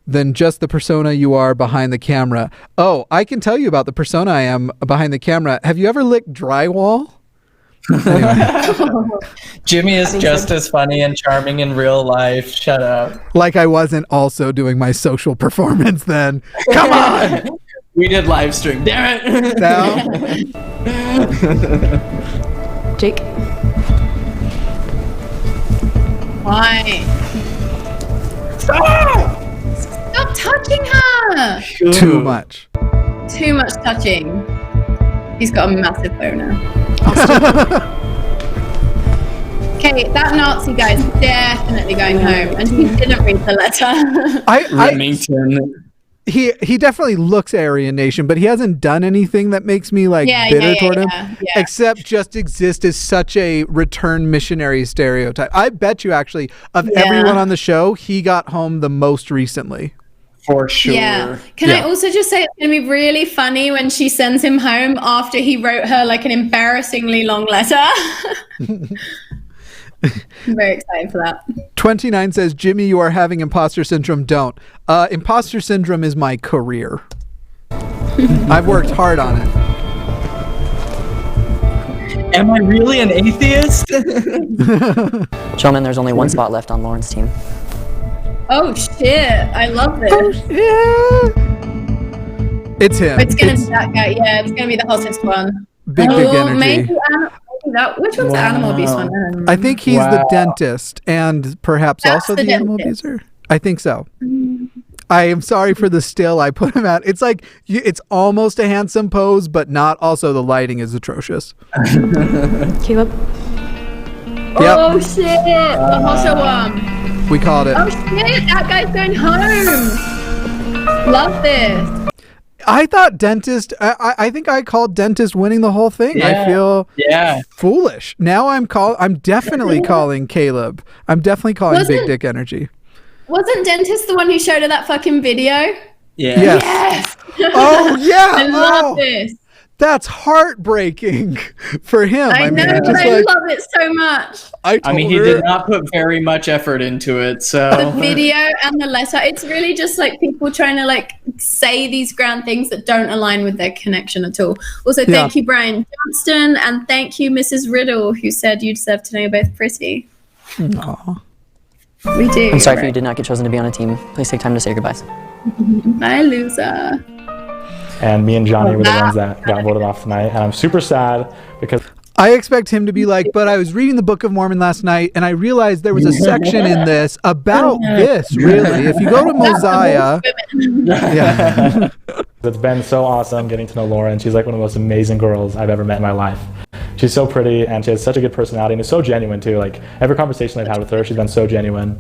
Speaker 2: than just the persona you are behind the camera. Oh, I can tell you about the persona I am behind the camera. Have you ever licked drywall?
Speaker 1: Jimmy is just as funny and charming in real life. Shut up.
Speaker 2: Like I wasn't also doing my social performance then. Come on!
Speaker 1: We did live stream. Damn it!
Speaker 21: Jake.
Speaker 3: why? Stop touching her!
Speaker 2: Too much.
Speaker 3: Too much touching. He's got a massive boner. Okay, that Nazi guy's definitely going home, and he didn't read the letter.
Speaker 1: Remington.
Speaker 2: He definitely looks Aryan Nation, but he hasn't done anything that makes me bitter toward him, except just exist as such a return missionary stereotype. I bet you actually of everyone on the show, he got home the most recently.
Speaker 1: For sure.
Speaker 3: Yeah. Can I also just say it's going to be really funny when she sends him home after he wrote her like an embarrassingly long letter. I'm very excited for that.
Speaker 2: 29 says, Jimmy, you are having imposter syndrome. Don't. Imposter syndrome is my career. I've worked hard on it.
Speaker 1: Am I really an atheist?
Speaker 17: Gentlemen, there's only one spot left on Lauren's team.
Speaker 3: Oh shit, I love this.
Speaker 2: It's him.
Speaker 3: It's going to be that guy. Yeah, it's going to be the hottest one.
Speaker 2: Big energy.
Speaker 3: Maybe that. Which one's the animal abuse one?
Speaker 2: I think he's the dentist and perhaps
Speaker 3: That's
Speaker 2: also
Speaker 3: the
Speaker 2: the animal
Speaker 3: dentist.
Speaker 2: abuser. I think so. I am sorry for the still I put him at. It's like, it's almost a handsome pose, but not. Also, the lighting is atrocious.
Speaker 21: Caleb?
Speaker 3: Oh shit, the hotter one.
Speaker 2: We called it.
Speaker 3: Oh shit, that guy's going home. Love this.
Speaker 2: I thought dentist, I think I called dentist winning the whole thing. I feel foolish. Now I'm definitely calling Caleb. I'm definitely calling Big Dick Energy.
Speaker 3: Wasn't Dentist the one who showed her that fucking video?
Speaker 1: Yeah.
Speaker 3: Yes.
Speaker 2: Oh yeah.
Speaker 3: I love this.
Speaker 2: That's heartbreaking for him.
Speaker 3: I know,
Speaker 2: mean,
Speaker 3: but
Speaker 2: just
Speaker 3: I
Speaker 2: like,
Speaker 3: love it so much.
Speaker 1: I mean, he did not put very much effort into it, so
Speaker 3: The video and the letter, it's really just like people trying to like say these grand things that don't align with their connection at all. Also, thank you, Brian Johnston, and thank you, Mrs. Riddle, who said you deserve to know you're both pretty.
Speaker 2: Aww.
Speaker 3: We do.
Speaker 17: I'm sorry if you did not get chosen to be on a team. Please take time to say your goodbyes.
Speaker 3: Bye, loser.
Speaker 22: And me and Johnny were the ones that got voted off tonight, and I'm super sad because
Speaker 2: I expect him to be like, but I was reading the Book of Mormon last night and I realized there was a section in this about this, really. If you go to Mosiah. Yeah.
Speaker 22: It's been so awesome getting to know Lauren. She's like one of the most amazing girls I've ever met in my life. She's so pretty and she has such a good personality and is so genuine too. Like every conversation I've had with her, she's been so genuine.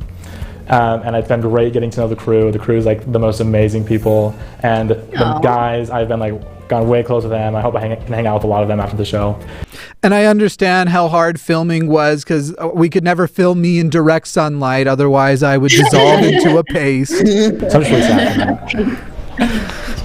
Speaker 22: And it's been great getting to know the crew. The crew is like the most amazing people. And the guys, I've been like gone way close with them. I hope I can hang out with a lot of them after the show.
Speaker 2: And I understand how hard filming was because we could never film me in direct sunlight. Otherwise, I would dissolve into a paste.
Speaker 22: So I'm just really sad.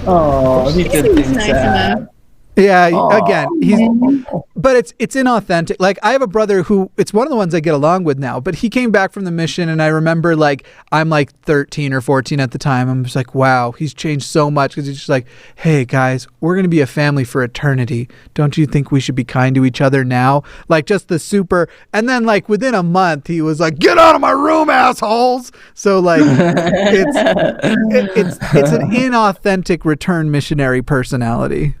Speaker 1: Oh, he did things sad.
Speaker 2: Yeah, again, but it's inauthentic. Like I have a brother who it's one of the ones I get along with now, but he came back from the mission and I remember like I'm like 13 or 14 at the time. I'm just like, wow, he's changed so much because he's just like, hey guys, we're going to be a family for eternity. Don't you think we should be kind to each other now? Like just the super, and then like within a month he was like, get out of my room, assholes. So like it's an inauthentic return missionary personality.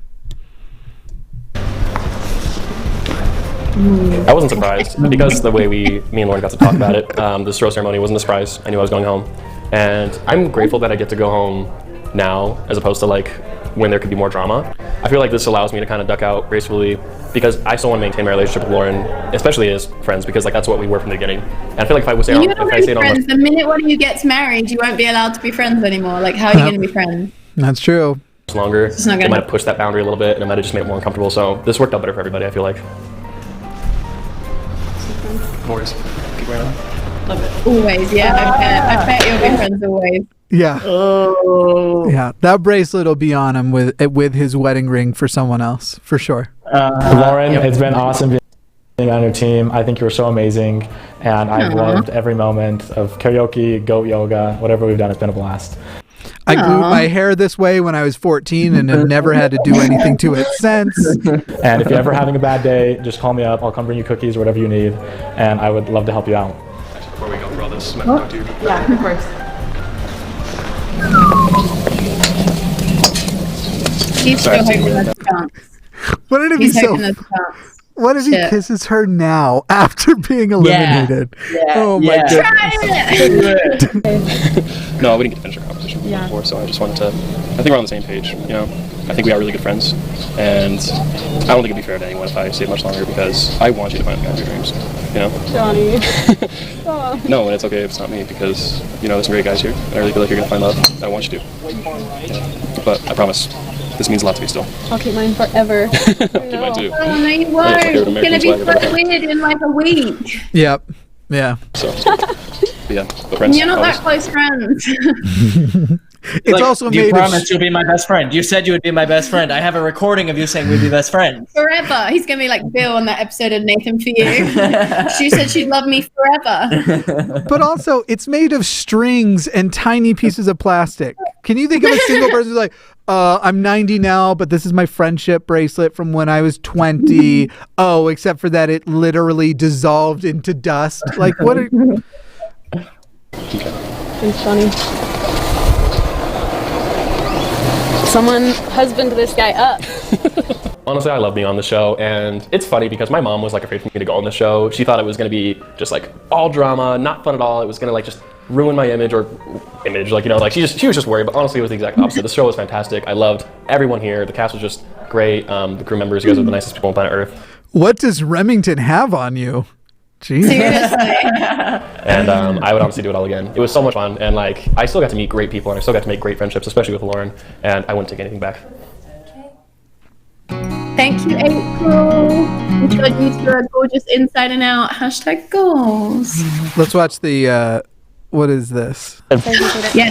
Speaker 6: I wasn't surprised because the way me and Lauren got to talk about it, the throw ceremony wasn't a surprise. I knew I was going home, and I'm grateful that I get to go home now as opposed to like when there could be more drama. I feel like this allows me to kind of duck out gracefully because I still want to maintain my relationship with Lauren, especially as friends, because like that's what we were from the beginning. And I feel like if I was
Speaker 3: friends. The minute one of you gets married, you won't be allowed to be friends anymore. Like, how are you going to be friends?
Speaker 2: That's true.
Speaker 6: Longer, it might have pushed that boundary a little bit, and it might have just made it more uncomfortable. So this worked out better for everybody, I feel like. Always. Keep going on.
Speaker 3: Always, yeah. I bet you'll be friends always.
Speaker 2: Yeah. Oh. Yeah. That bracelet will be on him with his wedding ring for someone else, for sure.
Speaker 22: Lauren, it's been awesome being on your team. I think you were so amazing, and I've loved every moment of karaoke, goat yoga, whatever we've done. It's been a blast.
Speaker 2: I glued my hair this way when I was 14 and have never had to do anything to it since.
Speaker 22: And if you're ever having a bad day, just call me up. I'll come bring you cookies or whatever you need, and I would love to help you out.
Speaker 6: Before we go through all this,
Speaker 21: Yeah, of course.
Speaker 3: He's still hoping there's a chance.
Speaker 2: Wouldn't it be so? What if he kisses her now after being eliminated?
Speaker 1: Yeah.
Speaker 2: Oh my
Speaker 6: goodness. No, we didn't get to finish our competition before, so I just wanted to, I think we're on the same page, you know. I think we are really good friends, and I don't think it'd be fair to anyone if I stayed much longer because I want you to find the guy of your dreams, you know.
Speaker 21: Johnny.
Speaker 6: No, and it's okay if it's not me because, you know, there's some great guys here, and I really feel like you're gonna find love. I want you to. Yeah. But I promise, this means a lot to me still.
Speaker 21: I'll keep mine forever.
Speaker 6: Keep mine too.
Speaker 3: Oh, no, you won't. It's going to be so weird in like a week.
Speaker 2: Yep. Yeah.
Speaker 6: So, but yeah, but friends.
Speaker 3: You're not that close friends.
Speaker 2: It's like, also
Speaker 1: you promised you'll be my best friend. You said you would be my best friend. I have a recording of you saying we'd be best friends.
Speaker 3: Forever. He's going to be like Bill on that episode of Nathan For You. She said she'd love me forever.
Speaker 2: But also, it's made of strings and tiny pieces of plastic. Can you think of a single person who's like, I'm 90 now, but this is my friendship bracelet from when I was 20. Oh, except for that it literally dissolved into dust. Like, what are...
Speaker 21: Thanks, Johnny. Someone husband this guy up.
Speaker 6: Honestly, I love being on the show, and it's funny because my mom was like afraid for me to go on the show. She thought it was going to be just like all drama, not fun at all. It was going to like just ruin my image, like, you know, like she was just worried, but honestly it was the exact opposite. The show was fantastic. I loved everyone here. The cast was just great. The crew members, you guys are the nicest people on planet Earth.
Speaker 2: What does Remington have on you? Jeez.
Speaker 6: And I would honestly do it all again. It was so much fun, and like I still got to meet great people, and I still got to make great friendships, especially with Lauren, and I wouldn't take anything back.
Speaker 3: Thank you, April. We showed you to a gorgeous inside and out. #goals.
Speaker 2: Let's watch the What is this?
Speaker 3: Yeah.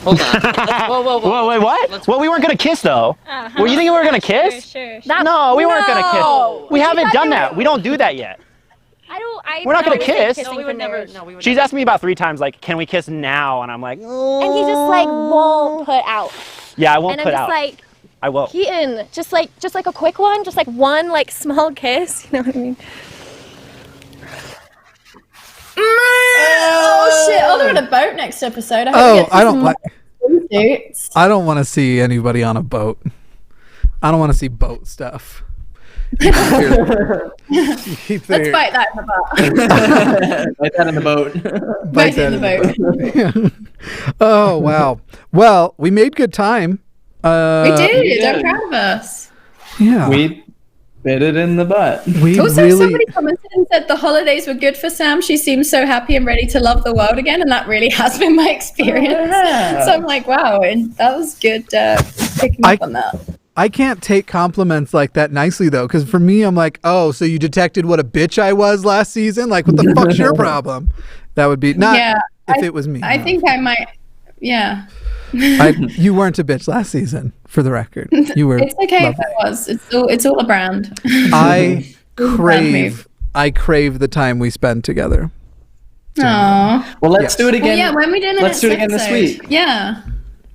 Speaker 16: Hold on. Whoa, wait, what? Well, we weren't gonna kiss though. Were you thinking we were gonna kiss?
Speaker 19: Sure.
Speaker 16: No, we weren't gonna kiss. We haven't done that. We don't do that yet. We're not gonna kiss. She's asked me about 3 times, like, can we kiss now? And I'm like,
Speaker 19: And he just like won't put out.
Speaker 16: yeah, I won't
Speaker 19: And
Speaker 16: put
Speaker 19: I'm
Speaker 16: out.
Speaker 19: just like,
Speaker 16: I will.
Speaker 19: Keaton, just like a quick one, just like one like small kiss. You know what I mean?
Speaker 3: Oh shit! Oh, they're on a boat next episode.
Speaker 2: I don't like. I don't want to see anybody on a boat. I don't want to see boat stuff.
Speaker 3: Let's bite that in the butt.
Speaker 1: Bite that in the boat.
Speaker 3: Bite it in the boat.
Speaker 2: Oh wow. Well, we made good time.
Speaker 3: We did. I'm proud of us.
Speaker 2: Yeah.
Speaker 1: We bit it in the butt.
Speaker 3: Also, somebody commented and said the holidays were good for Sam. She seems so happy and ready to love the world again, and that really has been my experience.
Speaker 1: Yeah.
Speaker 3: So I'm like, wow, and that was good picking up on that.
Speaker 2: I can't take compliments like that nicely though, because for me, I'm like, oh, so you detected what a bitch I was last season? Like, what the fuck's your problem? That would be not if it was me.
Speaker 3: I think I might. Yeah.
Speaker 2: You weren't a bitch last season, for the record. You were.
Speaker 3: It's okay
Speaker 2: lovely.
Speaker 3: if I was. It's all a brand.
Speaker 2: I crave the time we spend together.
Speaker 3: Aww.
Speaker 1: Well, let's do it again.
Speaker 3: Well, yeah, when we doing the
Speaker 1: Let's
Speaker 3: next
Speaker 1: do it again this
Speaker 3: episode?
Speaker 1: week.
Speaker 3: Yeah.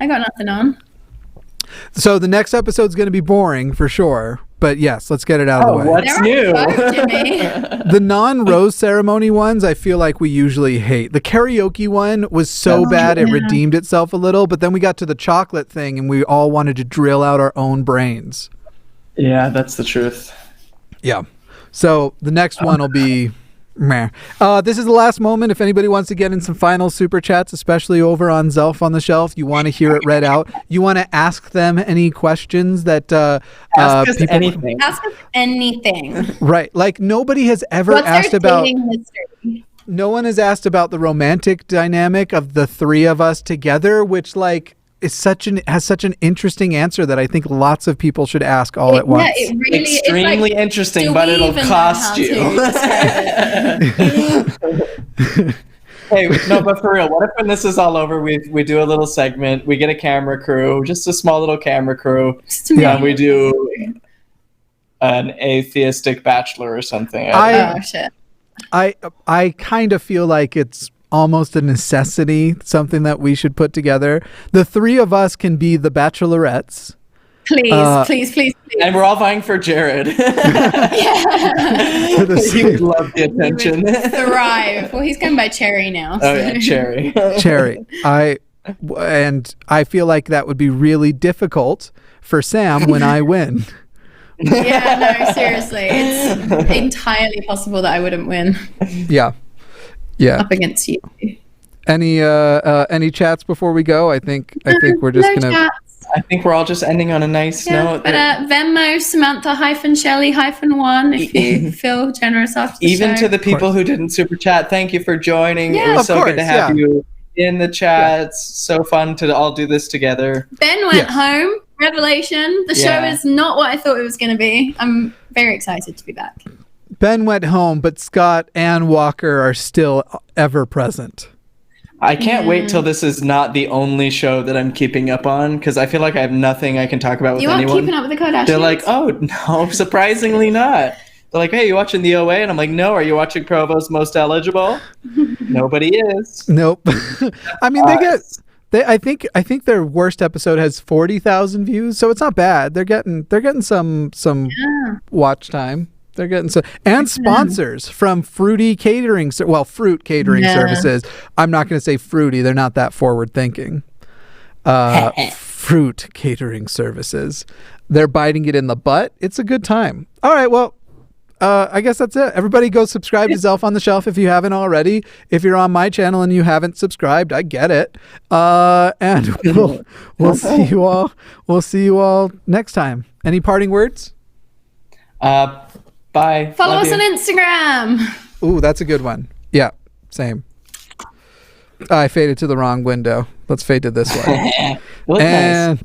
Speaker 3: I got nothing on.
Speaker 2: So the next episode's going to be boring for sure. But yes, let's get it out of the way.
Speaker 1: What's new?
Speaker 2: The non-rose ceremony ones, I feel like we usually hate. The karaoke one was so bad it redeemed itself a little, but then we got to the chocolate thing and we all wanted to drill out our own brains.
Speaker 1: Yeah, that's the truth.
Speaker 2: Yeah. So the next one will be meh. This is the last moment. If anybody wants to get in some final super chats, especially over on Zelf on the Shelf, you want to hear it read out. You want to ask them any questions that
Speaker 1: ask us
Speaker 2: people
Speaker 1: anything.
Speaker 3: Ask us anything.
Speaker 2: Right. Like nobody has ever
Speaker 3: What's
Speaker 2: asked
Speaker 3: their
Speaker 2: about
Speaker 3: dating history?
Speaker 2: no one has asked about the romantic dynamic of the three of us together, which like is has such an interesting answer that I think lots of people should ask all at once.
Speaker 3: Yeah, it really
Speaker 1: Extremely
Speaker 3: it's like,
Speaker 1: interesting,
Speaker 3: do
Speaker 1: but
Speaker 3: we
Speaker 1: it'll
Speaker 3: even know
Speaker 1: cost
Speaker 3: how
Speaker 1: you.
Speaker 3: to describe
Speaker 1: Hey, no, but for real, what if when this is all over, we do a little segment, we get a camera crew, just a small little camera crew, and we do an atheistic bachelor or something.
Speaker 3: Oh shit.
Speaker 2: I kind of feel like it's almost a necessity, something that we should put together. The three of us can be the bachelorettes.
Speaker 3: Please.
Speaker 1: And we're all vying for Jared. He would love the attention.
Speaker 3: Thrive. Well, he's going by Cherry now.
Speaker 1: Oh yeah, Cherry.
Speaker 2: Cherry. I feel like that would be really difficult for Sam when I win.
Speaker 3: Yeah, no, seriously. It's entirely possible that I wouldn't win.
Speaker 2: Yeah. Up
Speaker 3: against you.
Speaker 2: Any chats before we go? I think we're just
Speaker 3: No
Speaker 2: gonna.
Speaker 3: chats.
Speaker 1: I think we're all just ending on a nice note.
Speaker 3: But Venmo Samantha-Shelley-1 if you feel generous after the
Speaker 1: Even
Speaker 3: show.
Speaker 1: to the people who didn't super chat, thank you for joining.
Speaker 3: Yeah.
Speaker 1: It was
Speaker 3: Of
Speaker 1: so
Speaker 3: course,
Speaker 1: good to have
Speaker 3: yeah.
Speaker 1: you in the chat. It's so fun to all do this together.
Speaker 3: Ben went home. Revelation. The show
Speaker 1: Yeah.
Speaker 3: is not what I thought it was going to be. I'm very excited to be back.
Speaker 2: Ben went home, but Scott and Walker are still ever present.
Speaker 1: I can't wait till this is not the only show that I'm keeping up on, because I feel like I have nothing I can talk about with
Speaker 3: You aren't
Speaker 1: anyone.
Speaker 3: keeping up with the Kardashians?
Speaker 1: They're like, oh, no, surprisingly not. They're like, hey, you watching the OA? And I'm like, no. Are you watching Provo's Most Eligible? Nobody is.
Speaker 2: Nope. I mean, I think their worst episode has 40,000 views, so it's not bad. They're getting some watch time. They're getting some and sponsors from Fruity Catering, Fruit Catering Services. I'm not going to say Fruity; they're not that forward thinking. Fruit Catering Services. They're biting it in the butt. It's a good time. All right, well, I guess that's it. Everybody go subscribe to Zelf on the Shelf if you haven't already. If you're on my channel and you haven't subscribed, I get it. And we'll see you all. We'll see you all next time. Any parting words?
Speaker 1: Bye.
Speaker 3: Follow us on Instagram.
Speaker 2: Ooh, that's a good one. Yeah, same. I faded to the wrong window. Let's fade to this one.
Speaker 1: Look nice.
Speaker 2: And